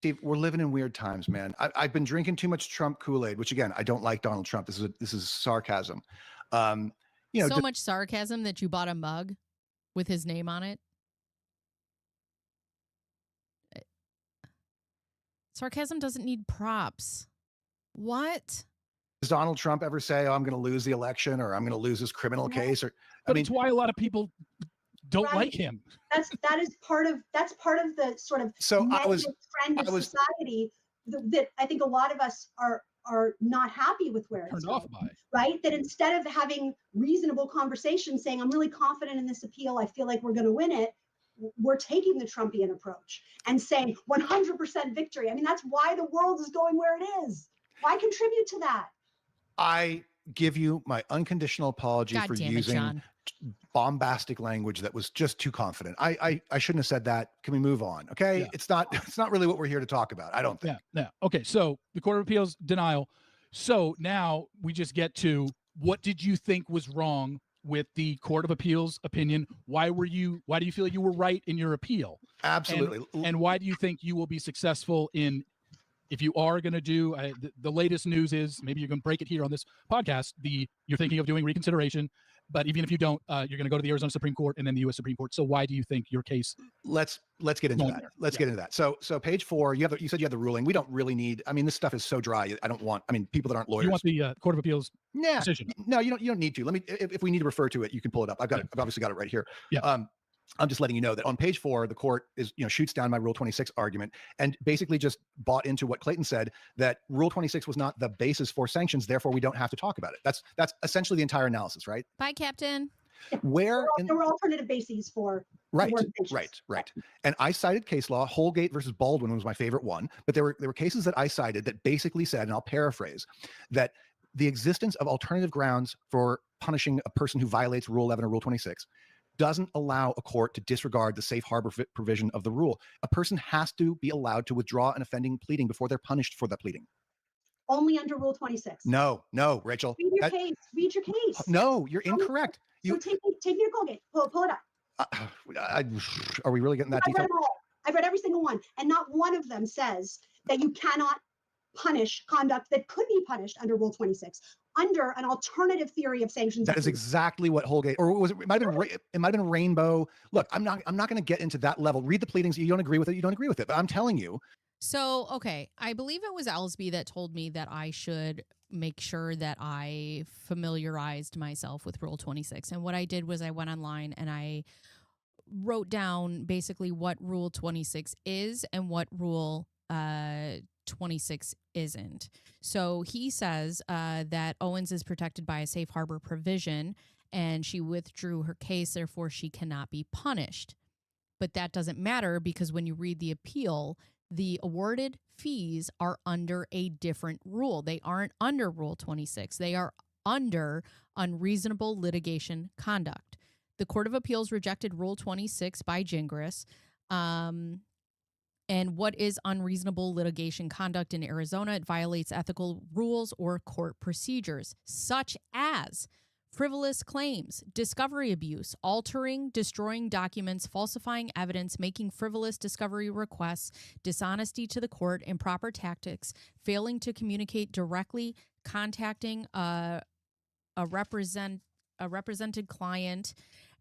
Steve, we're living in weird times, man. I've been drinking too much Trump Kool-Aid, which again, I don't like Donald Trump. This is sarcasm. So much sarcasm that you bought a mug with his name on it. Sarcasm doesn't need props. What? Does Donald Trump ever say, "Oh, I'm going to lose the election," or "I'm going to lose this criminal case"? Or But it's why a lot of people don't Right. like him. That is part of the sort of So negative trend of society that I think a lot of us are not happy with where it's turned off going, by. right? That instead of having reasonable conversations saying, I'm really confident in this appeal, I feel like we're going to win it, we're taking the Trumpian approach and saying 100% victory. I mean, that's why the world is going where it is. Why contribute to that? I give you my unconditional apology God for damn it, using John. bombastic language that was just too confident. I shouldn't have said that. Can we move on? Okay. Yeah. It's not really what we're here to talk about. I don't think. Yeah. Okay. So the Court of Appeals denial. So now we just get to, what did you think was wrong with the Court of Appeals opinion? Why do you feel you were right in your appeal? Absolutely. And why do you think you will be successful in, if you are going to do, the latest news is, maybe you're going to break it here on this podcast, you're thinking of doing reconsideration, but even if you don't, you're going to go to the Arizona Supreme Court and then the U.S. Supreme Court. So why do you think your case? Let's get into that. There. Let's get into that. So page 4, you said you had the ruling. We don't really need, I mean, this stuff is so dry. People that aren't lawyers. You want the Court of Appeals decision? No, you don't need to. Let me, if we need to refer to it, you can pull it up. I've obviously got it right here. Yeah. I'm just letting you know that on page 4, the court shoots down my Rule 26 argument and basically just bought into what Clayton said, that Rule 26 was not the basis for sanctions. Therefore, we don't have to talk about it. That's essentially the entire analysis, right? Bye, Captain. There were alternative bases for right. And I cited case law. Holgate versus Baldwin was my favorite one, but there were cases that I cited that basically said, and I'll paraphrase, that the existence of alternative grounds for punishing a person who violates Rule 11 or Rule 26 doesn't allow a court to disregard the safe harbor provision of the rule. A person has to be allowed to withdraw an offending pleading before they're punished for that pleading. Only under Rule 26. No, Rachel. Read your case. No, you're incorrect. So take me to Colgate. Pull it up. Are we really getting that detailed? I've read every single one, and not one of them says that you cannot punish conduct that could be punished under Rule 26 under an alternative theory of sanctions. That is exactly what Holgate, or was it? It might have been Rainbow. Look, I'm not going to get into that level. Read the pleadings. You don't agree with it. You don't agree with it. But I'm telling you. So, okay, I believe it was Ellsby that told me that I should make sure that I familiarized myself with Rule 26. And what I did was I went online and I wrote down basically what Rule 26 is and what Rule 26 isn't. So he says that Owens is protected by a safe harbor provision and she withdrew her case, therefore she cannot be punished. But that doesn't matter because when you read the appeal, the awarded fees are under a different rule. They aren't under Rule 26. They are under unreasonable litigation conduct. The Court of Appeals rejected Rule 26 by Gingras. And what is unreasonable litigation conduct in Arizona? It violates ethical rules or court procedures, such as frivolous claims, discovery abuse, altering, destroying documents, falsifying evidence, making frivolous discovery requests, dishonesty to the court, improper tactics, failing to communicate directly, contacting a represented client,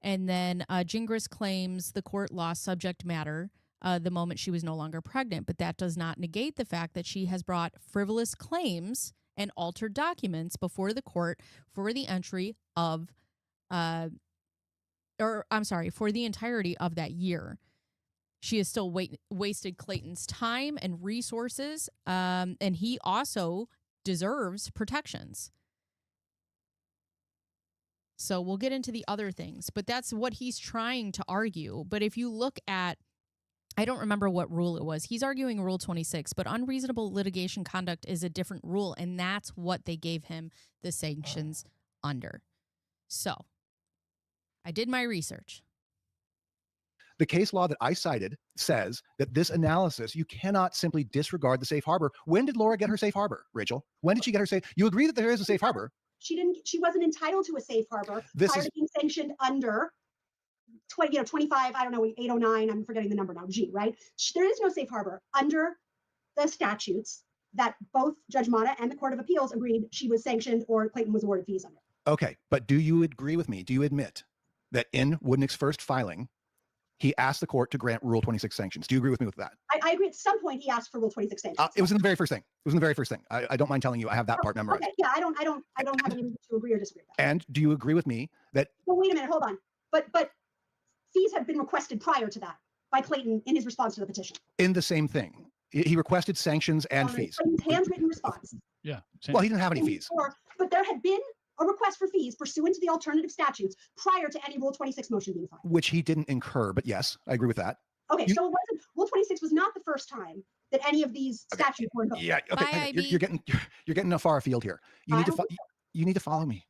and then Gingras claims the court lost subject matter the moment she was no longer pregnant, but that does not negate the fact that she has brought frivolous claims and altered documents before the court for the entry of, for the entirety of that year. She has still wasted Clayton's time and resources, and he also deserves protections. So we'll get into the other things, but that's what he's trying to argue. But if you look at, I don't remember what rule it was. He's arguing Rule 26, but unreasonable litigation conduct is a different rule, and that's what they gave him the sanctions under. So I did my research. The case law that I cited says that this analysis, you cannot simply disregard the safe harbor. When did Laura get her safe harbor, Rachel? When did she get her safe? You agree that there is a safe harbor? She wasn't entitled to a safe harbor prior to being sanctioned under 25, I don't know, 809, I'm forgetting the number now, G, right? There is no safe harbor under the statutes that both Judge Mata and the Court of Appeals agreed she was sanctioned or Clayton was awarded fees under. Okay, but do you agree with me? Do you admit that in Woodnick's first filing, he asked the court to grant Rule 26 sanctions. Do you agree with me with that? I agree. At some point, he asked for Rule 26 sanctions. It was in the very first thing. It was in the very first thing. I don't mind telling you, I have that part memorized. Okay, yeah, I don't have any reason to agree or disagree with that. And do you agree with me that? Well, wait a minute, hold on. But fees have been requested prior to that by Clayton in his response to the petition. In the same thing, he requested sanctions and fees. Clayton's handwritten response. Yeah. Well, he didn't have any fees. But there had been a request for fees pursuant to the alternative statutes prior to any Rule 26 motion being filed. Which he didn't incur, but yes, I agree with that. Okay, so it wasn't, Rule 26 was not the first time that any of these statutes were invoked. Yeah, okay, you're getting a far afield here. You need to follow me.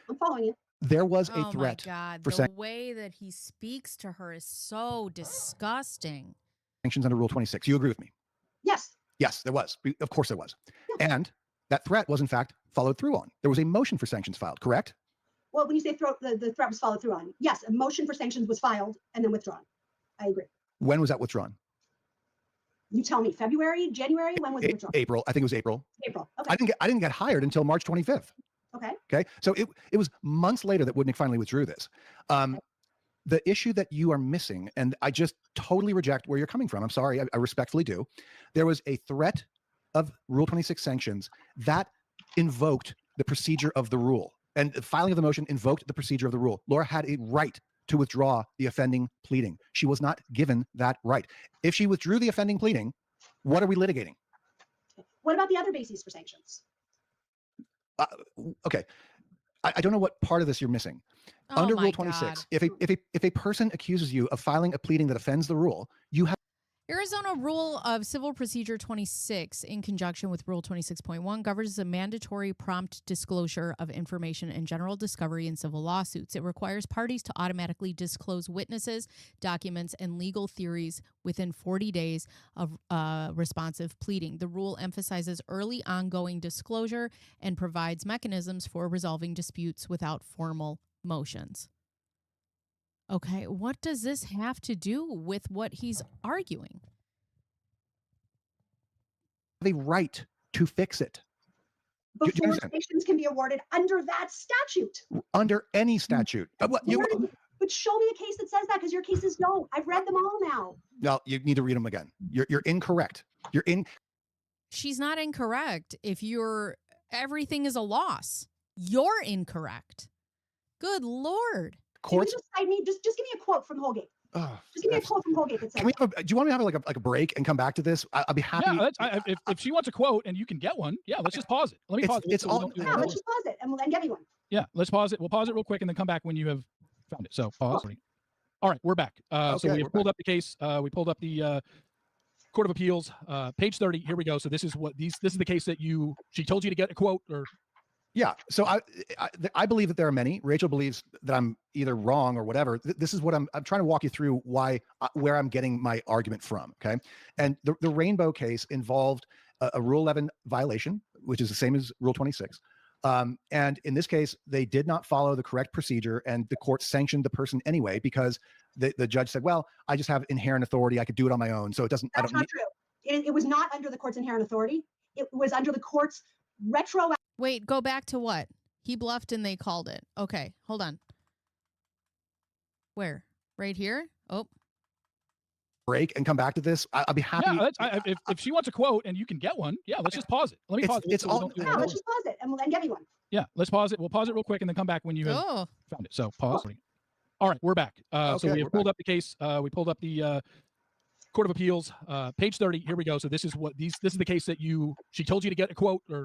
I'm following you. There was a threat. Oh my God, for the way that he speaks to her is so disgusting. Sanctions under Rule 26. You agree with me? Yes. Yes, there was. Of course there was. Yeah. And that threat was in fact followed through on. There was a motion for sanctions filed, correct? Well, when you say the threat was followed through on, yes, a motion for sanctions was filed and then withdrawn. I agree. When was that withdrawn? You tell me. February, January? When was it withdrawn? April. I think it was April. April. Okay. I didn't get hired until March 25th. Okay. Okay. So it was months later that Woodnick finally withdrew this. The issue that you are missing, and I just totally reject where you're coming from. I'm sorry. I respectfully do. There was a threat of Rule 26 sanctions that invoked the procedure of the rule, and the filing of the motion invoked the procedure of the rule. Laura had a right to withdraw the offending pleading. She was not given that right. If she withdrew the offending pleading, what are we litigating? What about the other bases for sanctions? Okay. I don't know what part of this you're missing. Oh Under my Rule 26, God. if a person accuses you of filing a pleading that offends the rule, you have Arizona Rule of Civil Procedure 26, in conjunction with Rule 26.1, governs a mandatory prompt disclosure of information and general discovery in civil lawsuits. It requires parties to automatically disclose witnesses, documents, and legal theories within 40 days of responsive pleading. The rule emphasizes early ongoing disclosure and provides mechanisms for resolving disputes without formal motions. Okay, what does this have to do with what he's arguing? a right to fix it. Do you Before understand? sanctions can be awarded under that statute. Under any statute. But show me a case that says that, because your cases don't. I've read them all now. No, you need to read them again. You're incorrect. She's not incorrect. If everything is a loss, you're incorrect. Good Lord. Can you Courts. just cite me? Just give me a quote from Holgate. Just give me a quote from Holgate that says. Can we have do you want me to have like a break and come back to this? I'll be happy. Yeah, if she wants a quote and you can get one, yeah, let's just pause it. Let me pause it. It's so we all- don't do Yeah, it. let's just pause it and get me one. Yeah, let's pause it. We'll pause it real quick and then come back when you have found it. So pause. All right, we're back. So Okay, we we're have pulled up the case. We pulled up the Court of Appeals, page 30. Here we go. So this is the case that she told you to get a quote or. Yeah. So I believe that there are many. Rachel believes that I'm either wrong or whatever. This is what I'm trying to walk you through where I'm getting my argument from. Okay. And the Rainbow case involved a Rule 11 violation, which is the same as Rule 26. And in this case, they did not follow the correct procedure, and the court sanctioned the person anyway because the judge said, "Well, I just have inherent authority. I could do it on my own, so it doesn't." That's not true. It was not under the court's inherent authority. It was under the court's retroactive. Wait, go back to what? He bluffed and they called it. Okay, hold on. Where? Right here? Oh. Break and come back to this. I'll be happy. Yeah, if she wants a quote and you can get one, yeah, let's just pause it. Let me pause it. It's so we all- don't do it. Yeah, let's just pause it and get me one. Yeah, let's pause it. We'll pause it real quick and then come back when you have Oh. found it. So pause. All right, we're back. So Okay, we we're have pulled up the case. We pulled up the Court of Appeals, page 30. Here we go. So this is the case that she told you to get a quote or.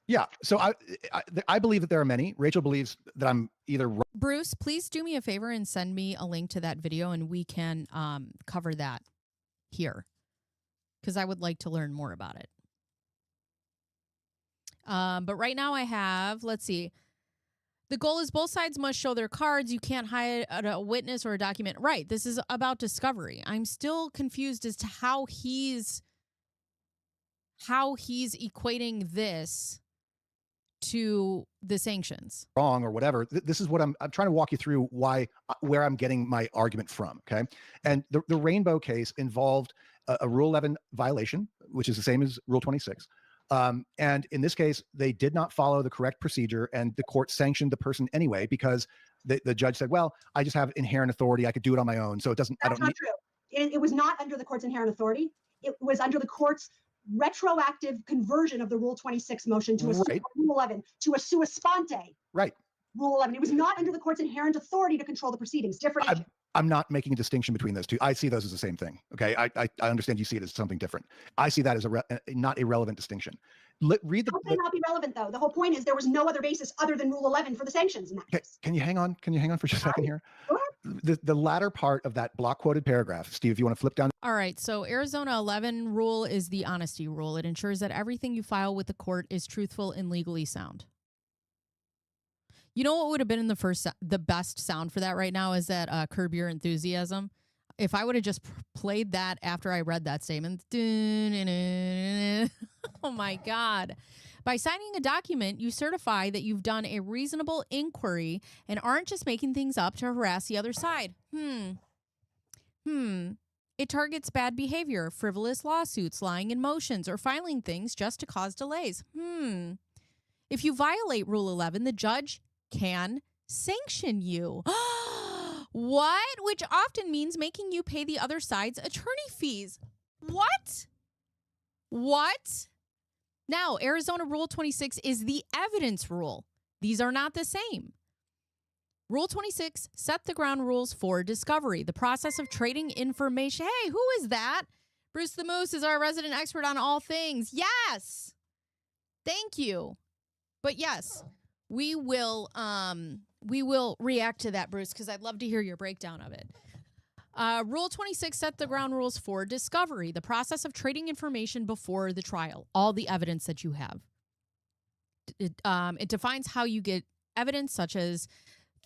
Yeah. So I believe that there are many. Rachel believes that I'm either wrong. Bruce, please do me a favor and send me a link to that video and we can cover that here because I would like to learn more about it. But right now I have, let's see. The goal is both sides must show their cards. You can't hide a witness or a document. Right. This is about discovery. I'm still confused as to how he's equating this to the sanctions. Wrong or whatever. This is what I'm trying to walk you through where I'm getting my argument from. Okay. And the Rainbow case involved a Rule 11 violation, which is the same as Rule 26. And in this case, they did not follow the correct procedure, and the court sanctioned the person anyway because the judge said, well, I just have inherent authority. I could do it on my own. So it doesn't, That's not true. It was not under the court's inherent authority. It was under the court's retroactive conversion of the Rule 26 motion to a Rule 11, to a sua sponte. Right. Rule 11. It was not under the court's inherent authority to control the proceedings. Different issue. I'm not making a distinction between those two. I see those as the same thing. Okay. I understand you see it as something different. I see that as not a relevant distinction. Read the. How can it not be relevant though? The whole point is there was no other basis other than Rule 11 for the sanctions in that case. Can you hang on? Can you hang on for just a second here? The latter part of that block quoted paragraph, Steve, if you want to flip down. All right. So Arizona 11 rule is the honesty rule. It ensures that everything you file with the court is truthful and legally sound. You know what would have been in the best sound for that right now is that Curb Your Enthusiasm. If I would have just played that after I read that statement. Oh my God. By signing a document, you certify that you've done a reasonable inquiry and aren't just making things up to harass the other side. It targets bad behavior, frivolous lawsuits, lying in motions, or filing things just to cause delays. If you violate Rule 11, the judge can sanction you. What? Which often means making you pay the other side's attorney fees. What? Now, Arizona Rule 26 is the evidence rule. These are not the same. Rule 26 set the ground rules for discovery, the process of trading information. Hey, who is that? Bruce the Moose is our resident expert on all things. Yes. Thank you. But yes, we will react to that, Bruce, because I'd love to hear your breakdown of it. Rule 26 set the ground rules for discovery, the process of trading information before the trial, all the evidence that you have. It defines how you get evidence, such as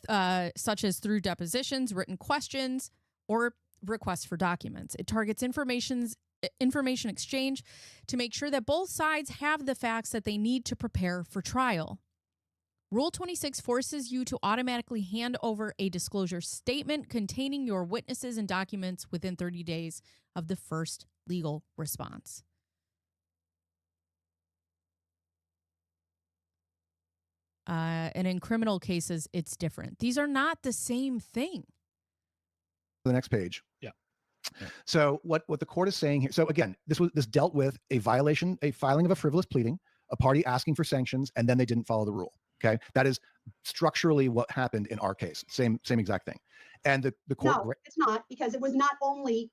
through depositions, written questions, or requests for documents. It targets information exchange to make sure that both sides have the facts that they need to prepare for trial. Rule 26 forces you to automatically hand over a disclosure statement containing your witnesses and documents within 30 days of the first legal response. And in criminal cases, it's different. These are not the same thing. The next page. Yeah. So what the court is saying here. So again, this dealt with a filing of a frivolous pleading, a party asking for sanctions, and then they didn't follow the rule. Okay, that is structurally what happened in our case. Same exact thing. And the court. No, it's not, because it was not only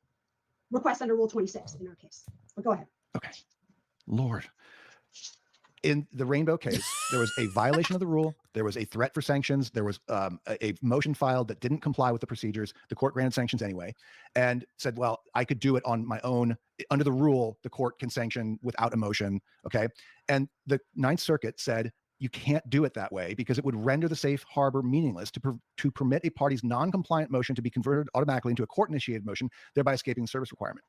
requests under Rule 26 in our case. But go ahead. Okay, Lord. In the Rainbow case, there was a violation of the rule. There was a threat for sanctions. There was a motion filed that didn't comply with the procedures. The court granted sanctions anyway, and said, "Well, I could do it on my own. Under the rule, the court can sanction without a motion." Okay, and the Ninth Circuit said, you can't do it that way because it would render the safe harbor meaningless to permit a party's non-compliant motion to be converted automatically into a court-initiated motion, thereby escaping the service requirement.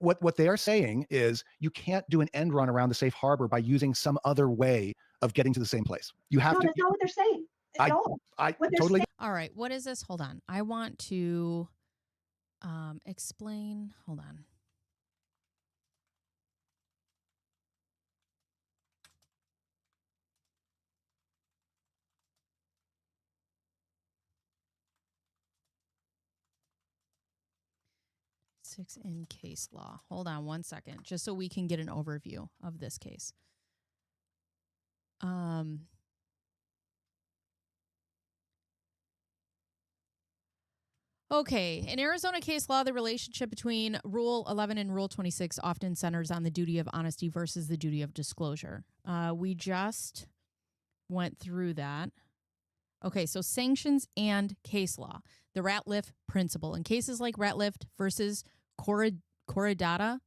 What they are saying is you can't do an end run around the safe harbor by using some other way of getting to the same place. You have to. That's not what they're saying at all. I totally. All right. What is this? Hold on. I want to explain. Hold on. In case law. Hold on one second, just so we can get an overview of this case. Okay, in Arizona case law, the relationship between Rule 11 and Rule 26 often centers on the duty of honesty versus the duty of disclosure. We just went through that. Okay, so sanctions and case law. The Ratliff principle. In cases like Ratliff versus Corridata,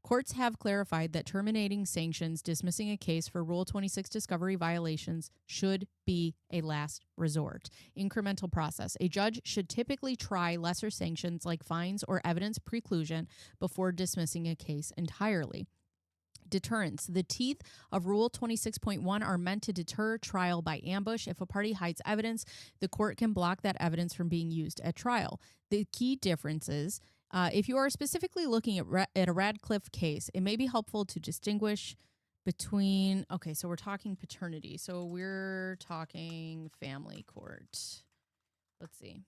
courts have clarified that terminating sanctions, dismissing a case for Rule 26 discovery violations should be a last resort. Incremental process. A judge should typically try lesser sanctions like fines or evidence preclusion before dismissing a case entirely. Deterrence. The teeth of Rule 26.1 are meant to deter trial by ambush. If a party hides evidence, the court can block that evidence from being used at trial. The key difference is, if you are specifically looking at a Radcliffe case, it may be helpful to distinguish Okay, so we're talking paternity. So we're talking family court. Let's see.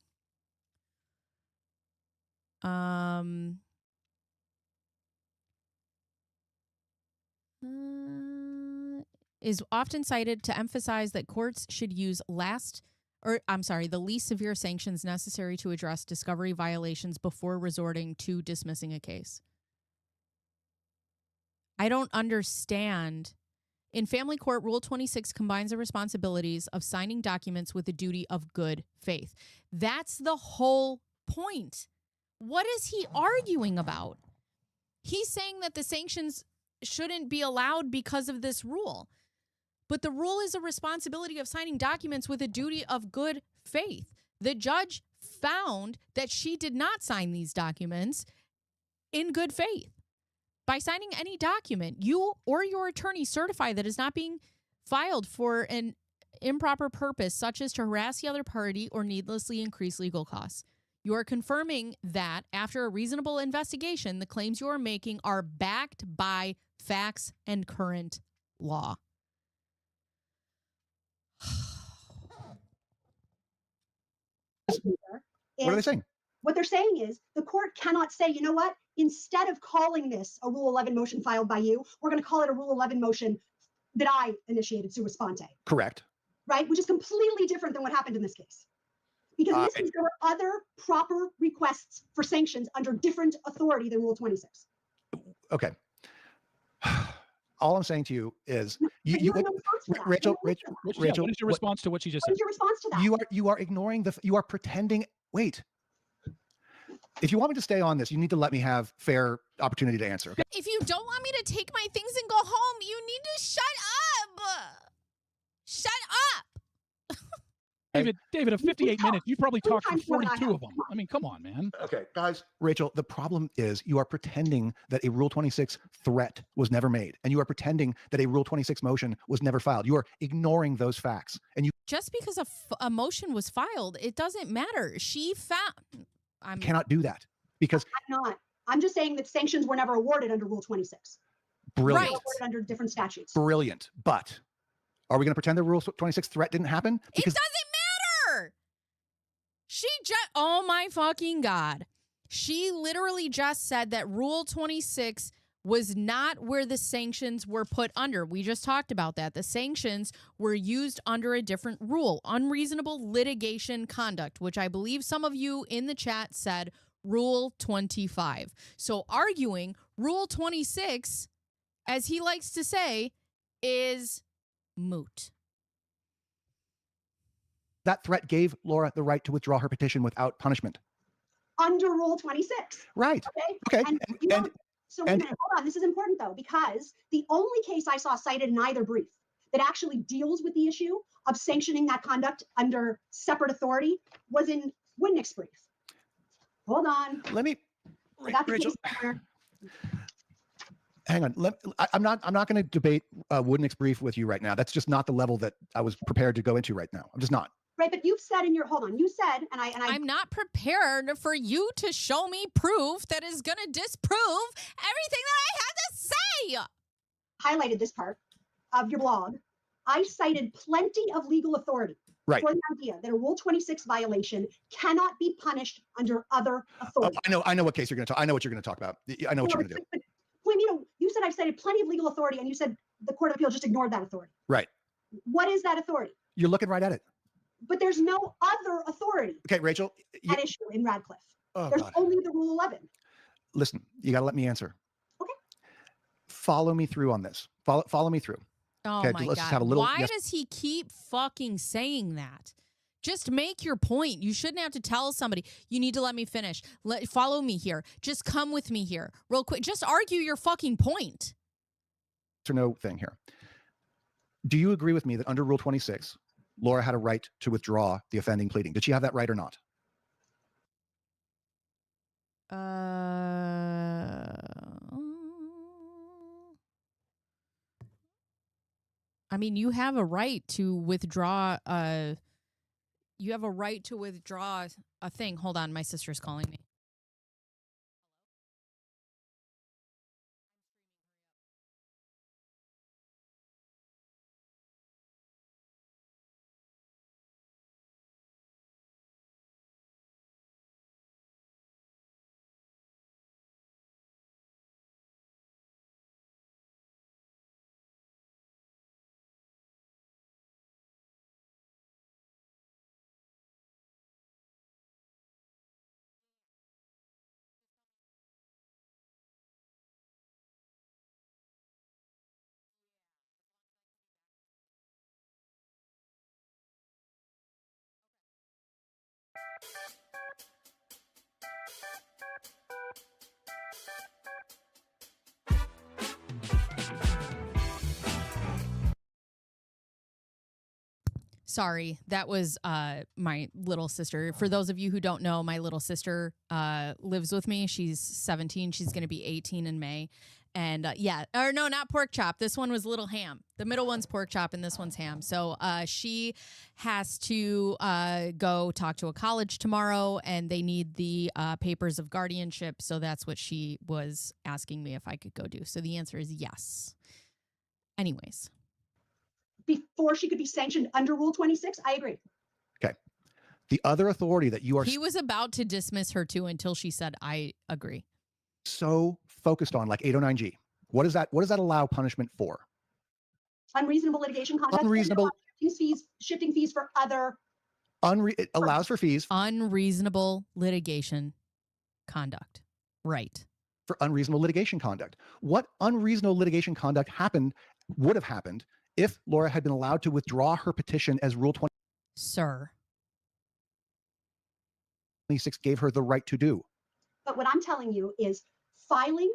Is often cited to emphasize that courts should use the least severe sanctions necessary to address discovery violations before resorting to dismissing a case. I don't understand. In family court, Rule 26 combines the responsibilities of signing documents with the duty of good faith. That's the whole point. What is he arguing about? He's saying that the sanctions shouldn't be allowed because of this rule. But the rule is a responsibility of signing documents with a duty of good faith. The judge found that she did not sign these documents in good faith. By signing any document, you or your attorney certify that is not being filed for an improper purpose, such as to harass the other party or needlessly increase legal costs. You are confirming that after a reasonable investigation, the claims you are making are backed by facts and current law. What are they saying? What they're saying is the court cannot say, you know what, instead of calling this a Rule 11 motion filed by you, we're going to call it a Rule 11 motion that I initiated sua sponte. Correct. Right? Which is completely different than what happened in this case. Because in this case, there were other proper requests for sanctions under different authority than Rule 26. Okay. All I'm saying to you is, Rachel, what is your response to what she just said? What is your response to that? You are ignoring you are pretending. Wait. If you want me to stay on this, you need to let me have fair opportunity to answer. Okay? If you don't want me to take my things and go home, you need to shut up. Shut up. David, of 58 minutes, you probably talked for 42 of them. I mean, come on, man. Okay, guys. Rachel, the problem is you are pretending that a Rule 26 threat was never made, and you are pretending that a Rule 26 motion was never filed. You are ignoring those facts. And you just because a motion was filed, it doesn't matter. She found... cannot do that because... I'm not. I'm just saying that sanctions were never awarded under Rule 26. Brilliant. They were awarded under different statutes. Brilliant. But are we going to pretend the Rule 26 threat didn't happen? Because it doesn't matter. She just... Oh, my fucking God. She literally just said that Rule 26 was not where the sanctions were put under. We just talked about that. The sanctions were used under a different rule, unreasonable litigation conduct, which I believe some of you in the chat said Rule 25. So arguing Rule 26, as he likes to say, is moot. That threat gave Laura the right to withdraw her petition without punishment. Under Rule 26. Right. Okay. So wait a minute, hold on. This is important, though, because the only case I saw cited in either brief that actually deals with the issue of sanctioning that conduct under separate authority was in Winnick's brief. Hold on. Let me, Rachel, hang on. I'm not going to debate Winnick's brief with you right now. That's just not the level that I was prepared to go into right now. I'm just not. Right, but you've said in your, hold on, you said, I'm not prepared for you to show me proof that is going to disprove everything that I had to say. Highlighted this part of your blog. I cited plenty of legal authority for the idea that a Rule 26 violation cannot be punished under other authority. I know what case you're going to talk. I know what you're going to talk about. I know what you're going to do. But, you said I've cited plenty of legal authority, and you said the Court of Appeal just ignored that authority. Right. What is that authority? You're looking right at it. But there's no other authority. Okay, Rachel. At issue in Radcliffe. Oh, there's God. only the Rule 11. Listen, you got to let me answer. Okay. Follow me through on this. Follow me through. Oh, okay, my let's God. Just have a little, Why does he keep fucking saying that? Just make your point. You shouldn't have to tell somebody, you need to let me finish. Follow me here. Just come with me here. Real quick. Just argue your fucking point. Or no thing here. Do you agree with me that under Rule 26, Laura had a right to withdraw the offending pleading? Did she have that right or not? I mean, you have a right to withdraw you have a right to withdraw a thing. Hold on, my sister's calling me. Sorry, that was my little sister. For those of you who don't know, my little sister lives with me. She's 17. She's going to be 18 in May. And or no, not pork chop. This one was little ham. The middle one's pork chop and this one's ham. So she has to go talk to a college tomorrow, and they need the papers of guardianship. So that's what she was asking me if I could go do. So the answer is yes. Anyways. Before she could be sanctioned under Rule 26, I agree. Okay. The other authority that you are He was about to dismiss her too until she said, I agree. so focused on, like 809G, what does that allow punishment for? Unreasonable litigation conduct. Unreasonable. Shifting fees for other. It allows for fees. Unreasonable litigation conduct. Right. For unreasonable litigation conduct. What unreasonable litigation conduct would have happened if Laura had been allowed to withdraw her petition as Rule 26 gave her the right to do? But what I'm telling you is filing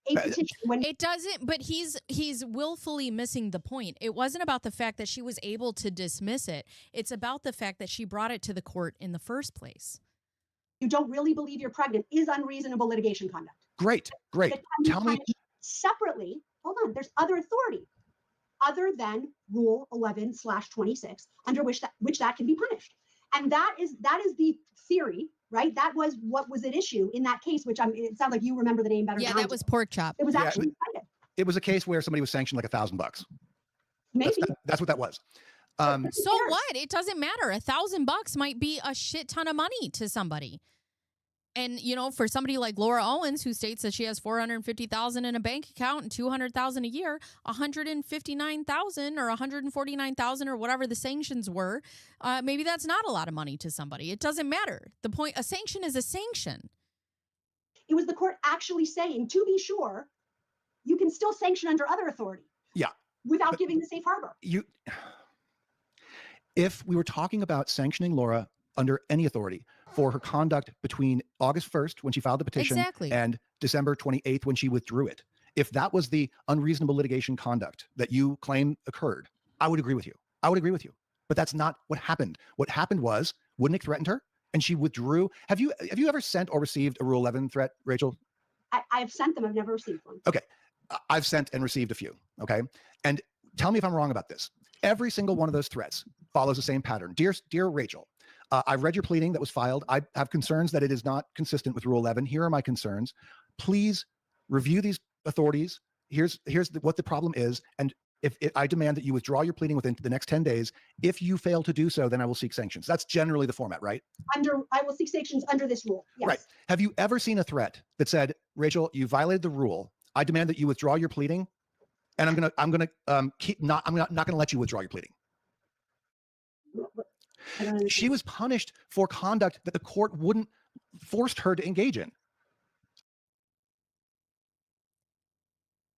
a petition when it doesn't, but he's willfully missing the point. It wasn't about the fact that she was able to dismiss it. It's about the fact that she brought it to the court in the first place. You don't really believe you're pregnant is unreasonable litigation conduct. Great. Tell me separately. Hold on. There's other authority other than Rule 11/26 under which that can be punished, and that is the theory, right? That was what was at issue in that case, which it sounds like you remember the name better. Yeah, than I that was do. pork chop. It was actually cited. it was a case where somebody was sanctioned like $1,000. Maybe that's what that was. So what? It doesn't matter. $1,000 might be a shit ton of money to somebody. And, for somebody like Laura Owens, who states that she has $450,000 in a bank account and $200,000 a year, $159,000 or $149,000 or whatever the sanctions were, maybe that's not a lot of money to somebody. It doesn't matter. The point, a sanction is a sanction. it was the court actually saying, to be sure, you can still sanction under other authority. Yeah. Without giving the safe harbor. If we were talking about sanctioning Laura under any authority for her conduct between August 1st when she filed the petition and December 28th when she withdrew it, if that was the unreasonable litigation conduct that you claim occurred, I would agree with you. But that's not what happened. What happened was Woodnick threatened her and she withdrew. Have you ever sent or received a Rule 11 threat, Rachel? I've sent them. I've never received one. Okay. I've sent and received a few. Okay. And tell me if I'm wrong about this. Every single one of those threats follows the same pattern. Dear Rachel, I've read your pleading that was filed. I have concerns that it is not consistent with Rule 11. Here are my concerns. Please review these authorities. Here's what the problem is. And if I demand that you withdraw your pleading within the next 10 days, if you fail to do so, then I will seek sanctions. That's generally the format, right? I will seek sanctions under this rule. Yes. Right. Have you ever seen a threat that said, Rachel, you violated the rule. I demand that you withdraw your pleading, and I'm not going to let you withdraw your pleading. She was punished for conduct that the court wouldn't forced her to engage in.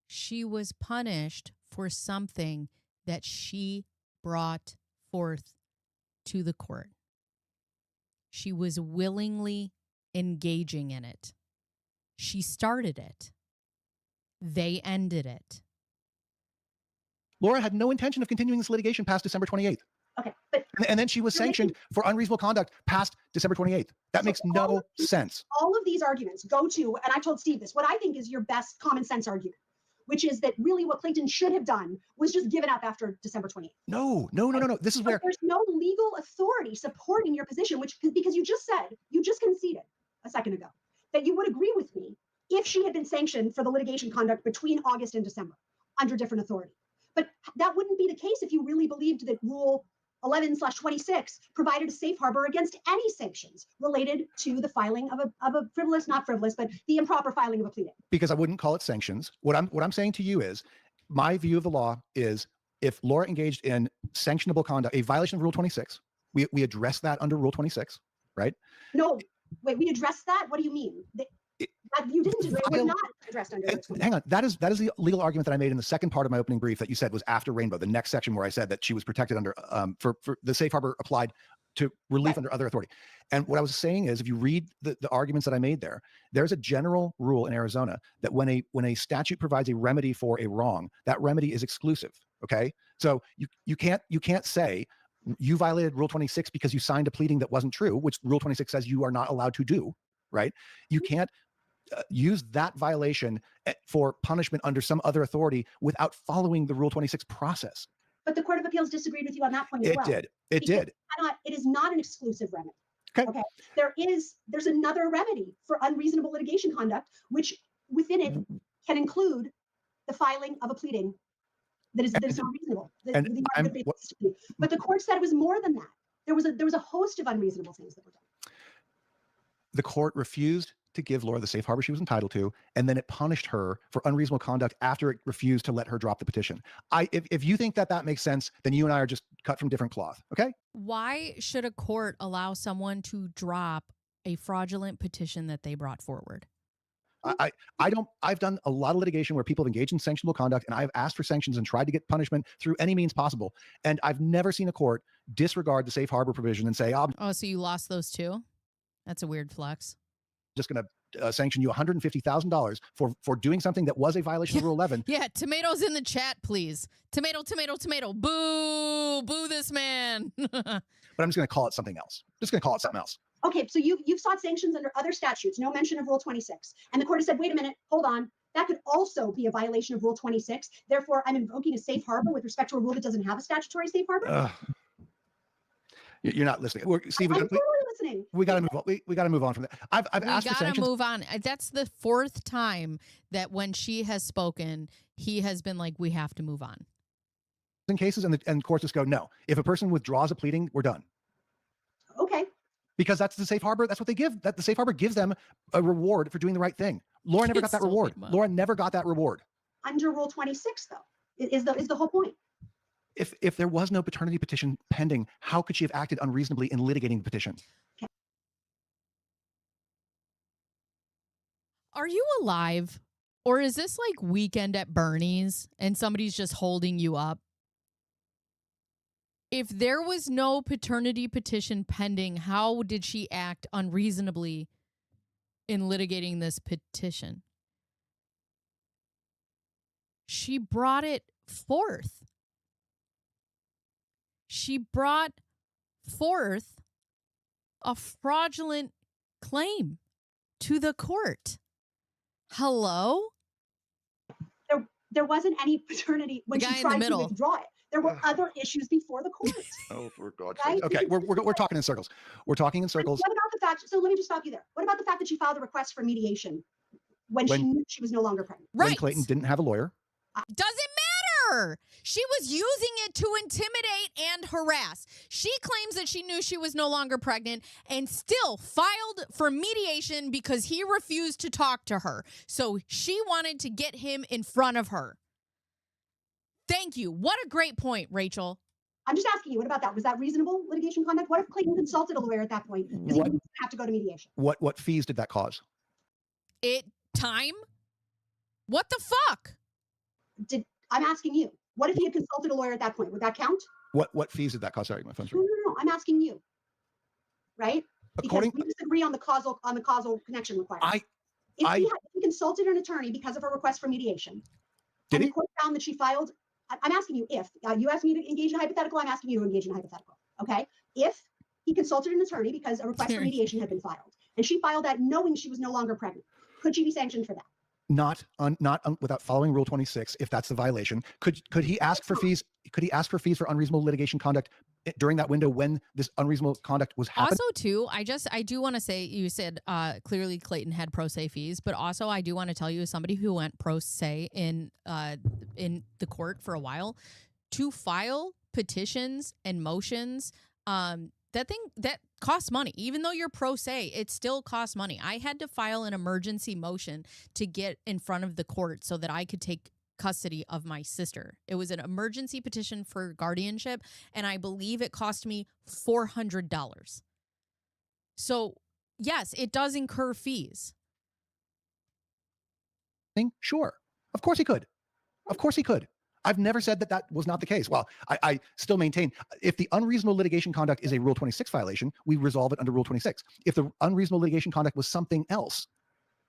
She was punished for something that she brought forth to the court. She was willingly engaging in it. She started it. They ended it. Laura had no intention of continuing this litigation past December 28th. Okay, but and then she was sanctioned for unreasonable conduct past December 28th. That makes no sense. All of these arguments go to, and I told Steve this, what I think is your best common sense argument, which is that really what Clayton should have done was just given up after December 28th. No. This is where there's no legal authority supporting your position, because you just conceded a second ago that you would agree with me if she had been sanctioned for the litigation conduct between August and December under different authority. But that wouldn't be the case if you really believed that Rule 11/26 provided a safe harbor against any sanctions related to the filing of a frivolous, not frivolous, but the improper filing of a pleading. Because I wouldn't call it sanctions. What I'm saying to you is, my view of the law is, if Laura engaged in sanctionable conduct, a violation of Rule 26, we address that under Rule 26, right? No, wait, we addressed that? What do you mean? You didn't address it. It was not addressed under Rule 26. Hang on, that is the legal argument that I made in the second part of my opening brief that you said was after Rainbow, the next section where I said that she was protected under for the safe harbor applied to relief under other authority. And what I was saying is, if you read the arguments that I made there's a general rule in Arizona that when a statute provides a remedy for a wrong, that remedy is exclusive. Okay, so you can't say You violated Rule 26 because you signed a pleading that wasn't true, which Rule 26 says you are not allowed to do, right? You can't use that violation for punishment under some other authority without following the Rule 26 process. But the Court of Appeals disagreed with you on that point as well. It did. It is not an exclusive remedy. Okay. There's another remedy for unreasonable litigation conduct, which within it can include the filing of a pleading that is unreasonable. But the court said it was more than that. There was a host of unreasonable things that were done. The court refused to give Laura the safe harbor she was entitled to, and then it punished her for unreasonable conduct after it refused to let her drop the petition. If you think that makes sense, then you and I are just cut from different cloth, okay? Why should a court allow someone to drop a fraudulent petition that they brought forward? I've done a lot of litigation where people have engaged in sanctionable conduct, and I've asked for sanctions and tried to get punishment through any means possible. And I've never seen a court disregard the safe harbor provision and say, oh, so you lost those too? That's a weird flex. Just going to sanction you $150,000 for doing something that was a violation of Rule 11. Yeah, tomatoes in the chat, please. Tomato, tomato, tomato. Boo, boo this man. But I'm just going to call it something else. Okay, so you've sought sanctions under other statutes, no mention of Rule 26. And the court has said, wait a minute, hold on. That could also be a violation of Rule 26. Therefore, I'm invoking a safe harbor with respect to a rule that doesn't have a statutory safe harbor. You're not listening. Stephen, I'm totally listening. We got to move on. We got to move on from that. I've asked for sanctions. We got to move on. That's the fourth time that when she has spoken, he has been like, we have to move on. In cases, and courts just go, no. If a person withdraws a pleading, we're done. Okay. Because that's the safe harbor. That's what they give. That the safe harbor gives them a reward for doing the right thing. Laura never got that reward. Laura never got that reward. Under Rule 26, though, is the whole point. If there was no paternity petition pending, how could she have acted unreasonably in litigating the petition? Okay. Are you alive? Or is this like Weekend at Bernie's and somebody's just holding you up? If there was no paternity petition pending, how did she act unreasonably in litigating this petition? She brought it forth. She brought forth a fraudulent claim to the court. Hello? There wasn't any paternity when she tried to withdraw it. There were other issues before the court. Oh, for God's sake. Okay, we're talking in circles. We're talking in circles. What about the fact, so let me just stop you there. What about the fact that she filed a request for mediation when she knew she was no longer pregnant? Right. When Clayton didn't have a lawyer. Doesn't matter. She was using it to intimidate and harass. She claims that she knew she was no longer pregnant and still filed for mediation because he refused to talk to her. So she wanted to get him in front of her. Thank you. What a great point, Rachel. I'm just asking you, what about that? Was that reasonable litigation conduct? What if Clayton consulted a lawyer at that point? Because he didn't have to go to mediation. What fees did that cause? Time? What the fuck? I'm asking you. What if he had consulted a lawyer at that point? Would that count? What fees did that cause? Sorry, my phone's ringing. No. I'm asking you. Right? Because we disagree on the causal connection requirement. If he consulted an attorney because of her request for mediation, and the court found that she filed. I'm asking you if. You asked me to engage in a hypothetical, I'm asking you to engage in a hypothetical. Okay? If he consulted an attorney because a request for mediation had been filed, and she filed that knowing she was no longer pregnant, could she be sanctioned for that? Not without following Rule 26, if that's the violation. Could he ask for fees? Could he ask for fees for unreasonable litigation conduct during that window when this unreasonable conduct was happening? Also, too, I do want to say, you said clearly Clayton had pro se fees, but also I do want to tell you, as somebody who went pro se in the court for a while, to file petitions and motions, that costs money. Even though you're pro se, it still costs money. I had to file an emergency motion to get in front of the court so that I could take custody of my sister. It was an emergency petition for guardianship, and I believe it cost me $400. So, yes, it does incur fees. Sure. Of course he could. Of course he could. I've never said that was not the case. Well, I still maintain if the unreasonable litigation conduct is a Rule 26 violation, we resolve it under Rule 26. If the unreasonable litigation conduct was something else,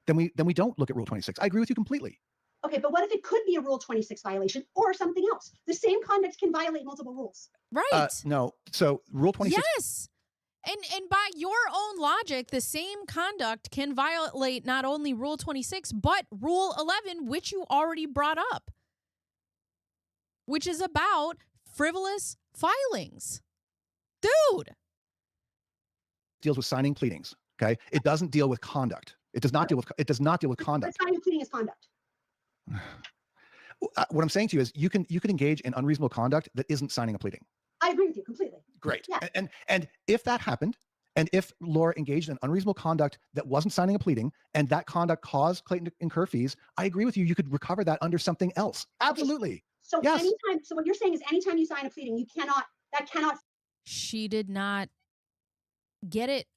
then we don't look at Rule 26. I agree with you completely. Okay, but what if it could be a Rule 26 violation or something else? The same conduct can violate multiple rules. Right. No. So Rule 26. Yes. And by your own logic, the same conduct can violate not only Rule 26, but Rule 11, which you already brought up, which is about frivolous filings. Dude. Deals with signing pleadings. Okay. It doesn't deal with conduct. It does not deal with conduct. But signing a pleading is conduct. What I'm saying to you is you can engage in unreasonable conduct that isn't signing a pleading. I agree with you completely. Great. Yeah. And if that happened, and if Laura engaged in unreasonable conduct that wasn't signing a pleading, and that conduct caused Clayton to incur fees, I agree with you. You could recover that under something else. Absolutely. So yes. anytime, so what you're saying is anytime you sign a pleading, that cannot. She did not get it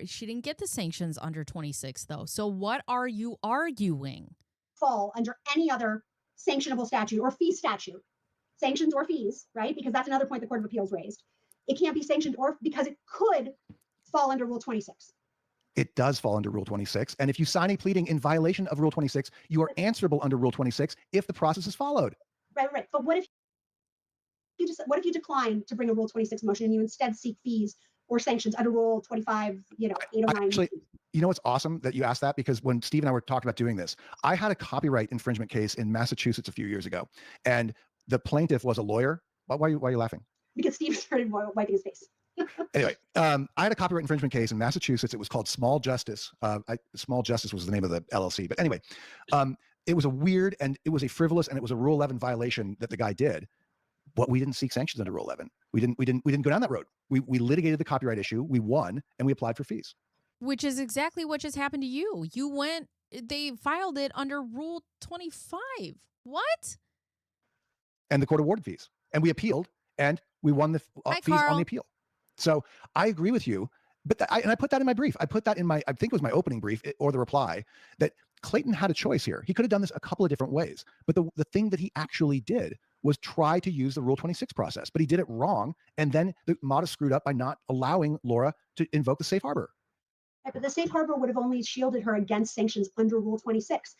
she didn't get the sanctions under 26 though. So what are you arguing? Fall under any other sanctionable statute or fee statute, sanctions or fees, right? Because that's another point the Court of Appeals raised. It can't be sanctioned or because it could fall under Rule 26. It does fall under Rule 26. And if you sign a pleading in violation of Rule 26, you are answerable under Rule 26 if the process is followed. Right. But what if you decline to bring a Rule 26 motion and you instead seek fees or sanctions under Rule 25, 809? Actually, you know what's awesome that you asked that? Because when Steve and I were talking about doing this, I had a copyright infringement case in Massachusetts a few years ago. And the plaintiff was a lawyer. Why are you laughing? Because Steve started wiping his face. Anyway, I had a copyright infringement case in Massachusetts. It was called Small Justice. Small Justice was the name of the LLC. But anyway, it was a weird and it was a frivolous and it was a Rule 11 violation that the guy did. But we didn't seek sanctions under Rule 11. We didn't go down that road. We litigated the copyright issue. We won and we applied for fees. Which is exactly what just happened to you. They filed it under Rule 25. What? And the court awarded fees. And we appealed and we won the fees on the appeal. So I agree with you. But I put that in my brief. I put that in I think it was my opening brief or the reply, that Clayton had a choice here. He could have done this a couple of different ways. But the thing that he actually did was try to use the Rule 26 process. But he did it wrong. And then the MATA screwed up by not allowing Laura to invoke the safe harbor. Right, but the safe harbor would have only shielded her against sanctions under Rule 26.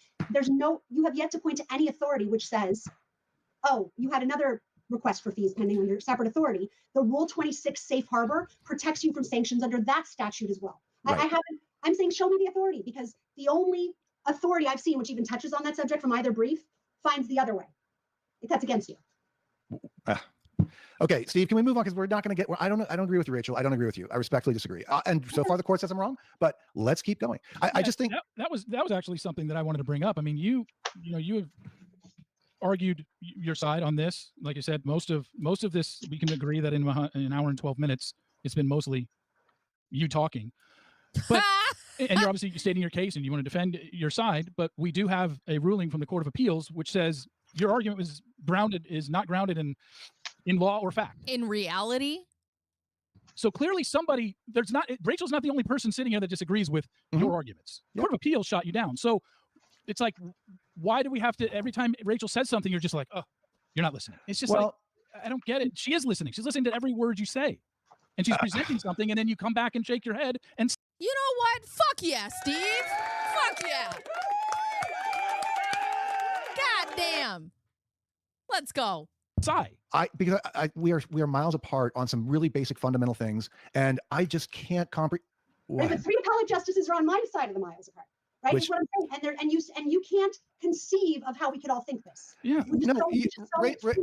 You have yet to point to any authority which says, oh, you had another request for fees pending under separate authority. The Rule 26 safe harbor protects you from sanctions under that statute as well. Right. I'm saying show me the authority, because the only authority I've seen which even touches on that subject from either brief finds the other way. It cuts against you. Okay, Steve, can we move on? Because we're not going to get. I don't agree with you, Rachel. I don't agree with you. I respectfully disagree. And so far, the court says I'm wrong. But let's keep going. I just think that was actually something that I wanted to bring up. I mean, you have argued your side on this. Like I said, most of this we can agree that in an hour and 12 minutes, it's been mostly you talking. But and you're obviously stating your case and you want to defend your side. But we do have a ruling from the Court of Appeals which says your argument is not grounded in law or fact. In reality. So clearly Rachel's not the only person sitting here that disagrees with your arguments. Yep. Court of Appeals shot you down. So it's like, why do we have to, every time Rachel says something, you're just like, oh, you're not listening. It's just like, I don't get it. She is listening. She's listening to every word you say. And she's presenting something, and then you come back and shake your head and you know what? Fuck yeah, Steve. Fuck yeah. God damn. Let's go. Because we are miles apart on some really basic fundamental things, and I just can't comprehend. Right, but 3 appellate justices are on my side of the miles apart. Right, is what I'm saying, and you can't conceive of how we could all think this. Yeah,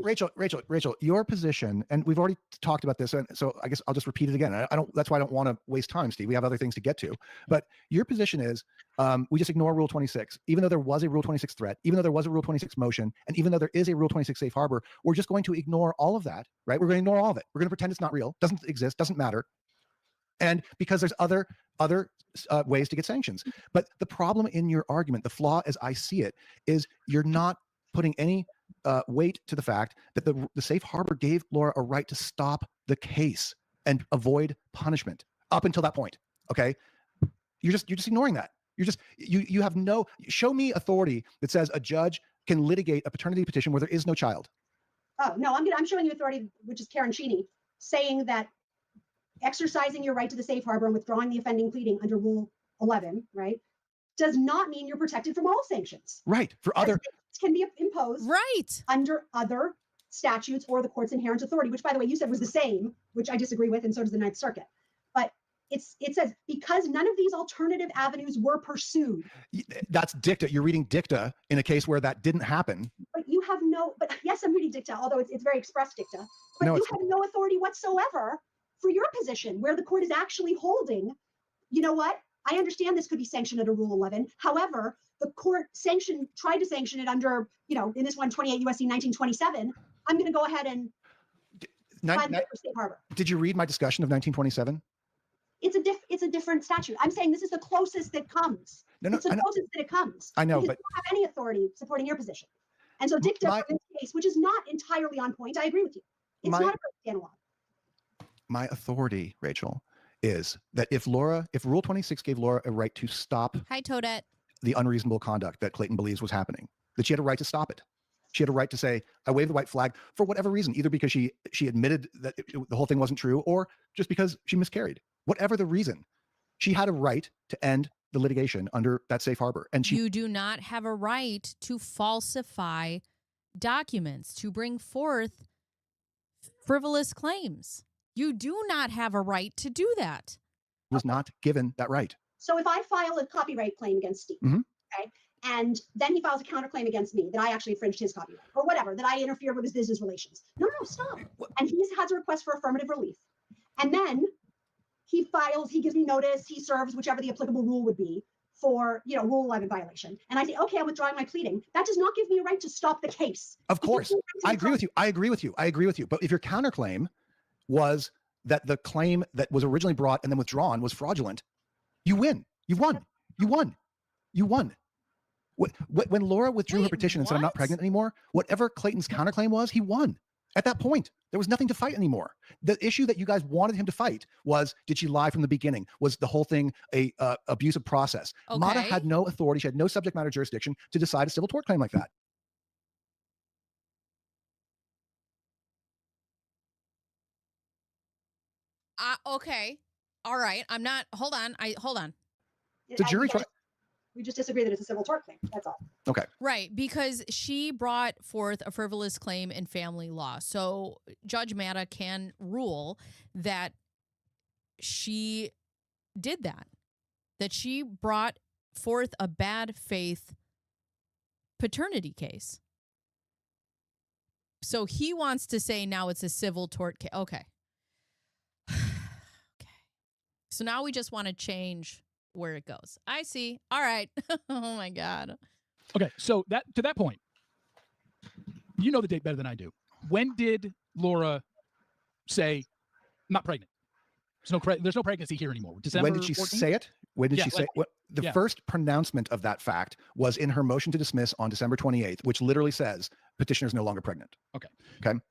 Rachel, your position, and we've already talked about this, and so I guess I'll just repeat it again. I don't. That's why I don't want to waste time, Steve. We have other things to get to. But your position is, we just ignore Rule 26, even though there was a Rule 26 threat, even though there was a Rule 26 motion, and even though there is a Rule 26 safe harbor, we're just going to ignore all of that. Right? We're going to ignore all of it. We're going to pretend it's not real, doesn't exist, doesn't matter. And because there's other ways to get sanctions. But the problem in your argument, the flaw as I see it, is you're not putting any weight to the fact that the safe harbor gave Laura a right to stop the case and avoid punishment up until that point. Okay, you're just ignoring that. You have no. Show me authority that says a judge can litigate a paternity petition where there is no child. Oh no, I'm showing you authority, which is Karen Cheney, saying that exercising your right to the safe harbor and withdrawing the offending pleading under Rule 11, right, does not mean you're protected from all sanctions. Right. For other Sanctions can be imposed Right. under other statutes or the court's inherent authority, which, by the way, you said was the same, which I disagree with, and so does the Ninth Circuit. But it says, because none of these alternative avenues were pursued. That's dicta. You're reading dicta in a case where that didn't happen. But you have no, but yes, I'm reading dicta, although it's very express dicta. But No, you it's- have no authority whatsoever for your position, where the court is actually holding, you know what? I understand this could be sanctioned under Rule 11. However, the court tried to sanction it under, in this one, 28 U.S.C. 1927. I'm going to go ahead and find the safe harbor. Did you read my discussion of 1927? It's a different statute. I'm saying this is the closest that comes. No, It's the closest that it comes. I know, because but you don't have any authority supporting your position. And so dicta for this case, which is not entirely on point, I agree with you. It's not a perfect analog. My authority, Rachel, is that if Rule 26 gave Laura a right to stop Hi, Toadette. the unreasonable conduct that Clayton believes was happening, that she had a right to stop it. She had a right to say, I waved the white flag for whatever reason, either because she admitted that the whole thing wasn't true, or just because she miscarried. Whatever the reason, she had a right to end the litigation under that safe harbor. And You do not have a right to falsify documents, to bring forth frivolous claims. You do not have a right to do that. was not given that right. So if I file a copyright claim against Steve, okay, and then he files a counterclaim against me that I actually infringed his copyright or whatever, that I interfered with his business relations. No, stop. And he has a request for affirmative relief. And then he gives me notice, he serves whichever the applicable rule would be for, Rule 11 violation. And I say, okay, I'm withdrawing my pleading. That does not give me a right to stop the case. Of course. I agree with you. But if your counterclaim was that the claim that was originally brought and then withdrawn was fraudulent, you win. You won. When Laura withdrew her petition and said, I'm not pregnant anymore, whatever Clayton's counterclaim was, he won. At that point, there was nothing to fight anymore. The issue that you guys wanted him to fight was, did she lie from the beginning? Was the whole thing a abusive process? Okay. Mata had no authority. She had no subject matter jurisdiction to decide a civil tort claim like that. Okay. All right. I'm not. Hold on. Hold on. The jury trial. We just disagree that it's a civil tort claim. That's all. Okay. Right, because she brought forth a frivolous claim in family law. So Judge Mata can rule that she did that she brought forth a bad faith paternity case. So he wants to say now it's a civil tort case. Okay. Okay. So now we just want to change where it goes. I see. All right. Oh my God. Okay, so to that point, you know the date better than I do. When did Laura say, I'm not pregnant? There's no pregnancy here anymore. December When did she 14th? say it? When did she say it? The first pronouncement of that fact was in her motion to dismiss on December 28th, which literally says petitioner is no longer pregnant. Okay.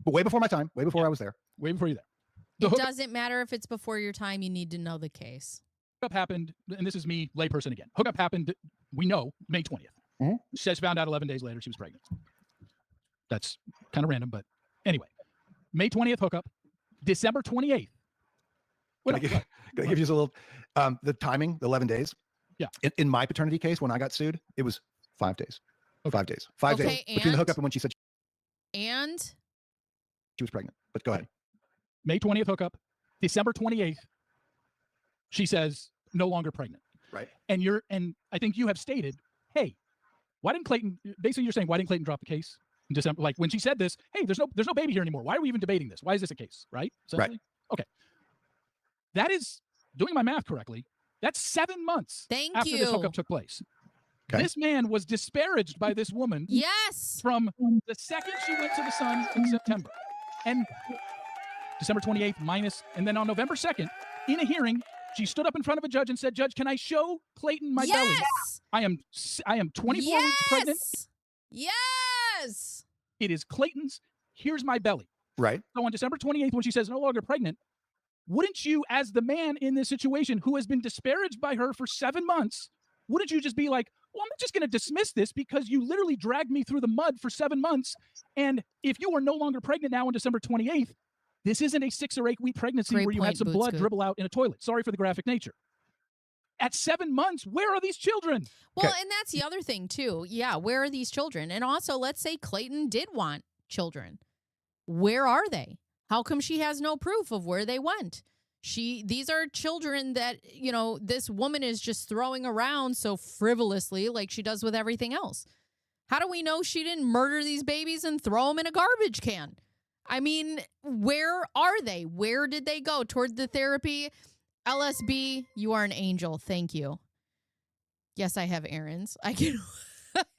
But way before my time, way before I was there. Way before you there. It doesn't matter if it's before your time. You need to know the case. Hookup happened, and this is me, layperson again. Hookup happened, we know, May 20th. Mm-hmm. She says found out 11 days later she was pregnant. That's kind of random, but anyway. May 20th hookup. December 28th. Can I give you a little, the timing, the 11 days? Yeah. In my paternity case, when I got sued, it was 5 days. Okay. 5 days. 5 days between the hookup and when she said And she was pregnant. But go ahead. May 20th hookup. December 28th, she says no longer pregnant. Right. And I think you have stated, hey, why didn't Clayton, basically you're saying, why didn't Clayton drop the case in December? Like when she said this, hey, there's no baby here anymore. Why are we even debating this? Why is this a case? Right? Right. Okay. That is, doing my math correctly, that's 7 months after this hookup took place. Okay. This man was disparaged by this woman. yes. From the second she went to the Sun in September. And December 28th minus, and then on November 2nd, in a hearing, she stood up in front of a judge and said, Judge, can I show Clayton my belly? I am 24 weeks pregnant. Yes. It is Clayton's. Here's my belly. Right. So on December 28th, when she says no longer pregnant, wouldn't you, as the man in this situation who has been disparaged by her for 7 months, wouldn't you just be like, well, I'm just going to dismiss this because you literally dragged me through the mud for 7 months. And if you are no longer pregnant now on December 28th, this isn't a 6 or 8 week pregnancy where you had some blood dribble out in a toilet. Sorry for the graphic nature. at 7 months, where are these children? Well, Okay. and that's the other thing too. Yeah, where are these children? And also, let's say Clayton did want children. Where are they? How come she has no proof of where they went? These are children that, this woman is just throwing around so frivolously like she does with everything else. How do we know she didn't murder these babies and throw them in a garbage can? I mean, where are they? Where did they go? Toward the therapy? LSB, you are an angel. Thank you. Yes, I have errands. I can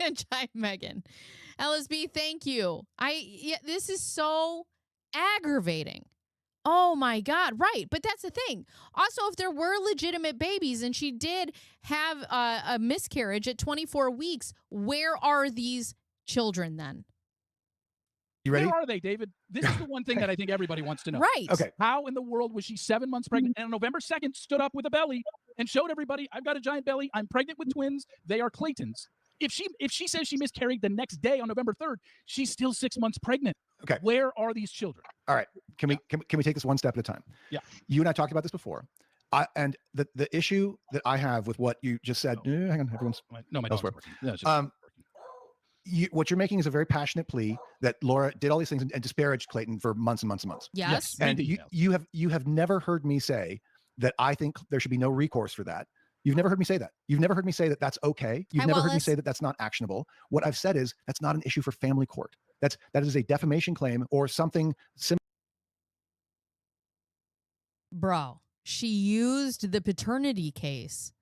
chime Megan. LSB, thank you. This is so aggravating. Oh my God. Right. But that's the thing. Also, if there were legitimate babies and she did have a miscarriage at 24 weeks, where are these children then? You ready? Where are they, David? This is the one thing that I think everybody wants to know. Right. Okay. How in the world was she 7 months pregnant and on November 2nd stood up with a belly and showed everybody, I've got a giant belly. I'm pregnant with twins. They are Clayton's. If she says she miscarried the next day on November 3rd, she's still 6 months pregnant. Okay. Where are these children? All right. Can we take this one step at a time? Yeah. You and I talked about this before. And the issue that I have with what you just said, hang on, everyone's No, my dog's elsewhere. working. No, it's just working. What you're making is a very passionate plea that Laura did all these things and disparaged Clayton for months and months and months. Yes. And you have never heard me say that I think there should be no recourse for that. You've never heard me say that. You've never heard me say that that's okay. You've never heard me say that that's not actionable. What I've said is that's not an issue for family court. That is a defamation claim or something similar. Bro, she used the paternity case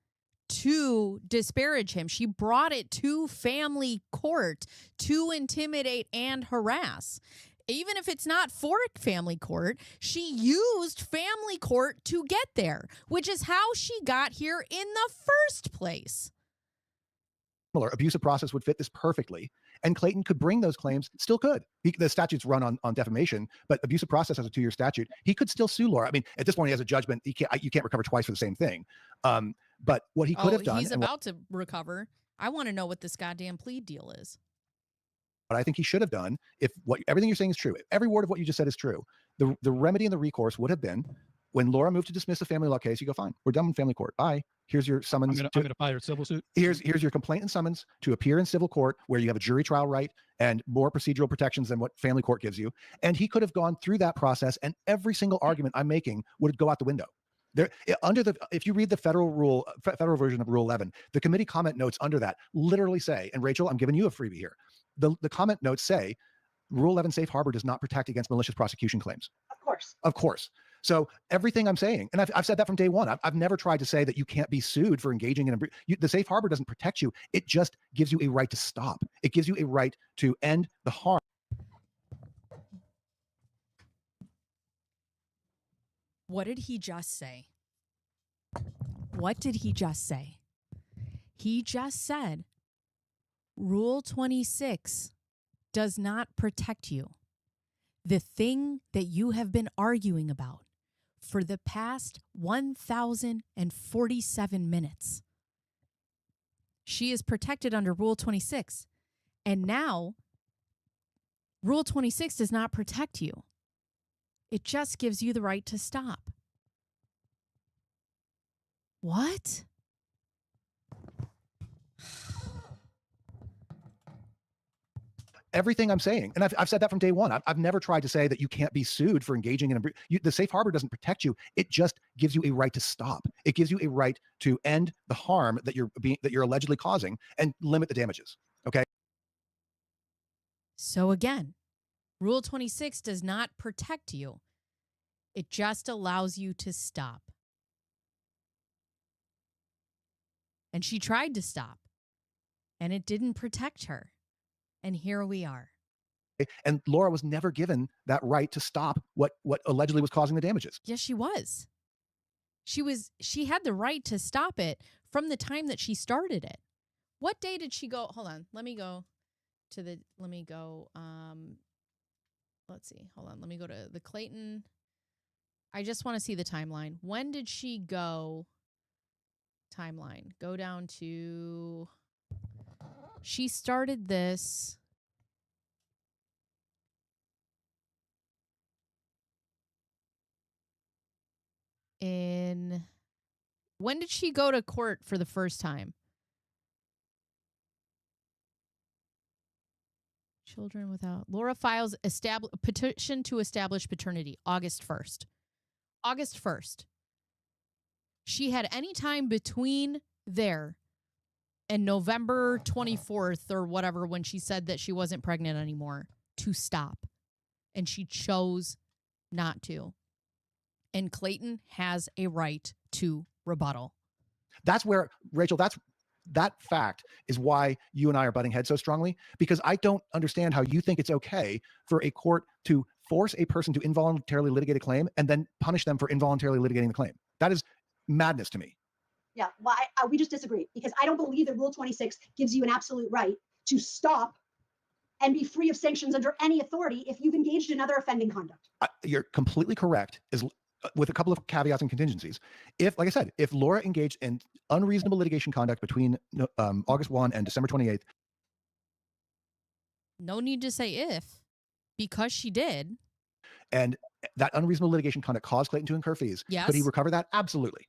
to disparage him. She brought it to family court to intimidate and harass. Even if it's not for family court, she used family court to get there, which is how she got here in the first place. Abusive process would fit this perfectly. And Clayton could bring those claims, still could. The statutes run on defamation, but abusive process has a 2-year statute. He could still sue Laura. I mean, at this point, he has a judgment. You can't recover twice for the same thing. But what he could have done. He's about to recover. I want to know what this goddamn plea deal is. What I think he should have done, if everything you're saying is true, if every word of what you just said is true, the remedy and the recourse would have been when Laura moved to dismiss the family law case, you go, fine, we're done in family court. Bye. Here's your summons. I'm going to file a civil suit. Here's your complaint and summons to appear in civil court where you have a jury trial right and more procedural protections than what family court gives you. And he could have gone through that process and every single argument I'm making would go out the window. If you read the federal version of Rule 11, the committee comment notes under that literally say, and Rachel, I'm giving you a freebie here. The comment notes say, Rule 11 safe harbor does not protect against malicious prosecution claims. Of course. So everything I'm saying, and I've said that from day one, I've never tried to say that you can't be sued for engaging in the safe harbor doesn't protect you. It just gives you a right to stop. It gives you a right to end the harm. What did he just say? What did he just say? He just said, Rule 26 does not protect you. The thing that you have been arguing about for the past 1,047 minutes. She is protected under Rule 26. And now, Rule 26 does not protect you. It just gives you the right to stop. What? Everything I'm saying, and I've said that from day one. I've never tried to say that you can't be sued for engaging in the safe harbor doesn't protect you. It just gives you a right to stop. It gives you a right to end the harm that you're allegedly causing and limit the damages. Okay. So again, Rule 26 does not protect you. It just allows you to stop. And she tried to stop, and it didn't protect her. And here we are. And Laura was never given that right to stop what allegedly was causing the damages. Yes, she was. She had the right to stop it from the time that she started it. What day did she go? Hold on. Let's see. Hold on. Let me go to the Clayton. I just want to see the timeline. When did she go? Timeline. Go down to... She started this in When did she go to court for the first time? Children without. Laura files petition to establish paternity August 1st. August 1st. She had any time between there and November 24th or whatever when she said that she wasn't pregnant anymore to stop. And she chose not to. And Clayton has a right to rebuttal. That's where, Rachel, that fact is why you and I are butting heads so strongly, because I don't understand how you think it's okay for a court to force a person to involuntarily litigate a claim and then punish them for involuntarily litigating the claim. That is madness to me. Yeah, well, we just disagree, because I don't believe that Rule 26 gives you an absolute right to stop and be free of sanctions under any authority if you've engaged in other offending conduct. You're completely correct, with a couple of caveats and contingencies. If, like I said, if Laura engaged in unreasonable litigation conduct between August 1 and December 28th. No need to say if, because she did. And that unreasonable litigation conduct caused Clayton to incur fees. Yes. Could he recover that? Absolutely.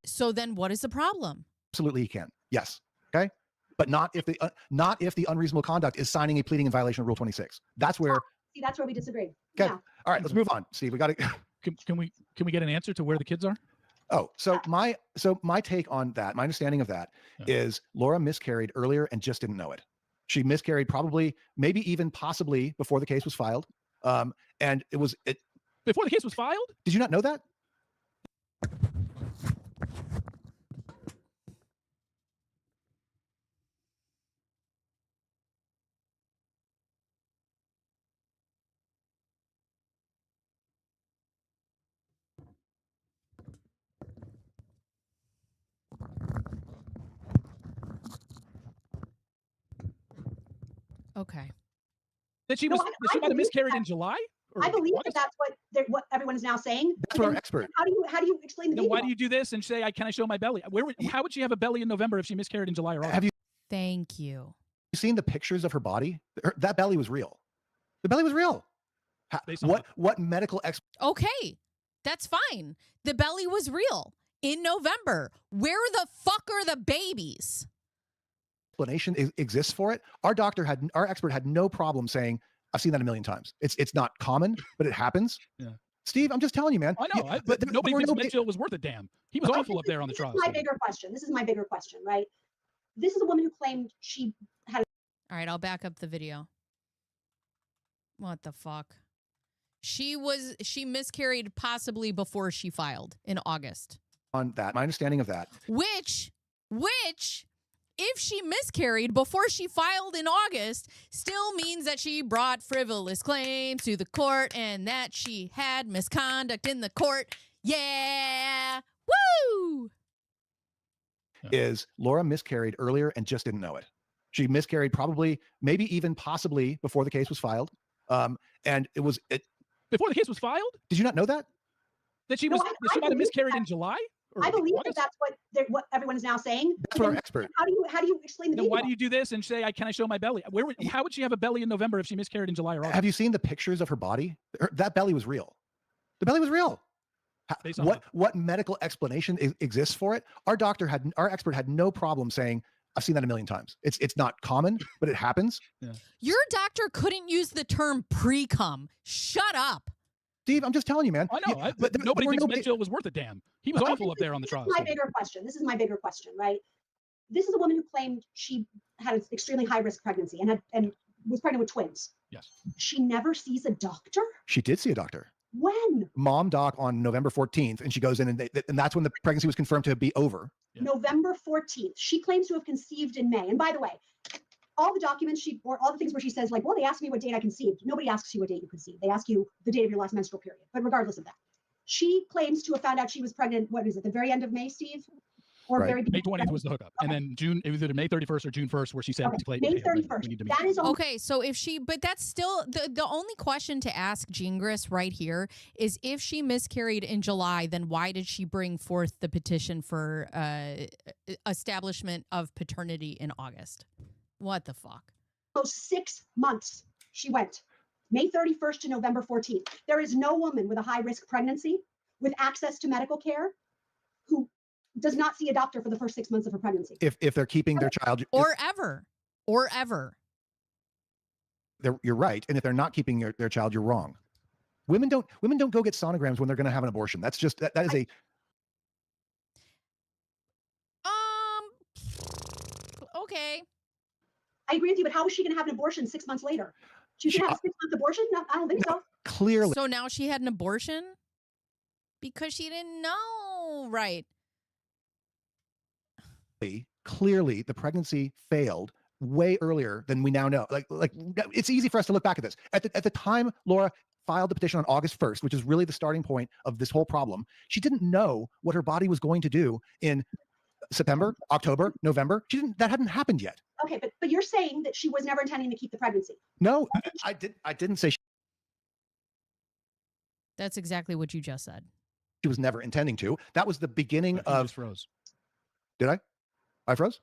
So then what is the problem? Absolutely he can. Yes. Okay. But not if the unreasonable conduct is signing a pleading in violation of Rule 26. That's where. See, that's where we disagree. Okay. Yeah. All right, let's move on. Steve, we got to. Can we get an answer to where the kids are? Oh, so my take on that, my understanding of that is Laura miscarried earlier and just didn't know it. She miscarried probably, maybe even possibly before the case was filed. And it was before the case was filed? Did you not know that? Okay. That she was that she might have miscarried in July? I believe that's what everyone is now saying. That's what our expert. How do you explain the then baby why do you do this and say, can I show my belly? How would she have a belly in November if she miscarried in July or August? Have you Thank you. seen the pictures of her body? That belly was real. The belly was real. What medical Okay, that's fine. The belly was real in November. Where the fuck are the babies? explanation exists for it? Our expert had no problem saying, I've seen that a million times. It's not common, but it happens. Yeah. Steve, I'm just telling you, man. I know, but nobody thinks Mitchell was worth a damn. He was awful up there on the trial. This is my bigger question, right? This is a woman who claimed she had. All right, I'll back up the video. What the fuck? She miscarried possibly before she filed in August. On that, my understanding of that. Which, if she miscarried before she filed in August, still means that she brought frivolous claims to the court and that she had misconduct in the court. Yeah. Woo! Is Laura miscarried earlier and just didn't know it. She miscarried probably, maybe even possibly before the case was filed. And it was before the case was filed? Did you not know that? That she might have miscarried in July? I believe that's what everyone is now saying. That's what our expert. How do you explain the then baby? Why do you do this and say, can I show my belly? How would she have a belly in November if she miscarried in July or August? Have you seen the pictures of her body? That belly was real. The belly was real. What medical explanation exists for it? Our expert had no problem saying, I've seen that a million times. It's not common, but it happens. Yeah. Your doctor couldn't use the term pre-cum. Shut up. Steve, I'm just telling you, man. I know, but nobody thinks Mitchell was worth a damn. He was awful up there on the trial. This is my bigger question, right? This is a woman who claimed she had an extremely high-risk pregnancy and was pregnant with twins. Yes. She never sees a doctor? She did see a doctor. When? Mom doc on November 14th, and she goes in and that's when the pregnancy was confirmed to be over. Yeah. November 14th. She claims to have conceived in May. And by the way, all the documents or all the things where she says, like, well, they asked me what date I conceived. Nobody asks you what date you conceived. They ask you the date of your last menstrual period. But regardless of that, she claims to have found out she was pregnant. What is it? The very end of May, Steve? Or very May 20th was the hookup. Okay. And then either May 31st or June 1st, where she said, May 31st. That is okay. So but that's still the only question to ask Gingras right here is if she miscarried in July, then why did she bring forth the petition for establishment of paternity in August? What the fuck? So 6 months she went, May 31st to November 14th. There is no woman with a high-risk pregnancy with access to medical care who does not see a doctor for the first 6 months of her pregnancy. If they're keeping their child, or ever. you're right. And if they're not keeping their child, you're wrong. Women don't go get sonograms when they're going to have an abortion. That's just that is a. Okay. I agree with you, but how is she going to have an abortion 6 months later? She can have a 6-month abortion? No, I don't think so. Clearly. So now she had an abortion because she didn't know, right? Clearly, the pregnancy failed way earlier than we now know. Like it's easy for us to look back at this. At the time Laura filed the petition on August 1st, which is really the starting point of this whole problem, she didn't know what her body was going to do in September, October, November. That hadn't happened yet. Okay, but you're saying that she was never intending to keep the pregnancy. No, I didn't say That's exactly what you just said. she was never intending to. That was the beginning You of. just froze. Did I? I froze?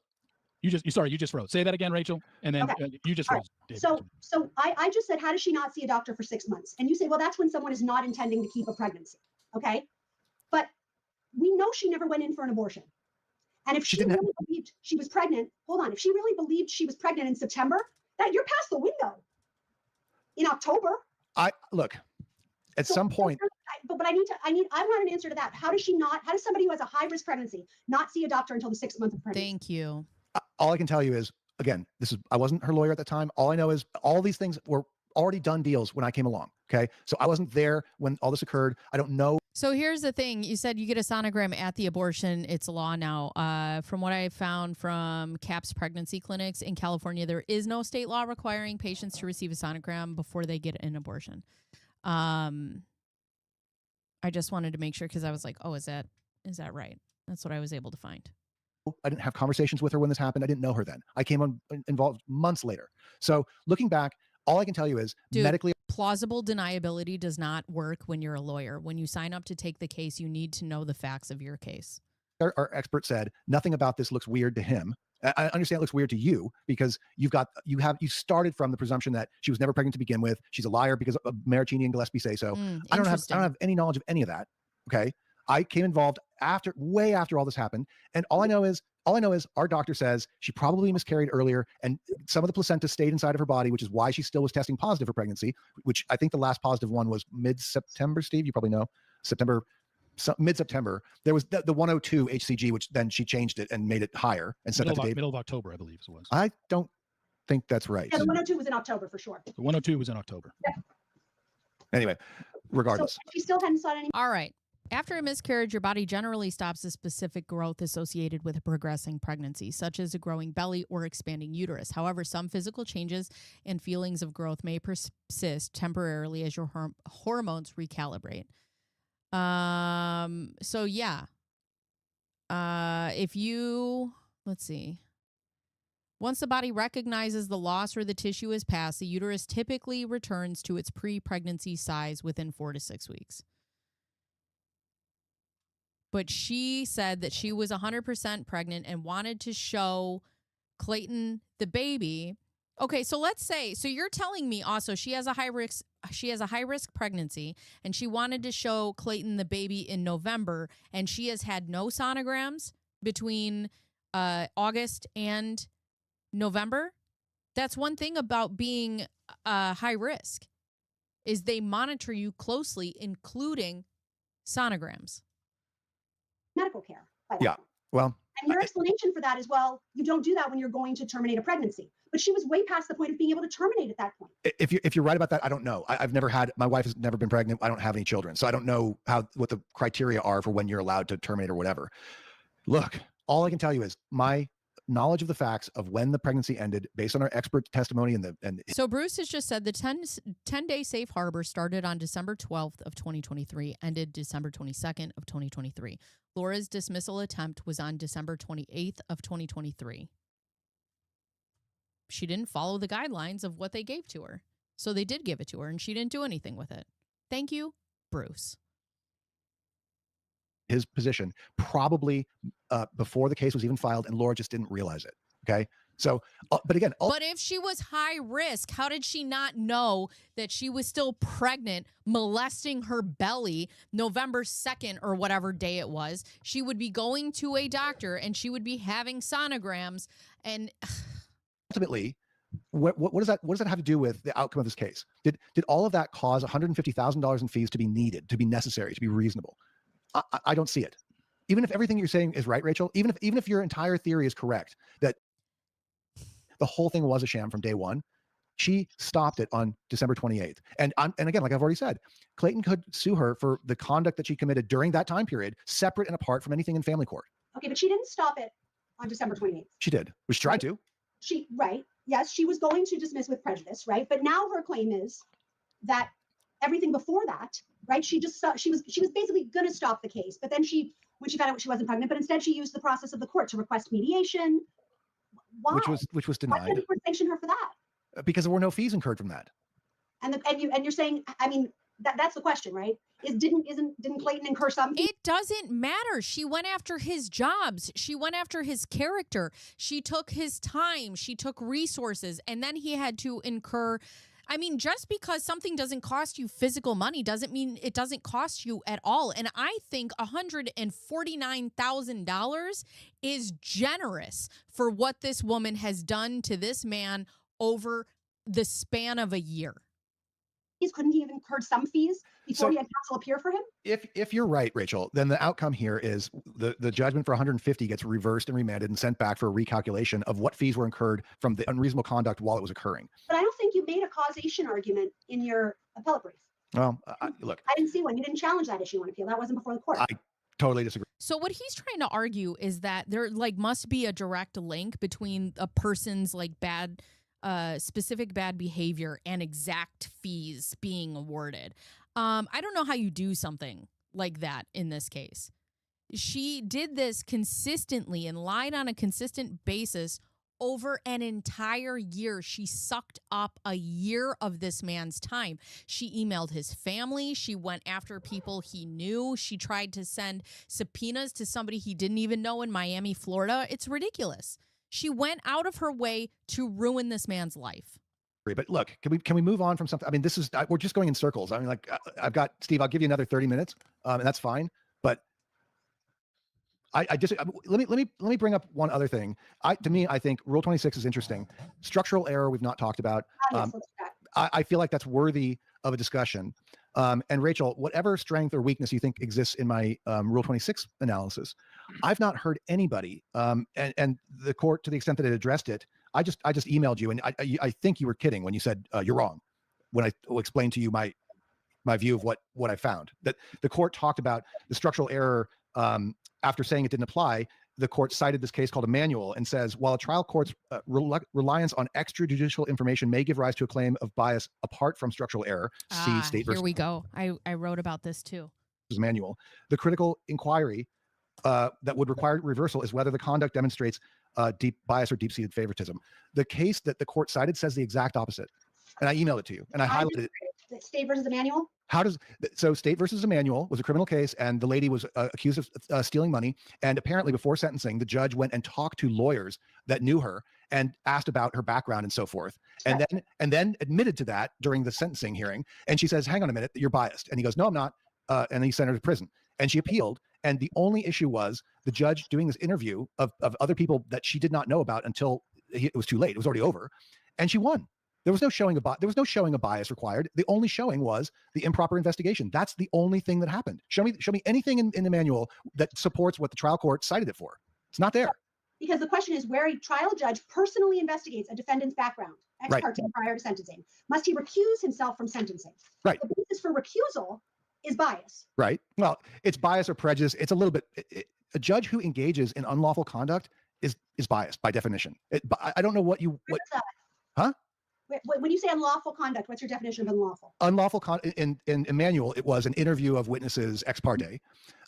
You just froze. Say that again, Rachel. And then you just froze. Right. So I just said, how does she not see a doctor for 6 months? And you say, well, that's when someone is not intending to keep a pregnancy. Okay. But we know she never went in for an abortion. And if she really believed she was pregnant, hold on. If she really believed she was pregnant in September, that you're past the window in October. At some point. But I want an answer to that. How does somebody who has a high risk pregnancy not see a doctor until the 6th month of pregnancy? Thank you. All I can tell you is, again, I wasn't her lawyer at the time. All I know is all these things were already done deals when I came along. Okay. So I wasn't there when all this occurred. I don't know. So here's the thing. You said you get a sonogram at the abortion. It's law now. From what I found from CAPS pregnancy clinics in California, there is no state law requiring patients to receive a sonogram before they get an abortion. I just wanted to make sure because I was like, oh, is that right? That's what I was able to find. I didn't have conversations with her when this happened. I didn't know her then. I came involved months later. So looking back, all I can tell you is medically. Plausible deniability does not work when you're a lawyer. When you sign up to take the case, you need to know the facts of your case. Our expert said nothing about this looks weird to him. I understand it looks weird to you because you started from the presumption that she was never pregnant to begin with. She's a liar because of Maricini and Gillespie say so. I don't have any knowledge of any of that. Okay. I came involved way after all this happened. And all I know is our doctor says she probably miscarried earlier and some of the placenta stayed inside of her body, which is why she still was testing positive for pregnancy, which I think the last positive one was mid-September, Steve, you probably know, mid-September. There was the 102 HCG, which then she changed it and made it higher and sent that to David. Middle of October, I believe it was. I don't think that's right. Yeah, the 102 was in October for sure. The 102 was in October. Yeah. Anyway, regardless. So she still hadn't sought any. All right. After a miscarriage, your body generally stops the specific growth associated with a progressing pregnancy, such as a growing belly or expanding uterus. However, some physical changes and feelings of growth may persist temporarily as your hormones recalibrate. Let's see. Once the body recognizes the loss or the tissue is passed, the uterus typically returns to its pre-pregnancy size within 4 to 6 weeks. But she said that she was 100% pregnant and wanted to show Clayton the baby. Okay, so let's say, so you're telling me also she has a high risk pregnancy and she wanted to show Clayton the baby in November and she has had no sonograms between August and November. That's one thing about being high risk is they monitor you closely, including sonograms. Medical care. Yeah. Well, and your explanation for that is, well, you don't do that when you're going to terminate a pregnancy. But she was way past the point of being able to terminate at that point. If you're right about that, I don't know. My wife has never been pregnant. I don't have any children. So I don't know what the criteria are for when you're allowed to terminate or whatever. Look, all I can tell you is my knowledge of the facts of when the pregnancy ended based on our expert testimony So Bruce has just said the 10-day safe harbor started on December 12th of 2023, ended December 22nd of 2023. Laura's dismissal attempt was on December 28th of 2023. She didn't follow the guidelines of what they gave to her. So they did give it to her and she didn't do anything with it. Thank you, Bruce. His position probably before the case was even filed and Laura just didn't realize it. Okay. So, but again, But if she was high risk, how did she not know that she was still pregnant, molesting her belly November 2nd or whatever day it was? She would be going to a doctor and she would be having sonograms. And ultimately, what does that have to do with the outcome of this case? Did all of that cause $150,000 in fees to be needed, to be necessary, to be reasonable? I don't see it. Even if everything you're saying is right, Rachel, even if your entire theory is correct, that the whole thing was a sham from day one, she stopped it on December 28th. And again, like I've already said, Clayton could sue her for the conduct that she committed during that time period, separate and apart from anything in family court. Okay, but she didn't stop it on December 28th. She did. She tried to. Right. Yes, she was going to dismiss with prejudice, right? But now her claim is that everything before that, right? She was basically going to stop the case, but then when she found out she wasn't pregnant, but instead she used the process of the court to request mediation. Why? Which was denied. Why didn't the court sanction her for that? Because there were no fees incurred from that. And you're saying, I mean, that's the question, right? Didn't Clayton incur some fees? it doesn't matter. She went after his jobs. She went after his character. She took his time. She took resources. And then he had to incur. I mean, just because something doesn't cost you physical money doesn't mean it doesn't cost you at all. And I think $149,000 is generous for what this woman has done to this man over the span of a year. Couldn't he have incurred some fees before he had counsel appear for him? If you're right, Rachel, then the outcome here is the judgment for 150 gets reversed and remanded and sent back for a recalculation of what fees were incurred from the unreasonable conduct while it was occurring. But I don't think you made a causation argument in your appellate brief. Well, look, I didn't see one. You didn't challenge that issue on appeal. That wasn't before the court. I totally disagree. So what he's trying to argue is that there must be a direct link between a person's bad specific bad behavior and exact fees being awarded. I don't know how you do something like that in this case. She did this consistently and lied on a consistent basis over an entire year. She sucked up a year of this man's time. She emailed his family. She went after people he knew. She tried to send subpoenas to somebody he didn't even know in Miami, Florida. It's ridiculous. She went out of her way to ruin this man's life. But look, can we move on from something? I mean, we're just going in circles. I mean, I've got Steve. I'll give you another 30 minutes, and that's fine. But I just let me bring up one other thing. To me, I think Rule 26 is interesting. Structural error we've not talked about. I feel like that's worthy of a discussion. And Rachel, whatever strength or weakness you think exists in my Rule 26 analysis, I've not heard anybody, and the court, to the extent that it addressed it, I just emailed you, and I think you were kidding when you said you're wrong, when I explained to you my view of what I found. That the court talked about the structural error after saying it didn't apply. The court cited this case called a manual and says, while a trial court's reliance on extrajudicial information may give rise to a claim of bias apart from structural error, see State versus. Here we go. I wrote about this too. Manual. The critical inquiry that would require reversal is whether the conduct demonstrates deep bias or deep-seated favoritism. The case that the court cited says the exact opposite. And I emailed it to you, and I highlighted it. State versus Emmanuel? State versus Emmanuel was a criminal case, and the lady was accused of stealing money. And apparently before sentencing, the judge went and talked to lawyers that knew her and asked about her background and so forth. And then admitted to that during the sentencing hearing. And she says, hang on a minute, you're biased. And he goes, no, I'm not. And he sent her to prison. And she appealed. And the only issue was the judge doing this interview of other people that she did not know about until it was too late. It was already over. And she won. There was no showing of bias required. The only showing was the improper investigation. That's the only thing that happened. Show me anything in the manual that supports what the trial court cited it for. It's not there. Because the question is, where a trial judge personally investigates a defendant's background, ex parte prior to sentencing, must he recuse himself from sentencing? Right. The basis for recusal is bias. Right. Well, it's bias or prejudice. It's a little bit. A judge who engages in unlawful conduct is biased by definition. I don't know what. Huh? When you say unlawful conduct, what's your definition of unlawful? Unlawful in Emmanuel, it was an interview of witnesses ex parte.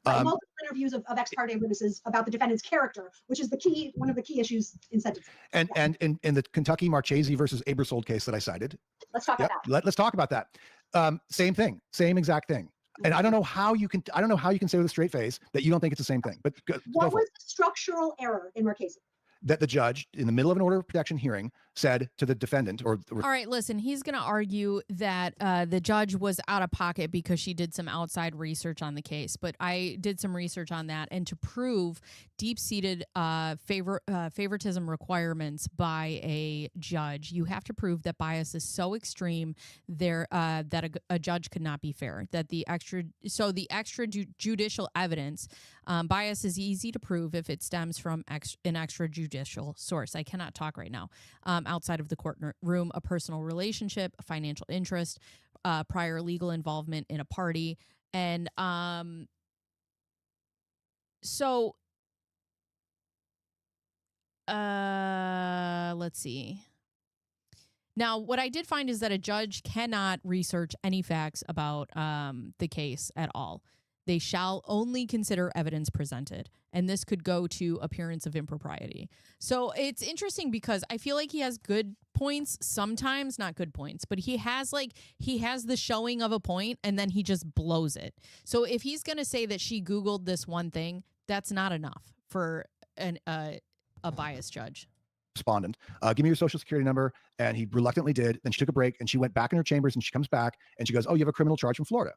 Multiple interviews of ex parte witnesses about the defendant's character, which is one of the key issues in sentencing. And in the Kentucky Marchese versus Abersold case that I cited. Let's talk about that. Let's talk about that. Same thing, same exact thing. And I don't know how you can say with a straight face that you don't think it's the same thing. But what was the structural error in Marchese? that the judge, in the middle of an order of protection hearing, said to the defendant or All right, listen, he's going to argue that the judge was out of pocket because she did some outside research on the case. But I did some research on that. And to prove deep-seated favoritism requirements by a judge, you have to prove that bias is so extreme there that a judge could not be fair. That the extrajudicial evidence, bias is easy to prove if it stems from an extrajudicial source. I cannot talk right now. Outside of the courtroom, a personal relationship, a financial interest, prior legal involvement in a party. And let's see. Now, what I did find is that a judge cannot research any facts about the case at all. They shall only consider evidence presented, and this could go to appearance of impropriety. So it's interesting because I feel like he has good points, sometimes not good points, but he has the showing of a point and then he just blows it. So if he's going to say that she Googled this one thing, that's not enough for a biased judge. Respondent, give me your social security number. And he reluctantly did. Then she took a break and she went back in her chambers and she comes back and she goes, oh, you have a criminal charge from Florida.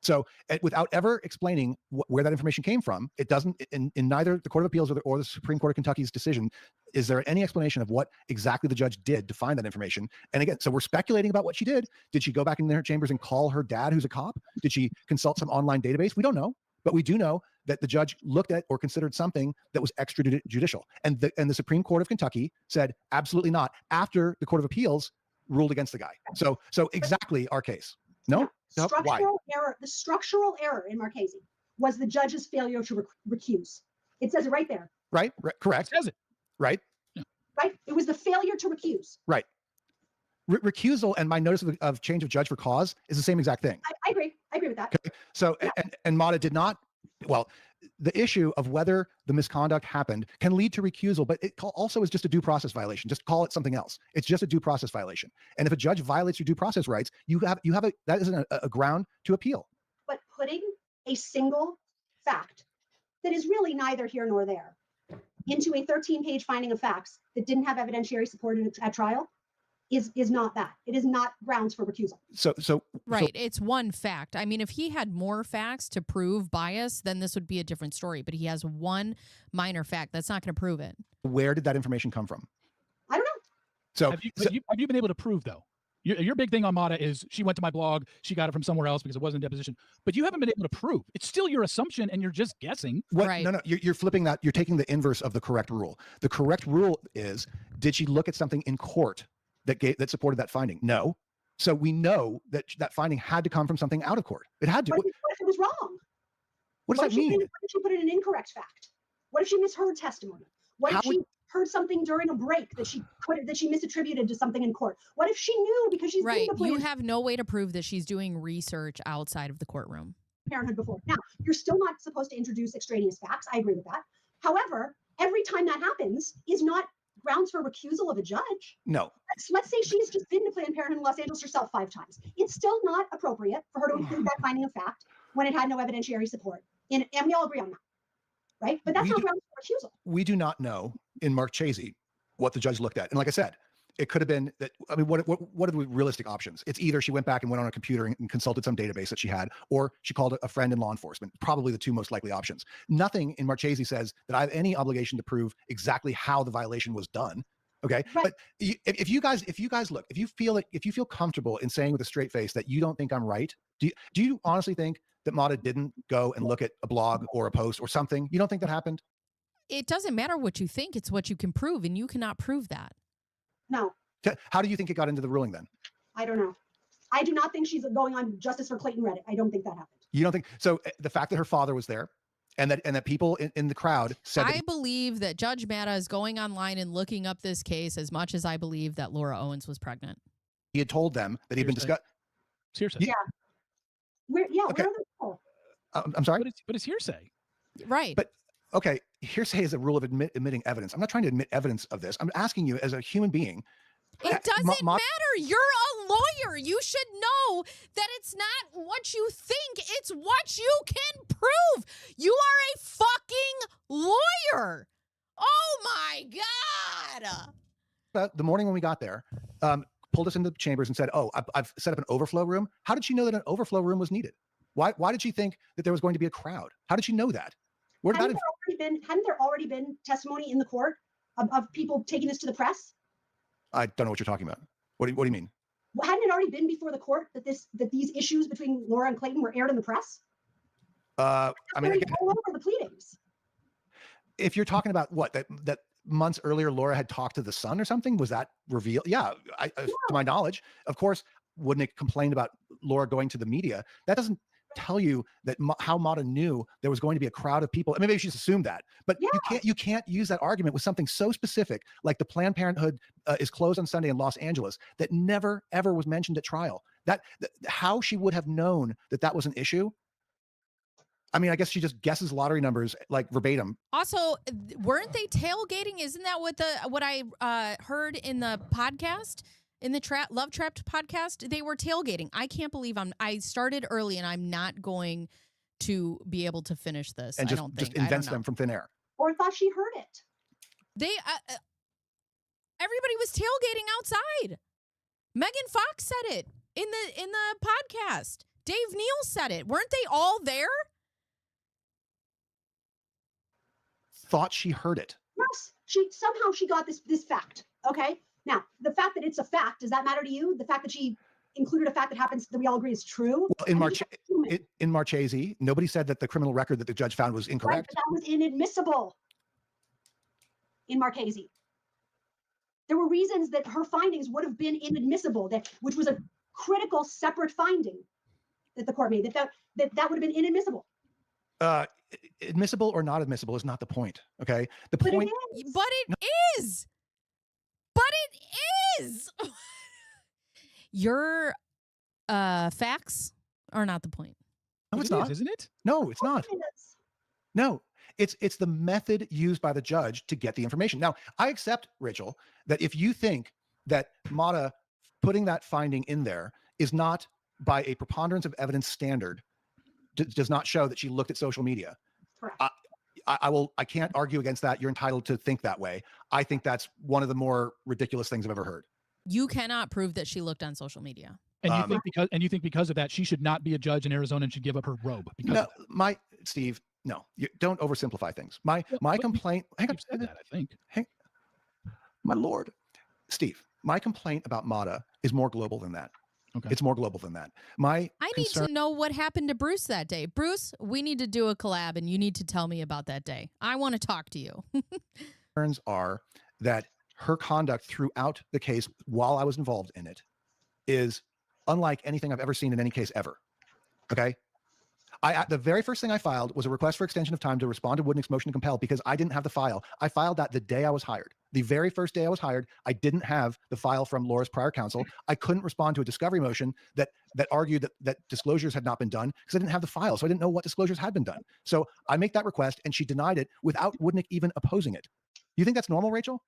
So without ever explaining where that information came from, it doesn't, in neither the Court of Appeals or the Supreme Court of Kentucky's decision, is there any explanation of what exactly the judge did to find that information? And again, so we're speculating about what she did. Did she go back in her chambers and call her dad, who's a cop? Did she consult some online database? We don't know. But we do know that the judge looked at or considered something that was extrajudicial. And the Supreme Court of Kentucky said, absolutely not, after the Court of Appeals ruled against the guy. So exactly our case. No? No? Why? The structural error in Marchese was the judge's failure to recuse. It says it right there. Right. Correct. It says it. Right. Yeah. Right. It was the failure to recuse. Right. Recusal and my notice of change of judge for cause is the same exact thing. I agree. I agree with that. Okay. So, yeah. and Mata did not, well, the issue of whether the misconduct happened can lead to recusal, but it also is just a due process violation. Just call it something else. It's just a due process violation. And if a judge violates your due process rights, that is a ground to appeal. But putting a single fact that is really neither here nor there into a 13-page finding of facts that didn't have evidentiary support at trial is not that. It is not grounds for recusal. So it's one fact. I mean, if he had more facts to prove bias, then this would be a different story. But he has one minor fact that's not going to prove it. Where did that information come from? I don't know. So have you been able to prove though? Your big thing on Mata is she went to my blog, she got it from somewhere else because it wasn't a deposition. But you haven't been able to prove. It's still your assumption and you're just guessing. Right. No, you're flipping that. You're taking the inverse of the correct rule. The correct rule is, did she look at something in court that supported that finding? No. So we know that finding had to come from something out of court. It had to. What if it was wrong? What does that mean? What if she put in an incorrect fact? What if she misheard testimony? What if she heard something during a break that she misattributed to something in court? What if she knew because she's right? You have no way to prove that she's doing research outside of the courtroom. Parenthood before. Now, you're still not supposed to introduce extraneous facts. I agree with that. However, every time that happens is not grounds for recusal of a judge. No. Let's say she's just been to Planned Parenthood in Los Angeles herself 5 times. It's still not appropriate for her to include that finding of fact when it had no evidentiary support. And we all agree on that, right? But that's not grounds for recusal. We do not know in Marchese what the judge looked at. And like I said, it could have been that, I mean, what are the realistic options? It's either she went back and went on a computer and consulted some database that she had, or she called a friend in law enforcement, probably the two most likely options. Nothing in Marchese says that I have any obligation to prove exactly how the violation was done. Okay. Right. But if you guys look, if you feel comfortable in saying with a straight face that you don't think I'm right, do you honestly think that Mata didn't go and look at a blog or a post or something? You don't think that happened? It doesn't matter what you think. It's what you can prove, and you cannot prove that. No. How do you think it got into the ruling then? I don't know. I do not think she's going on justice for Clayton Reddick. I don't think that happened. You don't think so? The fact that her father was there and that people in the crowd said I believe that Judge Mata is going online and looking up this case as much as I believe that Laura Owens was pregnant. He had told them that he'd been discussed. Hearsay. Yeah. Where Okay. where are the people? I'm sorry? But it's hearsay. Right. But okay, hearsay is a rule of admitting evidence. I'm not trying to admit evidence of this. I'm asking you as a human being. It doesn't matter. You're a lawyer. You should know that it's not what you think. It's what you can prove. You are a fucking lawyer. Oh my God. The morning when we got there, pulled us into the chambers and said, "Oh, I've set up an overflow room." How did she know that an overflow room was needed? Why did she think that there was going to be a crowd? How did she know that? Where did Hadn't there already been testimony in the court of people taking this to the press? I don't know what you're talking about. What do you mean? Well, hadn't it already been before the court that these issues between Laura and Clayton were aired in the press? I mean, all over the pleadings. If you're talking about what that months earlier, Laura had talked to the Sun or something, was that revealed? Yeah, to my knowledge, of course. Wouldn't complain about Laura going to the media? That doesn't tell you that how Mata knew there was going to be a crowd of people. I mean, maybe she just assumed that, but you can't use that argument with something so specific like the Planned Parenthood is closed on Sunday in Los Angeles that never ever was mentioned at trial. That how she would have known that was an issue. I mean, I guess she just guesses lottery numbers like verbatim. Also, weren't they tailgating? Isn't that what I heard in the podcast? In the Love Trapped podcast, they were tailgating. I can't believe I started early and I'm not going to be able to finish this. And just invents them from thin air. Or thought she heard it. They everybody was tailgating outside. Megan Fox said it in the podcast. Dave Neal said it. Weren't they all there? Thought she heard it. Yes, she got this fact. Okay. Now, the fact that it's a fact, does that matter to you? The fact that she included a fact that happens that we all agree is true? Well, in Marchese, nobody said that the criminal record that the judge found was incorrect. Right, but that was inadmissible in Marchese. There were reasons that her findings would have been inadmissible, which was a critical separate finding that the court made, that would have been inadmissible. Admissible or not admissible is not the point, okay? The point. But it is. Your facts are not the point. No, it's not, isn't it? No, it's not. No, it's the method used by the judge to get the information. Now, I accept, Rachel, that if you think that Mata putting that finding in there is not by a preponderance of evidence standard, does not show that she looked at social media. Correct. I can't argue against that. You're entitled to think that way. I think that's one of the more ridiculous things I've ever heard. You cannot prove that she looked on social media. And you think because of that, she should not be a judge in Arizona and should give up her robe. Steve, no, you don't oversimplify things. My complaint. Hang on, said that, I think. My Lord, Steve, my complaint about Mata is more global than that. Okay. It's more global than that. I need to know what happened to Bruce that day. Bruce, we need to do a collab and you need to tell me about that day. I want to talk to you. Concerns are that her conduct throughout the case while I was involved in it is unlike anything I've ever seen in any case ever. Okay? The very first thing I filed was a request for extension of time to respond to Woodnick's motion to compel because I didn't have the file. I filed that the day I was hired. The very first day I was hired, I didn't have the file from Laura's prior counsel. I couldn't respond to a discovery motion that argued that disclosures had not been done because I didn't have the file. So I didn't know what disclosures had been done. So I make that request and she denied it without Woodnick even opposing it. You think that's normal, Rachel?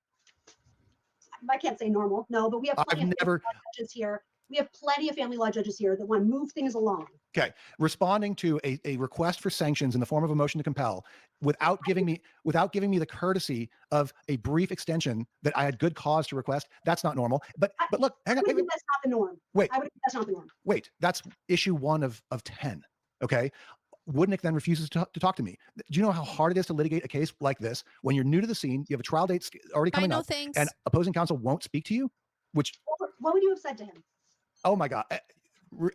I can't say normal, no, but we have plenty of judges here. We have plenty of family law judges here that want to move things along. Okay, responding to a request for sanctions in the form of a motion to compel without giving me the courtesy of a brief extension that I had good cause to request, that's not normal. But look, hang on. That's not the norm. Wait. I would think that's not the norm. Wait, that's issue 1 of 10. Okay. Woodnick then refuses to talk to me. Do you know how hard it is to litigate a case like this when you're new to the scene, you have a trial date already coming up, and opposing counsel won't speak to you? What would you have said to him? Oh my God. Do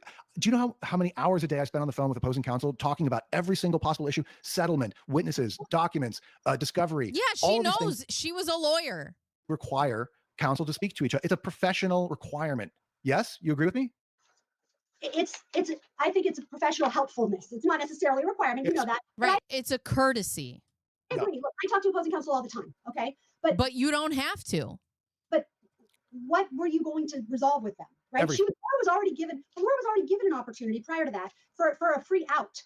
you know how many hours a day I spent on the phone with opposing counsel talking about every single possible issue, settlement, witnesses, documents, discovery? Yeah, she knows. She was a lawyer. Require counsel to speak to each other. It's a professional requirement. Yes? You agree with me? I think it's a professional helpfulness. It's not necessarily a requirement. You know that. Right. It's a courtesy. I agree. Look, I talk to opposing counsel all the time. Okay. But you don't have to. But what were you going to resolve with them? Right. Laura was already given an opportunity prior to that for a free out.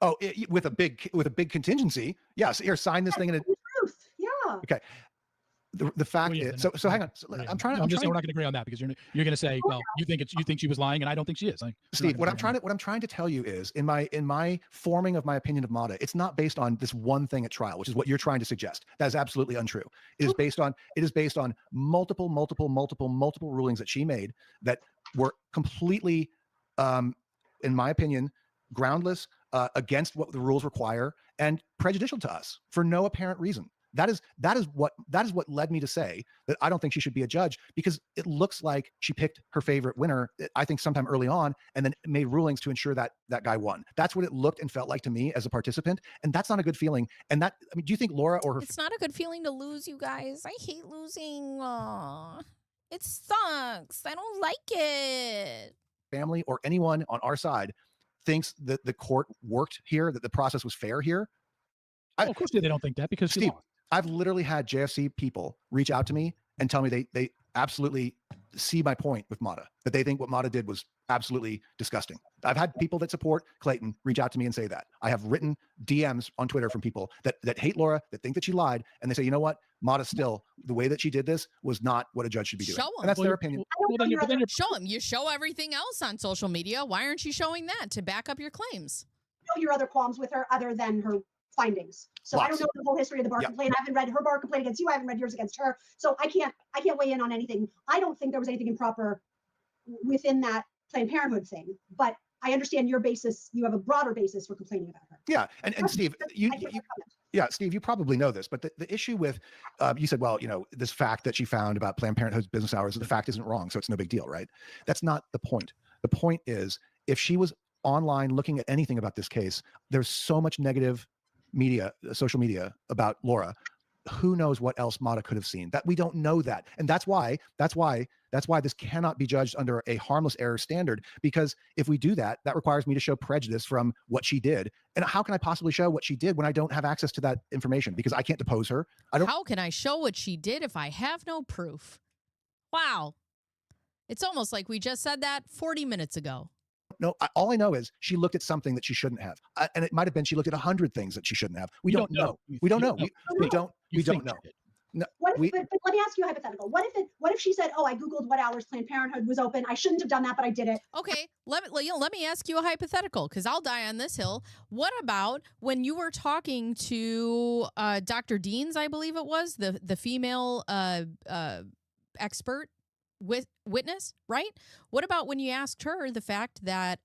Oh, with a big contingency. Yes. Here, sign this thing in a truth. Yeah. Okay. the fact yeah, is, so hang on. So Yeah. I'm trying to. I'm just saying we're not going to agree on that because you're going to say, well, you think she was lying, and I don't think she is. Like, Steve, what I'm trying to tell you is in my forming of my opinion of Mata, it's not based on this one thing at trial, which is what you're trying to suggest. That is absolutely untrue. It is based on multiple rulings that she made that were completely, in my opinion, groundless, against what the rules require, and prejudicial to us for no apparent reason. That is what led me to say that I don't think she should be a judge, because it looks like she picked her favorite winner, I think sometime early on, and then made rulings to ensure that that guy won. That's what it looked and felt like to me as a participant, and that's not a good feeling. And that, I mean, do you think Laura or her? It's not a good feeling to lose, you guys. I hate losing. It sucks. I don't like it. Family or anyone on our side thinks that the court worked here, that the process was fair here? Of course they don't think that, because Steve, I've literally had JFC people reach out to me and tell me they absolutely see my point with Mata, that they think what Mata did was absolutely disgusting. I've had people that support Clayton reach out to me and say that. I have written DMs on Twitter from people that hate Laura, that think that she lied, and they say, you know what, Mata, still, the way that she did this was not what a judge should be doing. Show 'em. And that's their opinion. Show them. You show everything else on social media. Why aren't you showing that to back up your claims? Know your other qualms with her other than her findings. So I don't know the whole history of the bar complaint. I haven't read her bar complaint against you. I haven't read yours against her. So I can't weigh in on anything. I don't think there was anything improper within that Planned Parenthood thing, but I understand your basis. You have a broader basis for complaining about her. Yeah. And Steve, Steve, you probably know this, but the issue with, you said, well, you know, this fact that she found about Planned Parenthood's business hours, the fact isn't wrong, so it's no big deal, right? That's not the point. The point is, if she was online looking at anything about this case, there's so much negative media, social media about Laura. Who knows what else Mata could have seen? That we don't know that. And that's why this cannot be judged under a harmless error standard, because if we do that, that requires me to show prejudice from what she did. And how can I possibly show what she did when I don't have access to that information? Because I can't depose her. How can I show what she did if I have no proof? Wow. It's almost like we just said that 40 minutes ago. No, all I know is she looked at something that she shouldn't have. And it might have been she looked at 100 things that she shouldn't have. We don't know. We don't know. We don't know. No, but let me ask you a hypothetical. What if she said, "Oh, I Googled what hours Planned Parenthood was open. I shouldn't have done that, but I did it." Okay, let me ask you a hypothetical, because I'll die on this hill. What about when you were talking to Dr. Deans, I believe it was, the female expert witness, right? What about when you asked her the fact that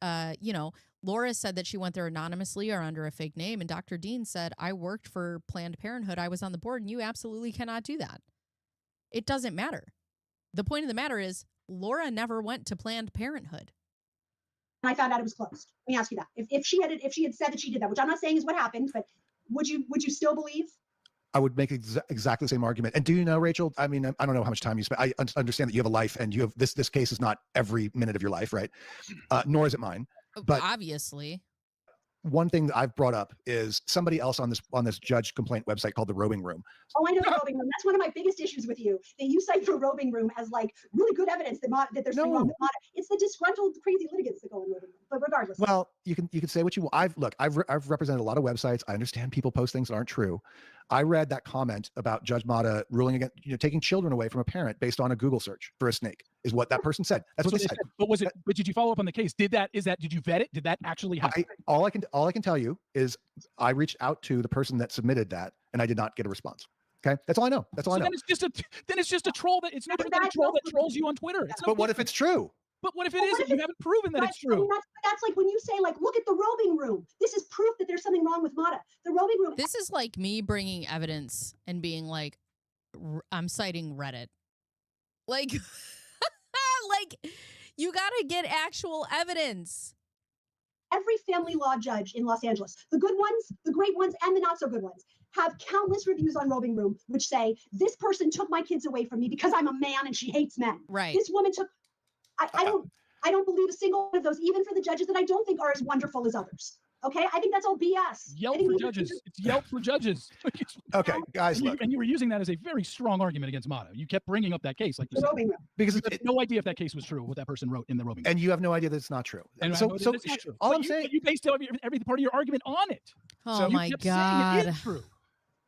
Laura said that she went there anonymously or under a fake name, and Dr. Dean said, I worked for Planned Parenthood, I was on the board, and you absolutely cannot do that. It doesn't matter. The point of the matter is Laura never went to Planned Parenthood. And I found out it was closed. Let me ask you that. If she had said that she did that, which I'm not saying is what happened, but would you still believe? I would make exactly the same argument. And do you know, Rachel, I mean, I don't know how much time you spend. I understand that you have a life, and you have this case is not every minute of your life, right? Nor is it mine. But obviously, one thing that I've brought up is somebody else on this judge complaint website called the Roving Room. Oh, I know the Roving Room. That's one of my biggest issues with you. That you cite the Roving Room as like really good evidence that there's something wrong with Mata. It's the disgruntled, crazy litigants that go in Roving Room. But regardless. Well, you can say what you want. I've represented a lot of websites. I understand people post things that aren't true. I read that comment about Judge Mata ruling against, taking children away from a parent based on a Google search for a snake, is what that person said. That's what they said. But did you follow up on the case? Did you vet it? Did that actually happen? All I can tell you is I reached out to the person that submitted that, and I did not get a response. Okay, that's all I know. That's all I know. Then it's just a troll that it's not a troll that trolls you on Twitter. But what if it's true? But what if it isn't? You haven't proven that it's true. That's like when you say, like, look at the Roving Room. This is proof that there's something wrong with Mata. The Roving Room. This is like me bringing evidence and being like, I'm citing Reddit. Like, like you got to get actual evidence. Every family law judge in Los Angeles, the good ones, the great ones, and the not so good ones, have countless reviews on Roving Room which say, this person took my kids away from me because I'm a man and she hates men. Right. This woman took. I don't believe a single one of those, even for the judges that I don't think are as wonderful as others. Okay, I think that's all BS. Yelp for judges. It's Yelp for judges. Okay, guys, look. And you were using that as a very strong argument against Mata. You kept bringing up that case, like you said, because you had no idea if that case was true, what that person wrote in the Roving Room. And you have no idea that it's not true. And all I'm saying, you based every part of your argument on it. Oh my God! Saying it is true.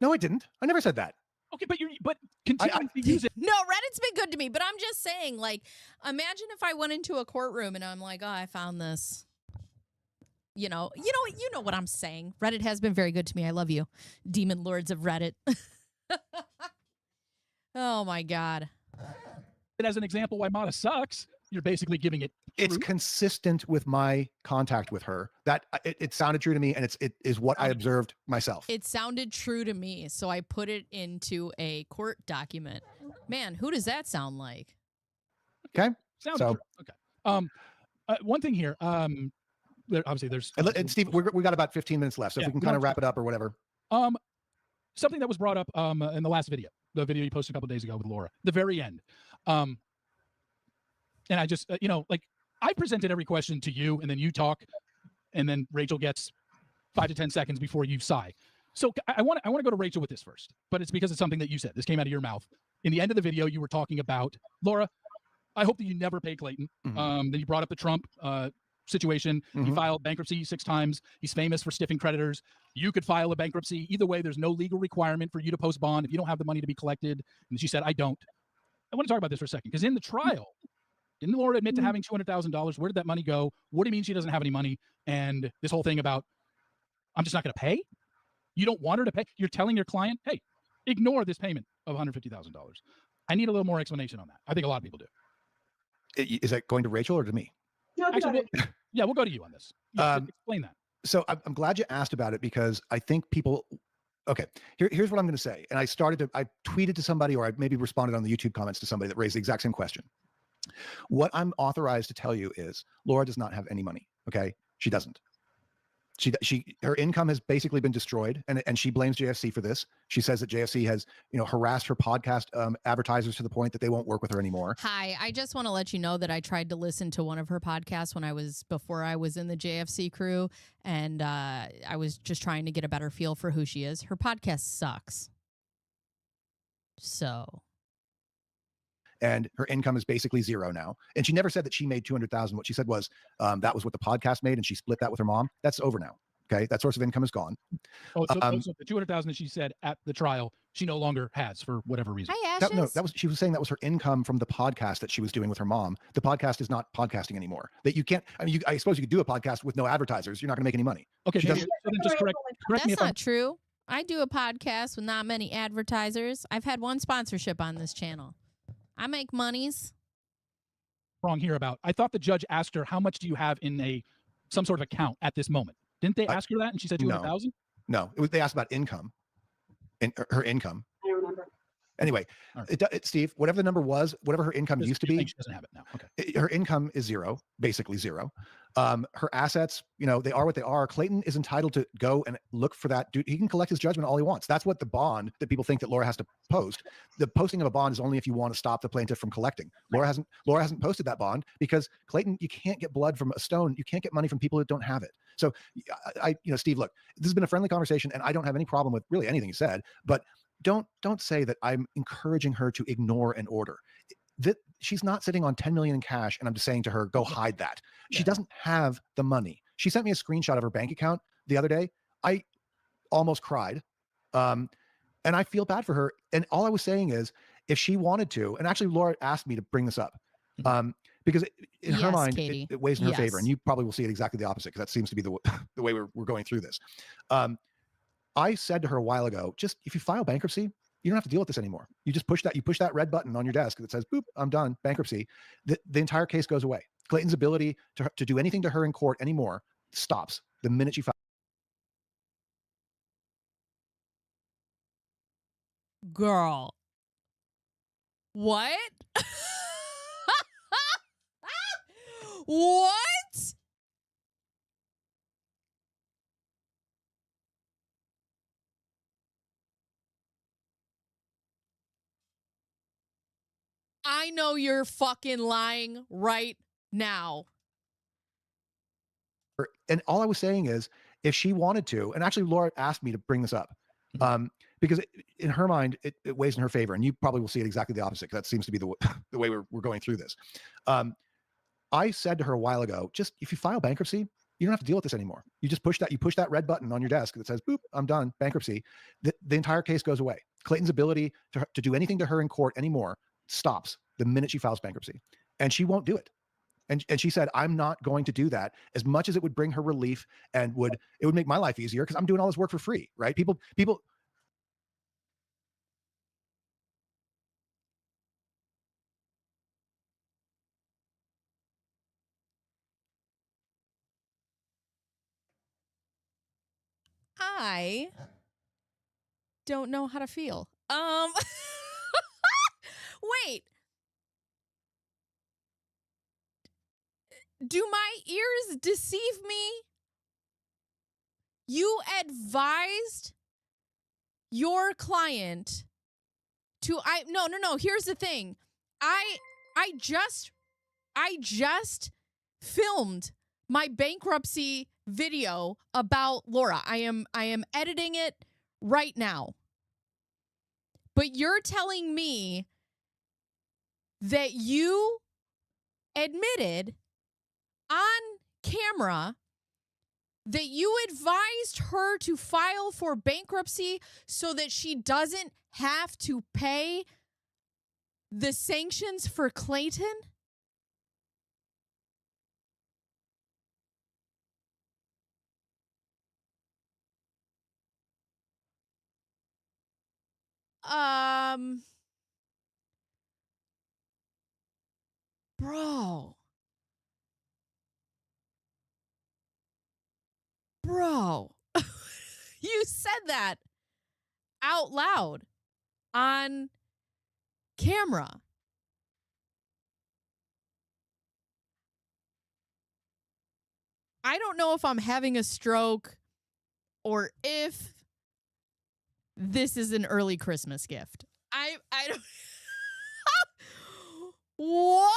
No, I didn't. I never said that. Okay, but continuing to use it. No, Reddit's been good to me, but I'm just saying, like, imagine if I went into a courtroom and I'm like, oh, I found this. You know what I'm saying. Reddit has been very good to me. I love you, demon lords of Reddit. Oh my God. As an example why Mata sucks, you're basically giving it It's truth. consistent with my contact with her. That it sounded true to me, and it is what I observed myself. It sounded true to me, so I put it into a court document. Man, who does that sound like? Okay. Sounds So- true. Okay. One thing here. Obviously, there's And Steve, we got about 15 minutes left, so if Yeah, we can we kind don't of wrap it up or whatever. something that was brought up in the last video, the video you posted a couple days ago with Laura, the very end. And I just like I presented every question to you, and then you talk, and then Rachel gets 5 to 10 seconds before you sigh. So I want to go to Rachel with this first, but it's because it's something that you said. This came out of your mouth. In the end of the video, you were talking about, Laura, I hope that you never pay Clayton. Mhm. Then you brought up the Trump situation. He Mhm. filed bankruptcy 6 times. He's famous for stiffing creditors. You could file a bankruptcy. Either way, there's no legal requirement for you to post bond if you don't have the money to be collected. And she said, I don't. I want to talk about this for a second, because in the trial, didn't Laura admit to having $200,000? Where did that money go? What do you mean she doesn't have any money? And this whole thing about, I'm just not going to pay? You don't want her to pay? You're telling your client, hey, ignore this payment of $150,000. I need a little more explanation on that. I think a lot of people do. Is that going to Rachel or to me? No, Actually, we'll go to you on this. Yeah, explain that. So I'm glad you asked about it, because I think people. Okay, here's what I'm going to say. And I tweeted to somebody, or I maybe responded on the YouTube comments to somebody that raised the exact same question. What I'm authorized to tell you is Laura does not have any money. Okay, she doesn't. Her income has basically been destroyed, and she blames JFC for this. She says that JFC has harassed her podcast advertisers to the point that they won't work with her anymore. Hi, I just want to let you know that I tried to listen to one of her podcasts before I was in the JFC crew, and I was just trying to get a better feel for who she is. Her podcast sucks. So. And her income is basically zero now. And she never said that she made 200,000. What she said was that was what the podcast made, and she split that with her mom. That's over now. Okay, that source of income is gone. So the 200,000 that she said at the trial, she no longer has for whatever reason. Hi, Ashes. She was saying that was her income from the podcast that she was doing with her mom. The podcast is not podcasting anymore. That you can't. I mean, I suppose you could do a podcast with no advertisers. You're not going to make any money. Okay, so then just correct me That's if I'm not true. I do a podcast with not many advertisers. I've had one sponsorship on this channel. I make monies. wrong here about. I thought the judge asked her, how much do you have in some sort of account at this moment? Didn't they ask her that? And she said 200,000? No, they asked about income, her income. I don't remember. Anyway, Right. Steve, whatever the number was, whatever her income used to be, she doesn't have it now. Okay. her income is zero, basically zero. Her assets, they are what they are. Clayton is entitled to go and look for that. Dude, he can collect his judgment all he wants. That's what the bond that people think that Laura has to post. The posting of a bond is only if you want to stop the plaintiff from collecting. Laura hasn't posted that bond because Clayton, you can't get blood from a stone. You can't get money from people that don't have it. So Steve, look, this has been a friendly conversation, and I don't have any problem with really anything you said, but don't say that I'm encouraging her to ignore an order. That she's not sitting on 10 million in cash, and I'm just saying to her, go hide that. She doesn't have the money. She sent me a screenshot of her bank account the other day. I almost cried. And I feel bad for her. And all I was saying is, if she wanted to, and actually Laura asked me to bring this up, because in her mind, it weighs in her favor. And you probably will see it exactly the opposite, because that seems to be the way we're going through this. I said to her a while ago, just if you file bankruptcy, you don't have to deal with this anymore. You just push that red button on your desk that says, boop, I'm done, bankruptcy. The entire case goes away. Clayton's ability to do anything to her in court anymore stops the minute she files. Girl. What? What? I know you're fucking lying right now. And all I was saying is, if she wanted to, and actually Laura asked me to bring this up, because in her mind, it weighs in her favor. And you probably will see it exactly the opposite, because that seems to be the way we're going through this. I said to her a while ago, just if you file bankruptcy, You don't have to deal with this anymore. You just push that red button on your desk that says, boop, I'm done, bankruptcy. The entire case goes away. Clayton's ability to do anything to her in court anymore stops the minute she files bankruptcy. And she won't do it. And she said, I'm not going to do that, as much as it would bring her relief and it would make my life easier because I'm doing all this work for free, right? People. I don't know how to feel. Wait. Do my ears deceive me? You advised your client to no. Here's the thing. I just filmed my bankruptcy video about Laura. I am editing it right now. But you're telling me that you admitted on camera that you advised her to file for bankruptcy so that she doesn't have to pay the sanctions for Clayton? Bro, you said that out loud on camera. I don't know if I'm having a stroke or if this is an early Christmas gift. I don't. What?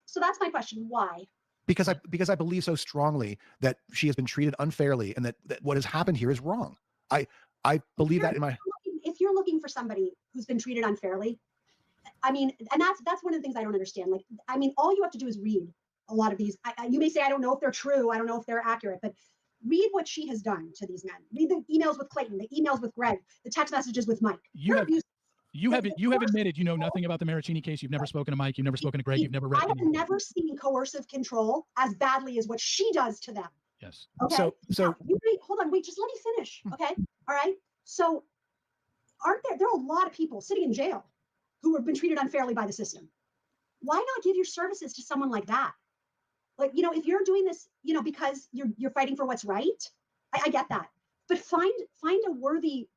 So that's my question. Why? Because I believe so strongly that she has been treated unfairly and that what has happened here is wrong. I believe that in my. If you're looking for somebody who's been treated unfairly, I mean, and that's one of the things I don't understand. Like, I mean, all you have to do is read a lot of these. You may say, I don't know if they're true. I don't know if they're accurate, but read what she has done to these men. Read the emails with Clayton, the emails with Greg, the text messages with Mike. You have admitted you know nothing about the Maricini case. You've never spoken to Mike. You've never spoken to Greg. You've never read. I have never seen coercive control as badly as what she does to them. Yes. Okay. So hold on. Wait. Just let me finish. Okay. All right. So, aren't there are a lot of people sitting in jail who have been treated unfairly by the system? Why not give your services to someone like that? Like, if you're doing this, because you're fighting for what's right, I get that. But find a worthy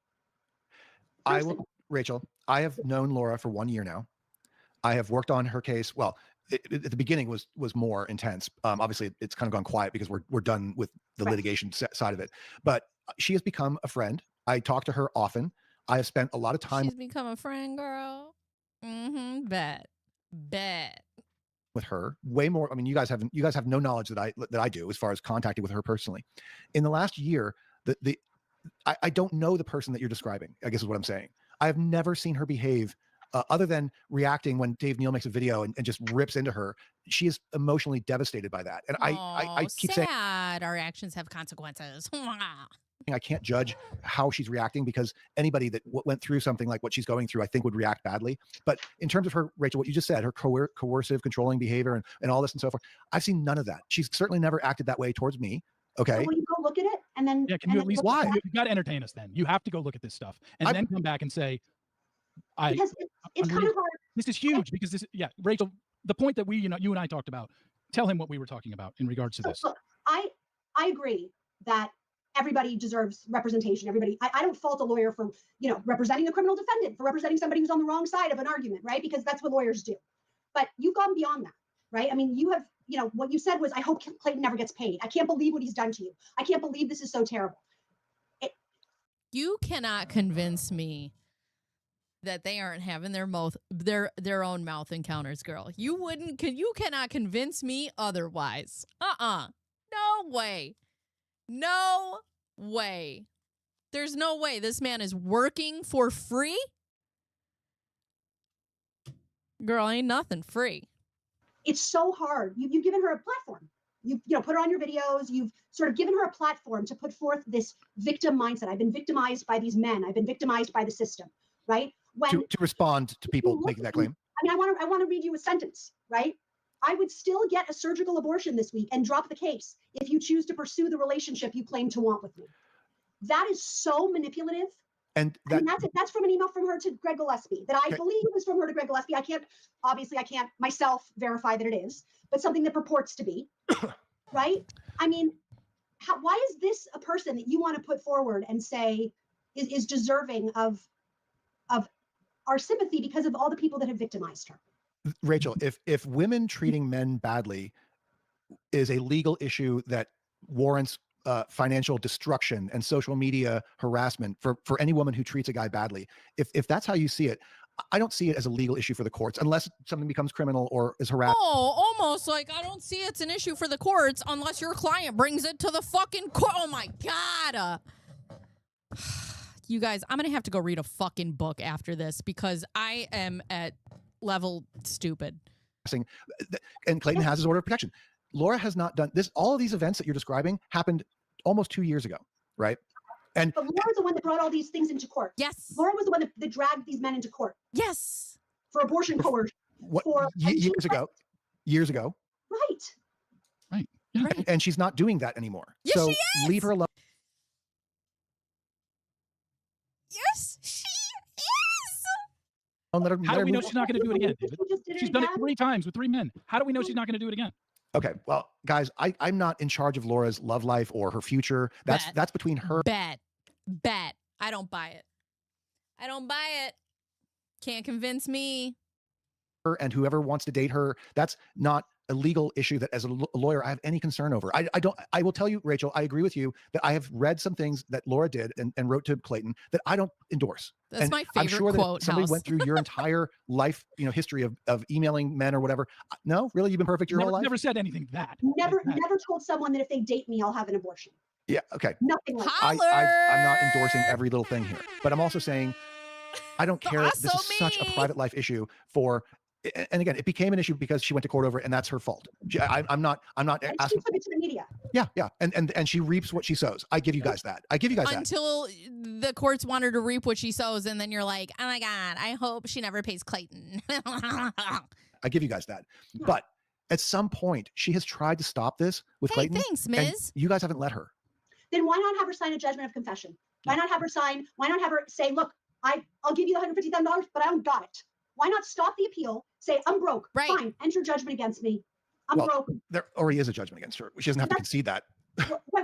person. Rachel, I have known Laura for 1 year now. I have worked on her case. Well, at the beginning was more intense. Obviously, it's kind of gone quiet because we're done with the litigation side of it. But she has become a friend. I talk to her often. I have spent a lot of time. She's become a friend, girl. Bet. With her way more. I mean, you guys have no knowledge that I do as far as contacting with her personally. In the last year, I don't know the person that you're describing, I guess is what I'm saying. I have never seen her behave other than reacting when Dave Neal makes a video and just rips into her. She is emotionally devastated by that. And I keep saying our actions have consequences. I can't judge how she's reacting because anybody that went through something like what she's going through, I think would react badly. But in terms of her, Rachel, what you just said, her coercive, controlling behavior and all this and so forth, I've seen none of that. She's certainly never acted that way towards me. Okay. So will you go look at it and then? Yeah. Can you at least why? You got to entertain us then. You have to go look at this stuff and then come back and say, because it's kind of hard. This is huge because Rachel, the point that you and I talked about, tell him what we were talking about in regards to this. Look, I agree that everybody deserves representation. I don't fault a lawyer for, representing a criminal defendant, for representing somebody who's on the wrong side of an argument, right? Because that's what lawyers do. But you've gone beyond that, right? I mean, you have, what you said was, I hope Clayton never gets paid. I can't believe what he's done to you. I can't believe this is so terrible. You cannot convince me that they aren't having their own mouth encounters, girl. You cannot convince me otherwise. No way. No way. There's no way this man is working for free. Girl, ain't nothing free. It's so hard. You've given her a platform. You've put her on your videos. You've sort of given her a platform to put forth this victim mindset. I've been victimized by these men. I've been victimized by the system, right? To respond to people making that claim. I mean, I want to read you a sentence, right? I would still get a surgical abortion this week and drop the case if you choose to pursue the relationship you claim to want with me. That is so manipulative. And that's from an email from her to Greg Gillespie that I believe was from her to Greg Gillespie. I can't myself verify that it is, but something that purports to be, right? I mean, why is this a person that you want to put forward and say is deserving of our sympathy because of all the people that have victimized her? Rachel, if women treating men badly is a legal issue that warrants financial destruction and social media harassment for any woman who treats a guy badly, if that's how you see it, I don't see it as a legal issue for the courts unless something becomes criminal or is harassed. Oh, almost like I don't see it's an issue for the courts unless your client brings it to the fucking court. Oh my God. You guys, I'm going to have to go read a fucking book after this because I am at level stupid. And Clayton has his order of protection. Laura has not done this. All of these events that you're describing happened almost 2 years ago, right? But Laura's the one that brought all these things into court. Yes. Laura was the one that dragged these men into court. Yes. For abortion coercion. Years ago. Right. Right. Yeah. Right. And she's not doing that anymore. Yes, so she is. Leave her alone. Yes, she is. How do we know she's not going to do it again, David? She's done it 3 times with 3 men. How do we know she's not going to do it again? Okay, well, guys, I'm not in charge of Laura's love life or her future. That's between her. Bet. I don't buy it. Can't convince me. Her and whoever wants to date her. That's not a legal issue that as a lawyer I have any concern over. I will tell you, Rachel, I agree with you that I have read some things that Laura did and wrote to Clayton that I don't endorse. That's my favorite I'm sure quote. That somebody went through your entire life, history of emailing men or whatever. No, really, you've been perfect your whole life. Never said anything that. Never told someone that if they date me, I'll have an abortion. Yeah. Okay. Nothing like I'm not endorsing every little thing here, but I'm also saying I don't care. This is such a private life issue for. And again, it became an issue because she went to court over it, and that's her fault. I'm not and asking. she took it to the media. Yeah. And she reaps what she sows. I give you guys that. Until the courts want her to reap what she sows, and then you're like, oh my God, I hope she never pays Clayton. I give you guys that. But at some point, she has tried to stop this with Clayton. Thanks, Ms. You guys haven't let her. Then why not have her sign a judgment of confession? Why not have her say, look, I'll give you the $150,000, but I don't got it. Why not stop the appeal? Say, I'm broke. Right. Fine. Enter judgment against me. I'm broke. There already is a judgment against her. She doesn't have to concede that.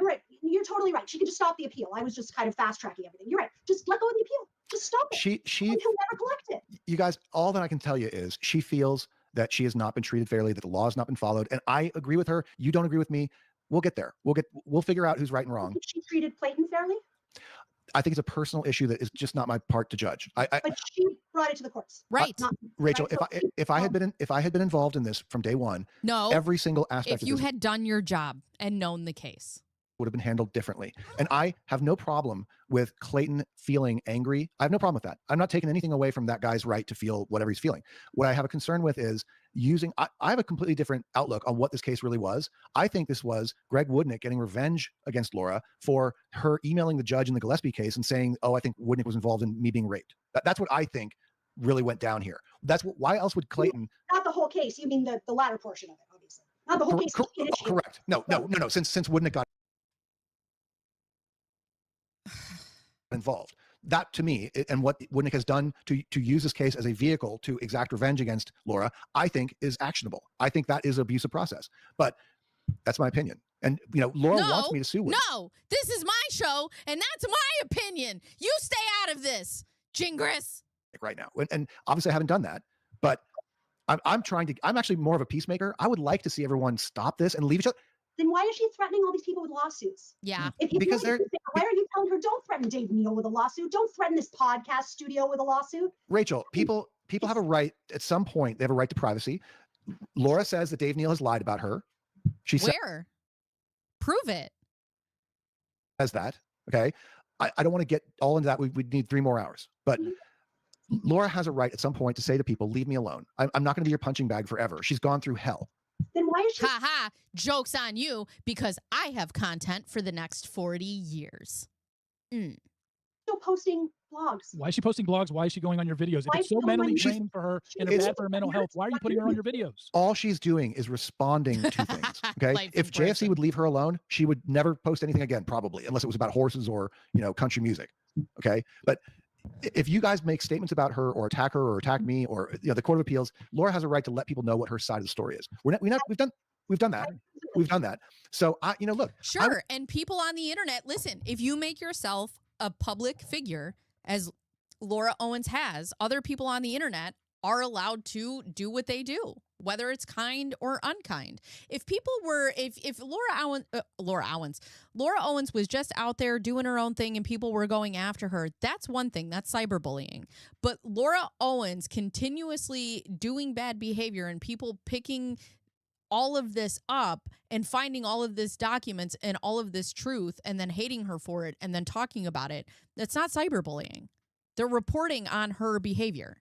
Right. You're totally right. She could just stop the appeal. I was just kind of fast tracking everything. You're right. Just let go of the appeal. Just stop it. She'll never collect it. You guys, all that I can tell you is she feels that she has not been treated fairly, that the law has not been followed. And I agree with her. You don't agree with me. We'll get there. We'll figure out who's right and wrong. Think she treated Clayton fairly? I think it's a personal issue that is just not my part to judge. But she brought it to the courts. Right. Rachel, if I had been involved in this from day one, every single aspect if you had done your job and known the case, would have been handled differently. And I have no problem with Clayton feeling angry. I have no problem with that. I'm not taking anything away from that guy's right to feel whatever he's feeling. What I have a concern with is I have a completely different outlook on what this case really was. I think this was Greg Woodnick getting revenge against Laura for her emailing the judge in the Gillespie case and saying, oh, I think Woodnick was involved in me being raped. That's what I think really went down here. Why else would Clayton? Not the whole case. You mean the latter portion of it, obviously. Not the whole case. Correct. No. Since Woodnick got involved. That to me, and what Woodnick has done to use this case as a vehicle to exact revenge against Laura, I think is actionable. I think that is abusive process. But that's my opinion. And Laura wants me to sue Woodnick. No, this is my show, and that's my opinion. You stay out of this, Gingras. Right now, and obviously I haven't done that, but I'm actually more of a peacemaker. I would like to see everyone stop this and leave each other. Then why is she threatening all these people with lawsuits? Yeah. Because why are you telling her, don't threaten Dave Neal with a lawsuit? Don't threaten this podcast studio with a lawsuit? Rachel, people have a right, at some point, they have a right to privacy. Laura says that Dave Neal has lied about her. Where? Prove it. Says that. Okay. I don't want to get all into that. We need 3 more hours. But Laura has a right at some point to say to people, leave me alone. I'm not going to be your punching bag forever. She's gone through hell. then why is she Ha ha, joke's on you because I have content for the next 40 years. still posting blogs? Why is she posting blogs? Why is she going on your videos? If Why it's so is she mentally going- draining for her and It's- bad for her mental health, why are you putting her on your videos? All she's doing is responding to things. Okay. Life If in JFC person. would leave her alone, she would never post anything again, probably, unless it was about horses or, country music. Okay. But if you guys make statements about her or attack her or attack me or the Court of Appeals, Laura has a right to let people know what her side of the story is. We've done that. We've done that. So look, Sure. And people on the internet, listen, if you make yourself a public figure, as Laura Owens has, other people on the internet are allowed to do what they do, whether it's kind or unkind. If people were, if Laura Owens was just out there doing her own thing and people were going after her, that's one thing. That's cyberbullying. But Laura Owens continuously doing bad behavior and people picking all of this up and finding all of this documents and all of this truth and then hating her for it and then talking about it, that's not cyberbullying. They're reporting on her behavior.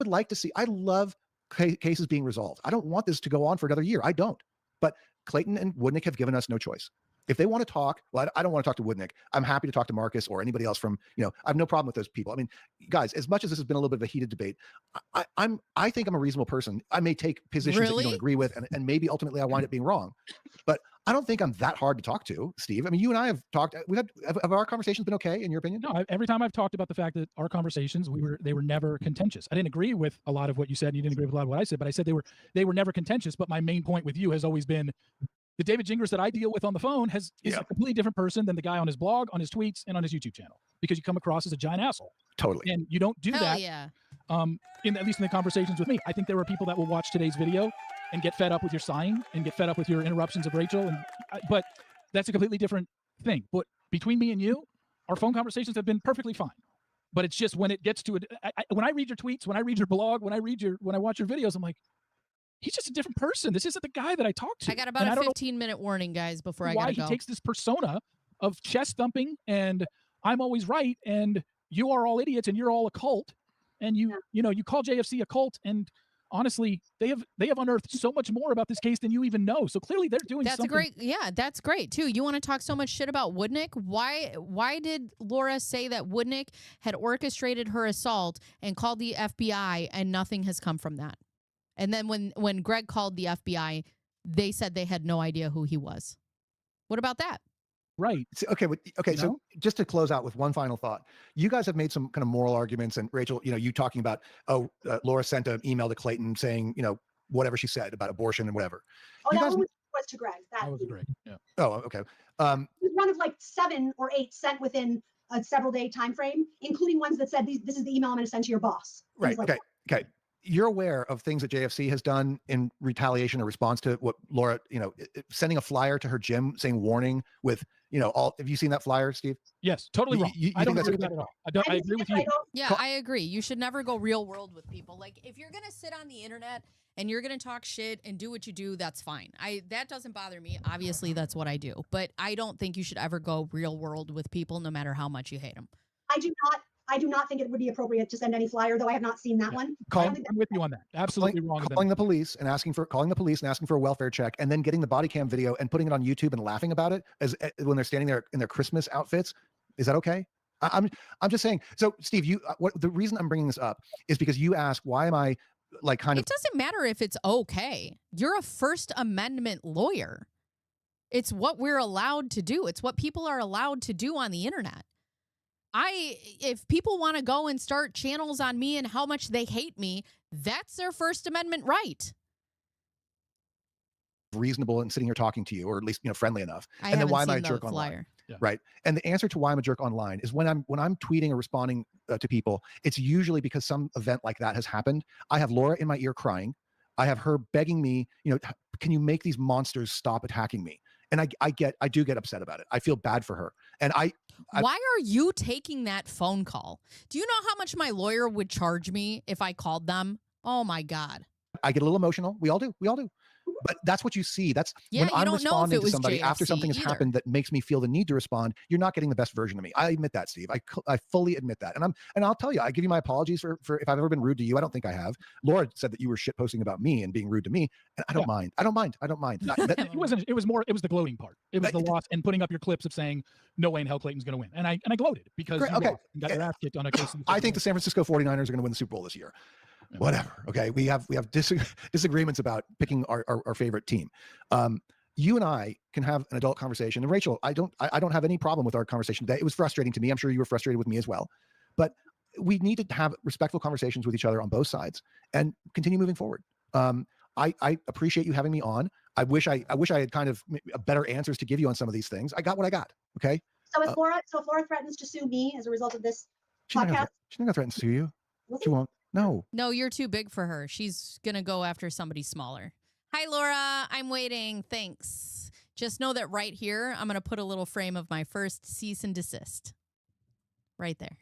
would like to see, I love cases being resolved. I don't want this to go on for another year. I don't. But Clayton and Woodnick have given us no choice. If they want to talk, well, I don't want to talk to Woodnick. I'm happy to talk to Marcus or anybody else from, I have no problem with those people. I mean, guys, as much as this has been a little bit of a heated debate, I think I'm a reasonable person. I may take positions that you don't agree with, and maybe ultimately I wind up being wrong. But I don't think I'm that hard to talk to, Steve. I mean, you and I have talked. Have our conversations been okay, in your opinion? No, every time I've talked about the fact that our conversations, they were never contentious. I didn't agree with a lot of what you said, and you didn't agree with a lot of what I said, but I said they were never contentious. But my main point with you has always been the David Gingras that I deal with on the phone is a completely different person than the guy on his blog, on his tweets, and on his YouTube channel, because you come across as a giant asshole. Totally. And you don't do that. Yeah. At least in the conversations with me. I think there are people that will watch today's video and get fed up with your sighing and get fed up with your interruptions of Rachel. But that's a completely different thing. But between me and you, our phone conversations have been perfectly fine. But it's just when it gets to it, when I read your tweets, when I read your blog, when I watch your videos, I'm like, he's just a different person. This isn't the guy that I talk to. I got about a 15-minute warning, guys, before I gotta go. Why he takes this persona of chest thumping and I'm always right and you are all idiots and you're all a cult, and you call JFC a cult, and honestly, they have unearthed so much more about this case than you even know. So clearly they're doing something. That's great too. You want to talk so much shit about Woodnick? Why did Laura say that Woodnick had orchestrated her assault and called the FBI and nothing has come from that? And then when Greg called the FBI, they said they had no idea who he was. What about that? Right. Okay. So just to close out with one final thought, you guys have made some kind of moral arguments, and Rachel, you talking about, Laura sent an email to Clayton saying, whatever she said about abortion and whatever. Oh, that one was to Greg. That was Greg. Yeah. Oh, okay. It was one of like 7 or 8 sent within a several day time frame, including ones that said, this is the email I'm going to send to your boss. Right. Okay. You're aware of things that JFC has done in retaliation or response to what Laura, sending a flyer to her gym saying warning with, have you seen that flyer, Steve? Yes, totally wrong. I don't agree with that at all. I agree with you. Yeah, I agree. You should never go real world with people. Like, if you're going to sit on the internet and you're going to talk shit and do what you do, that's fine. That doesn't bother me. Obviously, that's what I do. But I don't think you should ever go real world with people, no matter how much you hate them. I do not think it would be appropriate to send any flyer, though I have not seen that one. I'm with you on that. Absolutely wrong. Calling the police and asking for a welfare check, and then getting the body cam video and putting it on YouTube and laughing about it when they're standing there in their Christmas outfits. Is that okay? I'm just saying. So, Steve, the reason I'm bringing this up is because you asked, why am I It doesn't matter if it's okay. You're a First Amendment lawyer. It's what we're allowed to do. It's what people are allowed to do on the internet. If people want to go and start channels on me and how much they hate me, that's their First Amendment right. Reasonable and sitting here talking to you, or at least friendly enough. And then why am I a jerk online? Yeah. Right. And the answer to why I'm a jerk online is when I'm tweeting or responding to people, it's usually because some event like that has happened. I have Laura in my ear crying. I have her begging me, can you make these monsters stop attacking me? And I do get upset about it. I feel bad for her. And why are you taking that phone call? Do you know how much my lawyer would charge me if I called them? Oh my God. I get a little emotional. We all do. But that's what you see. That's Yeah, when you I'm don't know if responding it to was somebody after JFC something has either. happened that makes me feel the need to respond. You're not getting the best version of me. I admit that, Steve. I fully admit that. And I'll tell you, I give you my apologies for if I've ever been rude to you. I don't think I have. Laura said that you were shit posting about me and being rude to me, and I don't mind. I don't mind. It wasn't. It was more. It was the gloating part. It was the loss and putting up your clips of saying no way in hell Clayton's going to win, and I gloated because Great, you okay. lost and got your ass kicked on a case. I think the San Francisco 49ers are going to win the Super Bowl this year. Yeah. Whatever. Okay. We have disagreements about picking our favorite team. You and I can have an adult conversation. And Rachel, I don't have any problem with our conversation today. It was frustrating to me. I'm sure you were frustrated with me as well. But we need to have respectful conversations with each other on both sides and continue moving forward. I appreciate you having me on. I wish I had kind of better answers to give you on some of these things. I got what I got. Okay. So if Laura threatens to sue me as a result of this She's not podcast, going to threaten to sue you. will She won't. No. No, you're too big for her. She's going to go after somebody smaller. Hi, Laura. I'm waiting. Thanks. Just know that right here, I'm going to put a little frame of my first cease and desist. Right there.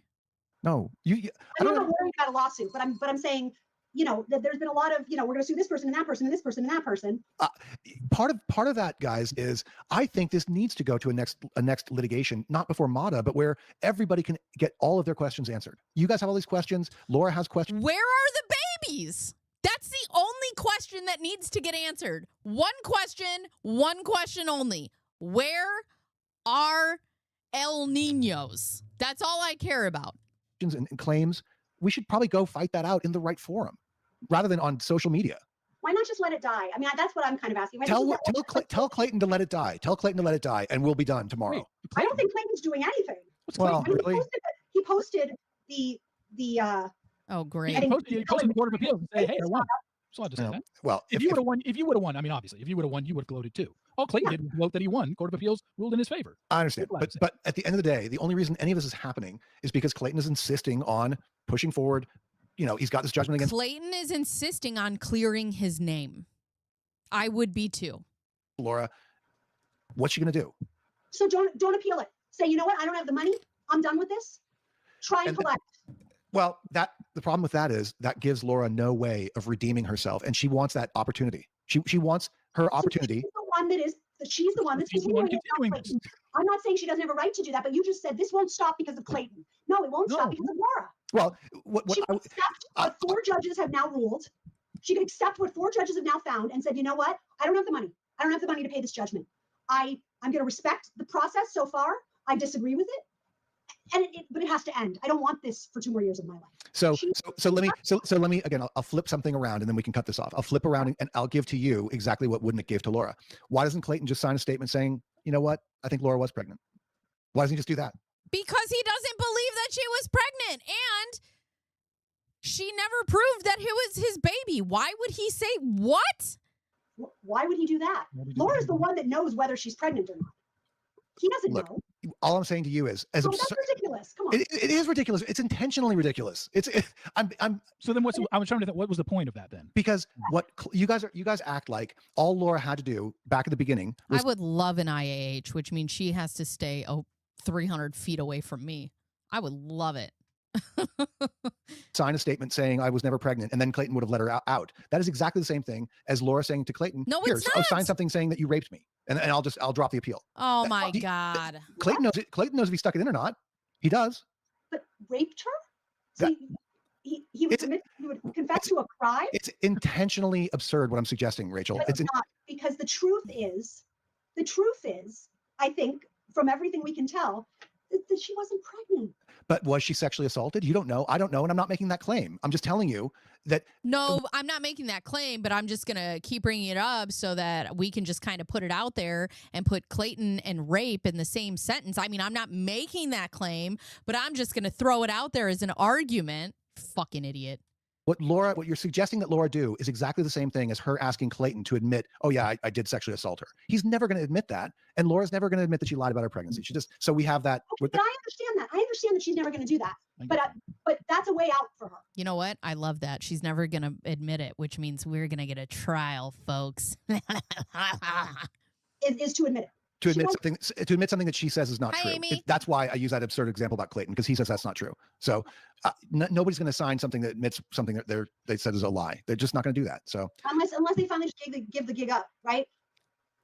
No. I don't know where you got a lawsuit, but I'm saying, that there's been a lot of, we're going to sue this person and that person and this person and that person. Part of that, guys, is I think this needs to go to a next litigation, not before MATA, but where everybody can get all of their questions answered. You guys have all these questions. Laura has questions. Where are the babies? That's the only question that needs to get answered. One question only. Where are El Niños? That's all I care about. And claims. We should probably go fight that out in the right forum rather than on social media. Why not just let it die? I mean, that's what I'm kind of asking. Tell Clayton to let it die. Tell Clayton to let it die, and we'll be done tomorrow. Wait, I don't think Clayton's doing anything. Well, really? He posted the Oh, great. He posted the Court of Appeals and say, "Hey, I won." So I just say that. Well, If you would have won, I mean, obviously, if you would have won, you would have gloated too. All Clayton did was gloat that he won. Court of Appeals ruled in his favor. I understand, but at the end of the day, the only reason any of this is happening is because Clayton is insisting on pushing forward. He's got this judgment against Clayton is insisting on clearing his name. I would be too. Laura. What's she going to do? So don't appeal it. Say, you know what? I don't have the money. I'm done with this. Try and collect. Well, the problem with that is that gives Laura no way of redeeming herself, and she wants that opportunity. She wants her opportunity. She's the one that's continuing it. I'm not saying she doesn't have a right to do that, but you just said this won't stop because of Clayton. No, it won't stop because of Laura. Well, she can accept what 4 judges have now ruled. She can accept what 4 judges have now found and said, you know what? I don't have the money. I don't have the money to pay this judgment. I'm going to respect the process so far. I disagree with it. But it has to end. I don't want this for 2 more years of my life. So let me again. I'll flip something around and then we can cut this off. I'll flip around and I'll give to you exactly what Woodnick gave to Laura. Why doesn't Clayton just sign a statement saying, you know what? I think Laura was pregnant. Why doesn't he just do that? Because he doesn't believe that she was pregnant, and she never proved that it was his baby. Why would he say what? Why would he do that? Laura's the one that knows whether she's pregnant or not. He doesn't know. All I'm saying to you is, that's ridiculous. Come on. It is ridiculous. It's intentionally ridiculous. I'm. So then, I was trying to think, what was the point of that then? Because what you guys act like all Laura had to do back at the beginning was, I would love an IAH, which means she has to stay 300 feet away from me. I would love it. sign a statement saying I was never pregnant, and then Clayton would have let her out. That is exactly the same thing as Laura saying to Clayton, "No, it's not. Sign something saying that you raped me, and I'll drop the appeal." Oh my God! Clayton knows it. Clayton knows if he stuck it in or not. He does. But raped her? So he would confess to a crime? It's intentionally absurd what I'm suggesting, Rachel. But it's not, because the truth is, I think from everything we can tell, that she wasn't pregnant. But was she sexually assaulted? You don't know. I don't know. And I'm not making that claim. I'm just telling you that. No, I'm not making that claim, but I'm just going to keep bringing it up so that we can just kind of put it out there and put Clayton and rape in the same sentence. I mean, I'm not making that claim, but I'm just going to throw it out there as an argument. Fucking idiot. What you're suggesting that Laura do is exactly the same thing as her asking Clayton to admit, oh yeah, I did sexually assault her. He's never going to admit that. And Laura's never going to admit that she lied about her pregnancy. So we have that. Okay, but I understand that. I understand that she's never going to do that. But that's a way out for her. You know what? I love that. She's never going to admit it, which means we're going to get a trial, folks. is to admit it. to admit something that she says is not Hi, true. Amy. That's why I use that absurd example about Clayton, because he says that's not true. So nobody's going to sign something that admits something that they said is a lie. They're just not going to do that. So unless they finally just give the gig up, right?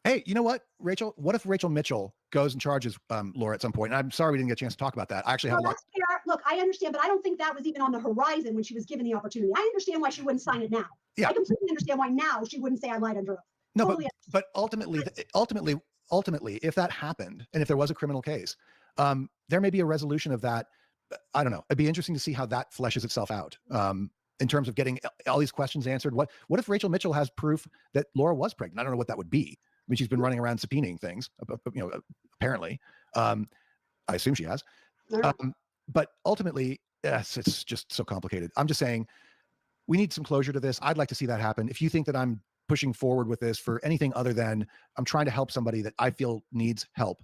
hey, you know what, Rachel? What if Rachel Mitchell goes and charges Laura at some point? And I'm sorry we didn't get a chance to talk about that. I actually have a lot. That's fair. Look, I understand, but I don't think that was even on the horizon when she was given the opportunity. I understand why she wouldn't sign it now. Yeah. I completely understand why now she wouldn't say I lied under oath. No, Totally but ultimately, if that happened, and if there was a criminal case, there may be a resolution of that. I don't know. It'd be interesting to see how that fleshes itself out. In terms of getting all these questions answered. What if Rachel Mitchell has proof that Laura was pregnant? I don't know what that would be. I mean, she's been running around subpoenaing things, apparently. I assume she has. But ultimately, yes, it's just so complicated. I'm just saying we need some closure to this. I'd like to see that happen. If you think that I'm pushing forward with this for anything other than I'm trying to help somebody that I feel needs help,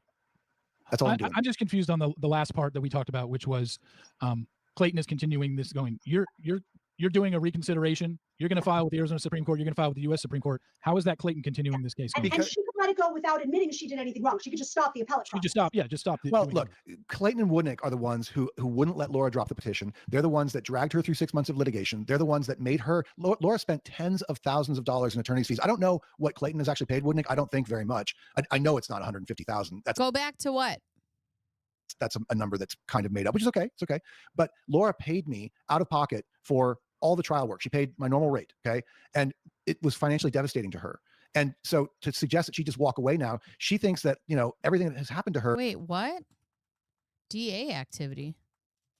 that's all I'm doing. I'm just confused on the last part that we talked about, which was Clayton is continuing this going, you're doing a reconsideration. You're going to file with the Arizona Supreme Court. You're going to file with the U.S. Supreme Court. How is that Clayton continuing this case? And she could let it go without admitting she did anything wrong. She could just stop the appellate process. Just stop. Well, look, Clayton and Woodnick are the ones who wouldn't let Laura drop the petition. They're the ones that dragged her through 6 months of litigation. They're the ones that made her. Laura spent tens of thousands of dollars in attorney's fees. I don't know what Clayton has actually paid Woodnick. I don't think very much. I know it's not $150,000. Go back to what? That's a number that's kind of made up, which is okay. It's okay. But Laura paid me out of pocket for all the trial work. She paid my normal rate. Okay. And it was financially devastating to her. And so to suggest that she just walk away now, she thinks that, everything that has happened to her. Wait, what? DA activity.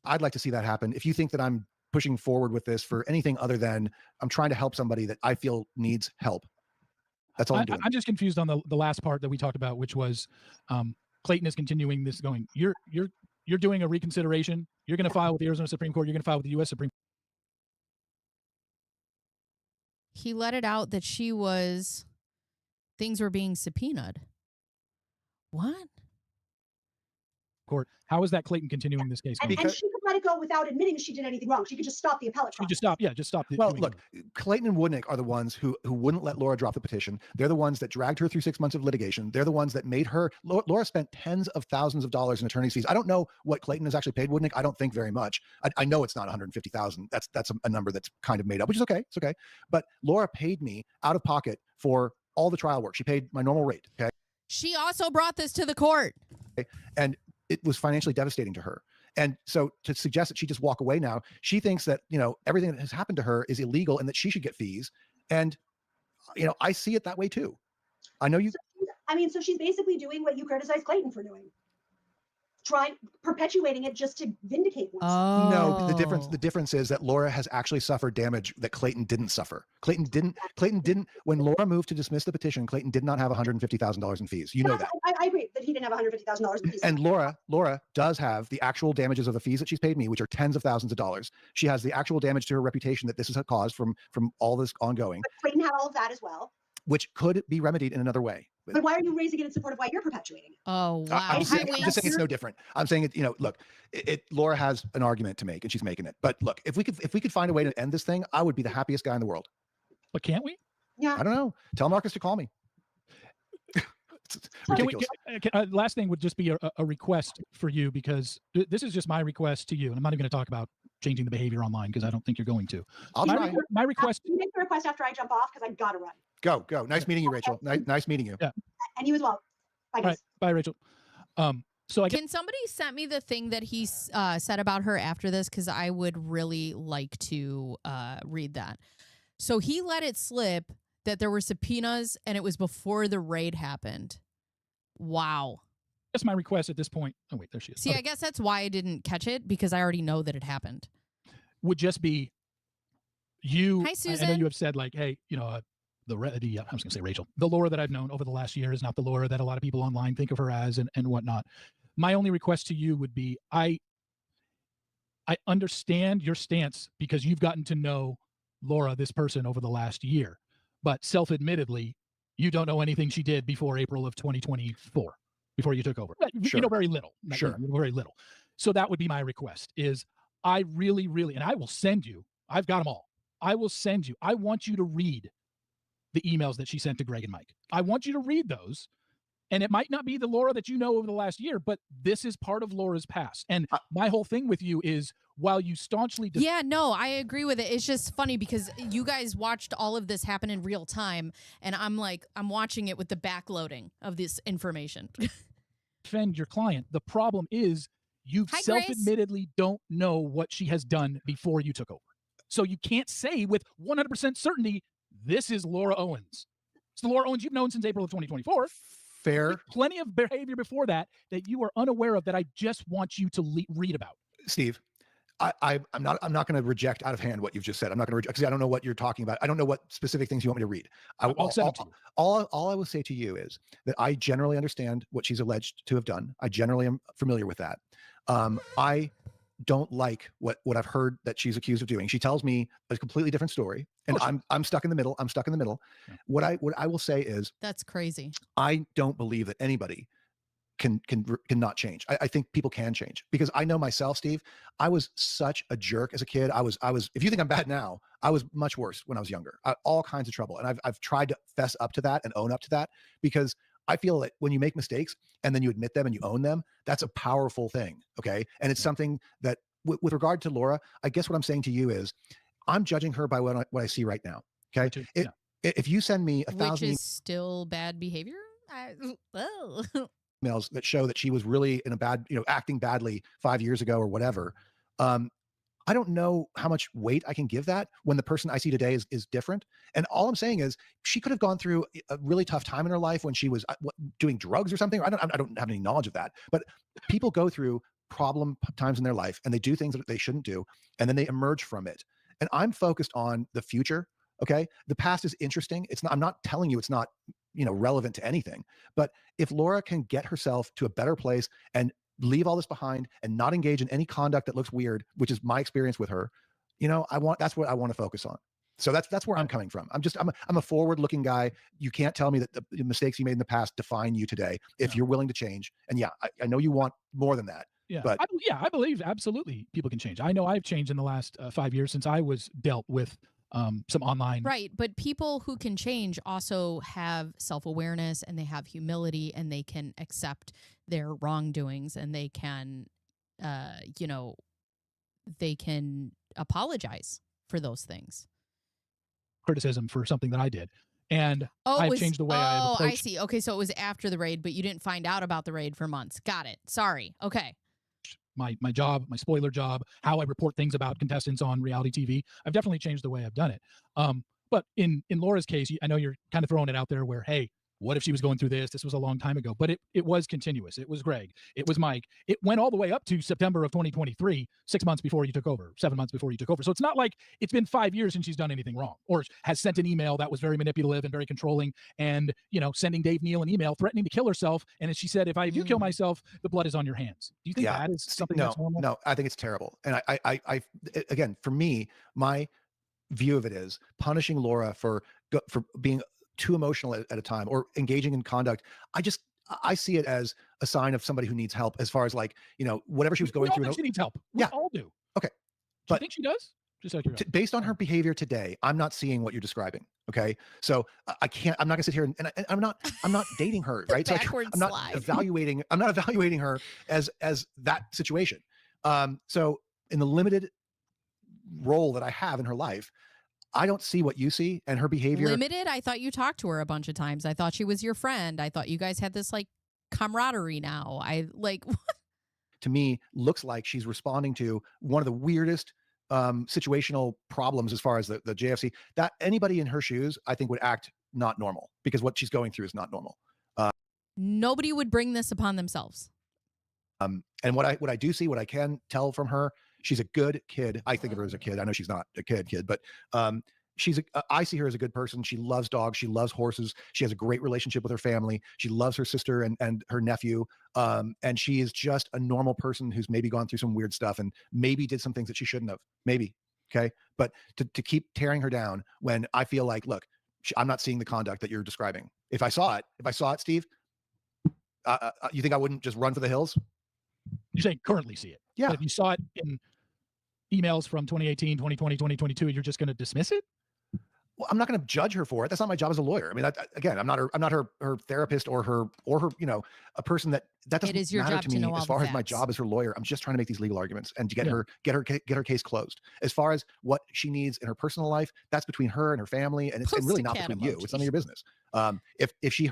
I'd like to see that happen. If you think that I'm pushing forward with this for anything other than I'm trying to help somebody that I feel needs help, that's all I'm doing. I'm just confused on the last part that we talked about, which was Clayton is continuing this going, you're doing a reconsideration. You're going to file with the Arizona Supreme Court. You're going to file with the U.S. Supreme Court. He let it out that things were being subpoenaed. What? Court. How is that Clayton continuing this case? And she could let it go without admitting she did anything wrong. She could just stop the appellate process. Just stop. Well, look, Clayton and Woodnick are the ones who wouldn't let Laura drop the petition. They're the ones that dragged her through 6 months of litigation. They're the ones that made her. Laura spent tens of thousands of dollars in attorney's fees. I don't know what Clayton has actually paid Woodnick. I don't think very much. I know it's not $150,000. That's a number that's kind of made up, which is okay. It's okay. But Laura paid me out of pocket for all the trial work. She paid my normal rate. Okay. She also brought this to the court. Okay? And it was financially devastating to her. And so to suggest that she just walk away now, she thinks that, everything that has happened to her is illegal and that she should get fees. And, I see it that way too. I know you. So she's basically doing what you criticize Clayton for doing. Perpetuating it just to vindicate oneself. No, the difference is that Laura has actually suffered damage that Clayton didn't suffer. Clayton didn't, when Laura moved to dismiss the petition, Clayton did not have $150,000 in fees. You know that. I agree that he didn't have $150,000 in fees. And Laura does have the actual damages of the fees that she's paid me, which are tens of thousands of dollars. She has the actual damage to her reputation that this has caused from all this ongoing. But Clayton had all of that as well. Which could be remedied in another way. But why are you raising it in support of why you're perpetuating it? Oh, wow. I'm just saying it's no different. I'm saying it, look, Laura has an argument to make and she's making it. But look, if we could find a way to end this thing, I would be the happiest guy in the world. But can't we? Yeah. I don't know. Tell Marcus to call me. Ridiculous. Last thing would just be a request for you, because this is just my request to you. And I'm not even going to talk about changing the behavior online because I don't think you're going to. I'll try. My request. You make the request after I jump off because I got to run. Go. Nice meeting you, Rachel. Nice meeting you. Yeah. And you as well. Bye, guys. All right. Bye, Rachel. So Can somebody send me the thing that he said about her after this? Because I would really like to read that. So he let it slip that there were subpoenas and it was before the raid happened. Wow. That's my request at this point. Oh, wait, there she is. See, okay. I guess that's why I didn't catch it, because I already know that it happened. Would just be you. Hi, Susan. I know you have said like, hey, I was going to say Rachel, the Laura that I've known over the last year is not the Laura that a lot of people online think of her as and whatnot. My only request to you would be, I understand your stance because you've gotten to know Laura, this person, over the last year, but self-admittedly, you don't know anything she did before April of 2024, before you took over. Sure. You know very little. Sure. Very little. So that would be my request is I really, really, and I will send you, I've got them all. I will send you, I want you to read the emails that she sent to Greg and Mike. I want you to read those And it might not be the Laura that you know over the last year, but this is part of Laura's past. And my whole thing with you is, while you staunchly yeah, no, I agree with it. It's just funny because you guys watched all of this happen in real time, and I'm watching it with the backloading of this information. defend your client, the problem is you Hi, self-admittedly don't know what she has done before you took over. So you can't say with 100% certainty, this is Laura Owens. It's the Laura Owens you've known since April of 2024. Fair. There's plenty of behavior before that you are unaware of that I just want you to read about. Steve, I'm not going to reject out of hand what you've just said. I'm not going to reject because I don't know what you're talking about. I don't know what specific things you want me to read. I'll send it to you. All I will say to you is that I generally understand what she's alleged to have done. I generally am familiar with that. I don't like what I've heard that she's accused of doing. She tells me a completely different story, and I'm stuck in the middle. Yeah. What I will say is that's crazy. I don't believe that anybody can not change. I think people can change, because I know myself, Steve. I was such a jerk as a kid. I was. If you think I'm bad now, I was much worse when I was younger. All kinds of trouble, and I've tried to fess up to that and own up to that, because I feel that when you make mistakes and then you admit them and you own them, that's a powerful thing. Okay, and it's something that with regard to Laura, I guess what I'm saying to you is, I'm judging her by what I see right now. Okay, if you send me 1,000, which is still bad behavior. Emails that show that she was really in a bad, acting badly 5 years ago or whatever. I don't know how much weight I can give that when the person I see today is different. And all I'm saying is, she could have gone through a really tough time in her life when she was doing drugs or something. I don't have any knowledge of that, but people go through problem times in their life and they do things that they shouldn't do, and then they emerge from it. And I'm focused on the future. Okay. The past is interesting. I'm not telling you it's not, relevant to anything, but if Laura can get herself to a better place and leave all this behind and not engage in any conduct that looks weird, which is my experience with her, that's what I want to focus on. So that's where I'm coming from. I'm a forward-looking guy. You can't tell me that the mistakes you made in the past define you today if you're willing to change. And I know you want more than that. Yeah, but I believe absolutely people can change. I know I've changed in the last 5 years since I was dealt with some online. Right. But people who can change also have self-awareness, and they have humility, and they can accept their wrongdoings, and they can, they can apologize for those things. Criticism for something that I did. And I've changed the way I have approached. I see. Okay. So it was after the raid, but you didn't find out about the raid for months. Got it. Sorry. Okay. My job, my spoiler job, how I report things about contestants on reality TV. I've definitely changed the way I've done it. But in Laura's case, I know you're kind of throwing it out there where, hey, what if she was going through this? This was a long time ago, but it was continuous. It was Greg. It was Mike. It went all the way up to September of 2023, 6 months before you took over, 7 months before you took over. So it's not like it's been 5 years since she's done anything wrong or has sent an email that was very manipulative and very controlling and, sending Dave Neal an email threatening to kill herself. And as she said, if you kill myself, the blood is on your hands. Do you think that is something that's normal? No, I think it's terrible. And I again, for me, my view of it is punishing Laura for being too emotional at a time or engaging in conduct. I see it as a sign of somebody who needs help, as far as whatever she was going through. She needs help. We all do. Okay. Do you think she does? Just like based on her behavior today, I'm not seeing what you're describing. Okay. So I'm not gonna sit here and I'm not dating her. Right. So I'm not evaluating her as that situation. So in the limited role that I have in her life, I don't see what you see, and her behavior. Limited? I thought you talked to her a bunch of times. I thought she was your friend. I thought you guys had this camaraderie now. To me, looks like she's responding to one of the weirdest situational problems as far as the JFC, that anybody in her shoes, I think, would act not normal, because what she's going through is not normal. Nobody would bring this upon themselves. And what I do see, what I can tell from her, she's a good kid. I think of her as a kid. I know she's not a kid, but I see her as a good person. She loves dogs. She loves horses. She has a great relationship with her family. She loves her sister and her nephew. And she is just a normal person who's maybe gone through some weird stuff and maybe did some things that she shouldn't have. Maybe. Okay. But to keep tearing her down when I feel like, look, I'm not seeing the conduct that you're describing. If I saw it, Steve, you think I wouldn't just run for the hills? You're saying currently see it. Yeah. But if you saw it in emails from 2018, 2020, 2022, you're just going to dismiss it? Well, I'm not going to judge her for it. That's not my job as a lawyer. I mean, again, I'm not her therapist or her, a person that doesn't is your matter job to to me know all as the far as my facts. job as her lawyer. I'm just trying to make these legal arguments and to get Yeah. her case closed. As far as what she needs in her personal life, that's between her and her family, and it's really not between you. It's none of your business. If she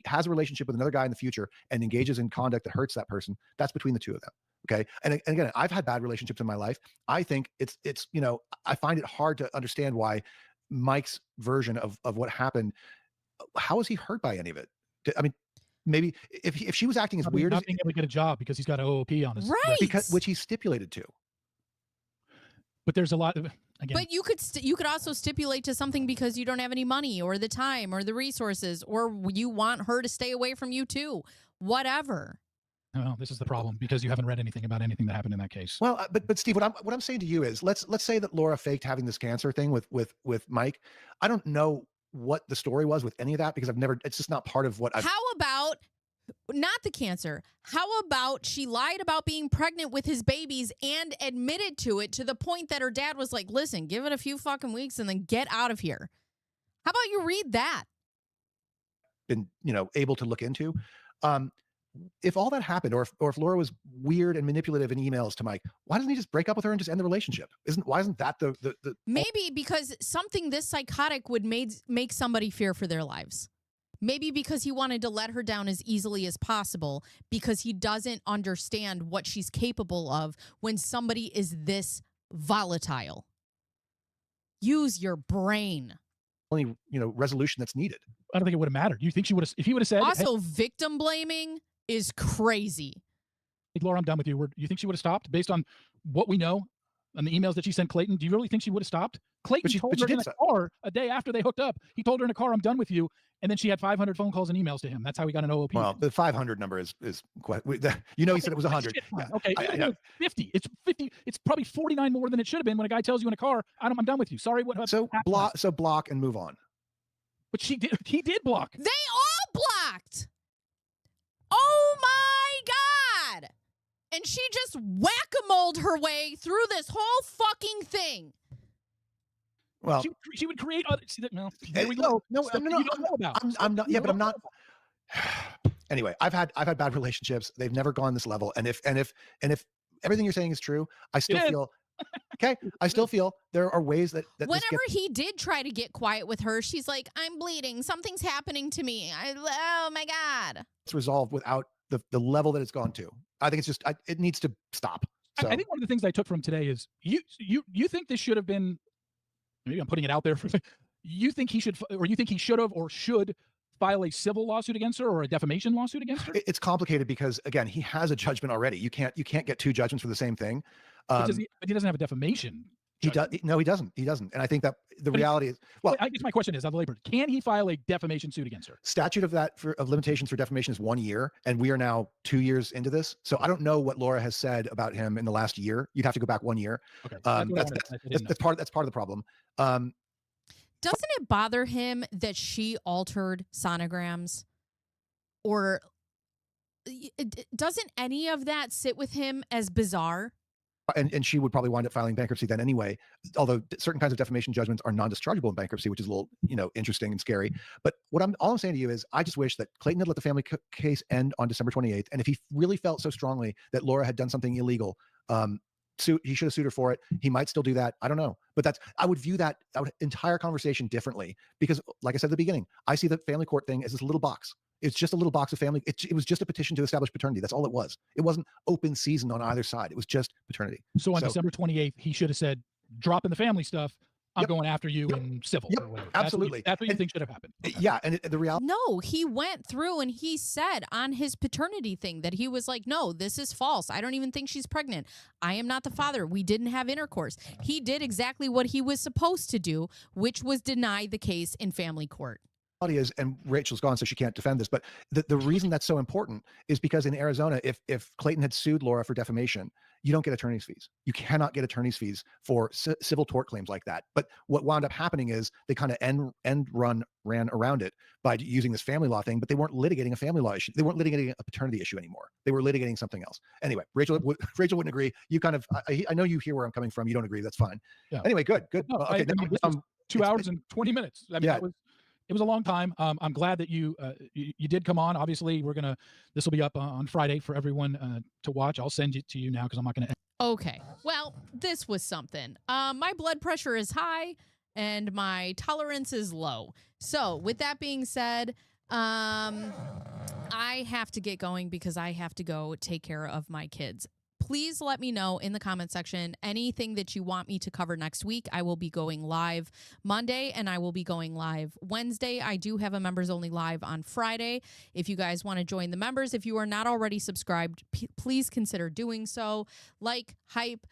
has a relationship with another guy in the future and engages in conduct that hurts that person, that's between the two of them. Okay. And again, I've had bad relationships in my life. I think it's I find it hard to understand why Mike's version of what happened, how is he hurt by any of it? I mean, maybe if she was acting as weird not being able to get a job because he's got OOP on his Right. because which he stipulated to. But there's a lot of, again. But you could also stipulate to something because you don't have any money or the time or the resources, or you want her to stay away from you too. Whatever. Well, this is the problem because you haven't read anything about anything that happened in that case. Well, but Steve, what I'm saying to you is let's say that Laura faked having this cancer thing with Mike. I don't know what the story was with any of that because it's just not part of what I've. How about not the cancer? How about she lied about being pregnant with his babies and admitted to it to the point that her dad was like, listen, give it a few fucking weeks and then get out of here. How about you read that? Been, able to look into. If all that happened, or if Laura was weird and manipulative in emails to Mike, why doesn't he just break up with her and just end the relationship? Why isn't that the maybe because something this psychotic would make somebody fear for their lives. Maybe because he wanted to let her down as easily as possible because he doesn't understand what she's capable of when somebody is this volatile. Use your brain. only resolution that's needed? I don't think it would have mattered. You think she would have, if he would have said, Also, victim blaming is crazy. hey, Laura, I'm done with you. You think she would have stopped based on what we know and the emails that she sent Clayton? Do you really think she would have stopped? Clayton told her in a car a day after they hooked up. He told her in a car, I'm done with you. And then she had 500 phone calls and emails to him. That's how he got an OOP. Well, the 500 number is quite, he said it was 100. Yeah. Okay, 50. It's 50. It's probably 49 more than it should have been when a guy tells you in a car, I'm done with you. Sorry. So block and move on. But he did block. They all blocked. Oh my God. And she just whack-a-moled her way through this whole fucking thing. Well, she would create other. No, there we go. No, you don't know about. I'm not. Yeah, but I'm not. Anyway, I've had bad relationships. They've never gone this level. And if everything you're saying is true, I still feel. Okay, I still feel there are ways that whenever he did try to get quiet with her, she's like, "I'm bleeding. Something's happening to me. Oh my God." It's resolved without the level that it's gone to. I think it's just it needs to stop. So. I think one of the things I took from today is you think this should have been. Maybe I'm putting it out there for you think he should, or you think he should have or should file a civil lawsuit against her or a defamation lawsuit against her? It's complicated because again, he has a judgment already. You can't get two judgments for the same thing. But he doesn't have a defamation. He does. No, he doesn't. He doesn't. And I think that the reality is, well, I guess my question is, I've labored. Can he file a defamation suit against her? Statute of limitations for defamation is 1 year, and we are now 2 years into this. So I don't know what Laura has said about him in the last year. You'd have to go back 1 year. Okay, that's part of the problem. Doesn't it bother him that she altered sonograms, or doesn't any of that sit with him as bizarre? And she would probably wind up filing bankruptcy then anyway, although certain kinds of defamation judgments are non-dischargeable in bankruptcy, which is a little, interesting and scary. But all I'm saying to you is I just wish that Clayton had let the family case end on December 28th. And if he really felt so strongly that Laura had done something illegal, he should have sued her for it. He might still do that. I don't know. But I would view that entire conversation differently because, like I said at the beginning, I see the family court thing as this little box. It's just a little box of family. It was just a petition to establish paternity. That's all it was. It wasn't open season on either side. It was just paternity. So on December 28th, he should have said, dropping the family stuff. I'm going after you in civil. Yep, absolutely. That's what you think should have happened. Okay. Yeah, and the reality. No, he went through and he said on his paternity thing that he was like, no, this is false. I don't even think she's pregnant. I am not the father. We didn't have intercourse. He did exactly what he was supposed to do, which was deny the case in family court. is, and Rachel's gone, so she can't defend this, but the reason that's so important is because in Arizona, if Clayton had sued Laura for defamation, you don't get attorney's fees. You cannot get attorney's fees for civil tort claims like that. But what wound up happening is they kind of ran around it by using this family law thing, but they weren't litigating a family law issue. They weren't litigating a paternity issue anymore. They were litigating something else. Anyway, Rachel wouldn't agree. You kind of, I know you hear where I'm coming from. You don't agree. That's fine. Yeah. Anyway, good. No, Okay. this was 2 hours and 20 minutes. I mean, Yeah. It was a long time. I'm glad that you did come on. Obviously, this will be up on Friday for everyone to watch. I'll send it to you now because I'm not going to. Okay. Well, this was something. My blood pressure is high and my tolerance is low. So with that being said, I have to get going because I have to go take care of my kids. Please let me know in the comment section anything that you want me to cover next week. I will be going live Monday and I will be going live Wednesday. I do have a members only live on Friday. If you guys want to join the members, if you are not already subscribed, please consider doing so. Like, hype,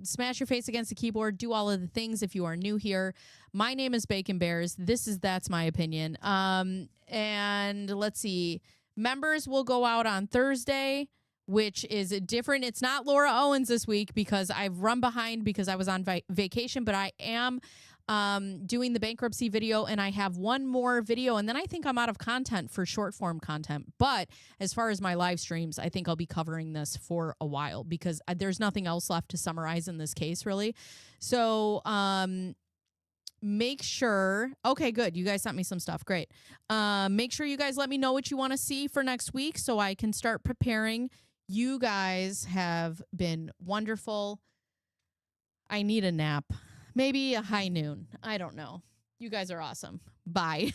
smash your face against the keyboard, do all of the things if you are new here. My name is Bacon Bears. That's my opinion. And let's see. Members will go out on Thursday, which is different. It's not Laura Owens this week because I've run behind because I was on vacation, but I am doing the bankruptcy video and I have one more video and then I think I'm out of content for short form content. But as far as my live streams, I think I'll be covering this for a while because there's nothing else left to summarize in this case, really. So, make sure, okay, good. You guys sent me some stuff. Great. Make sure you guys let me know what you want to see for next week so I can start preparing. You guys have been wonderful. I need a nap. Maybe a high noon. I don't know. You guys are awesome. Bye.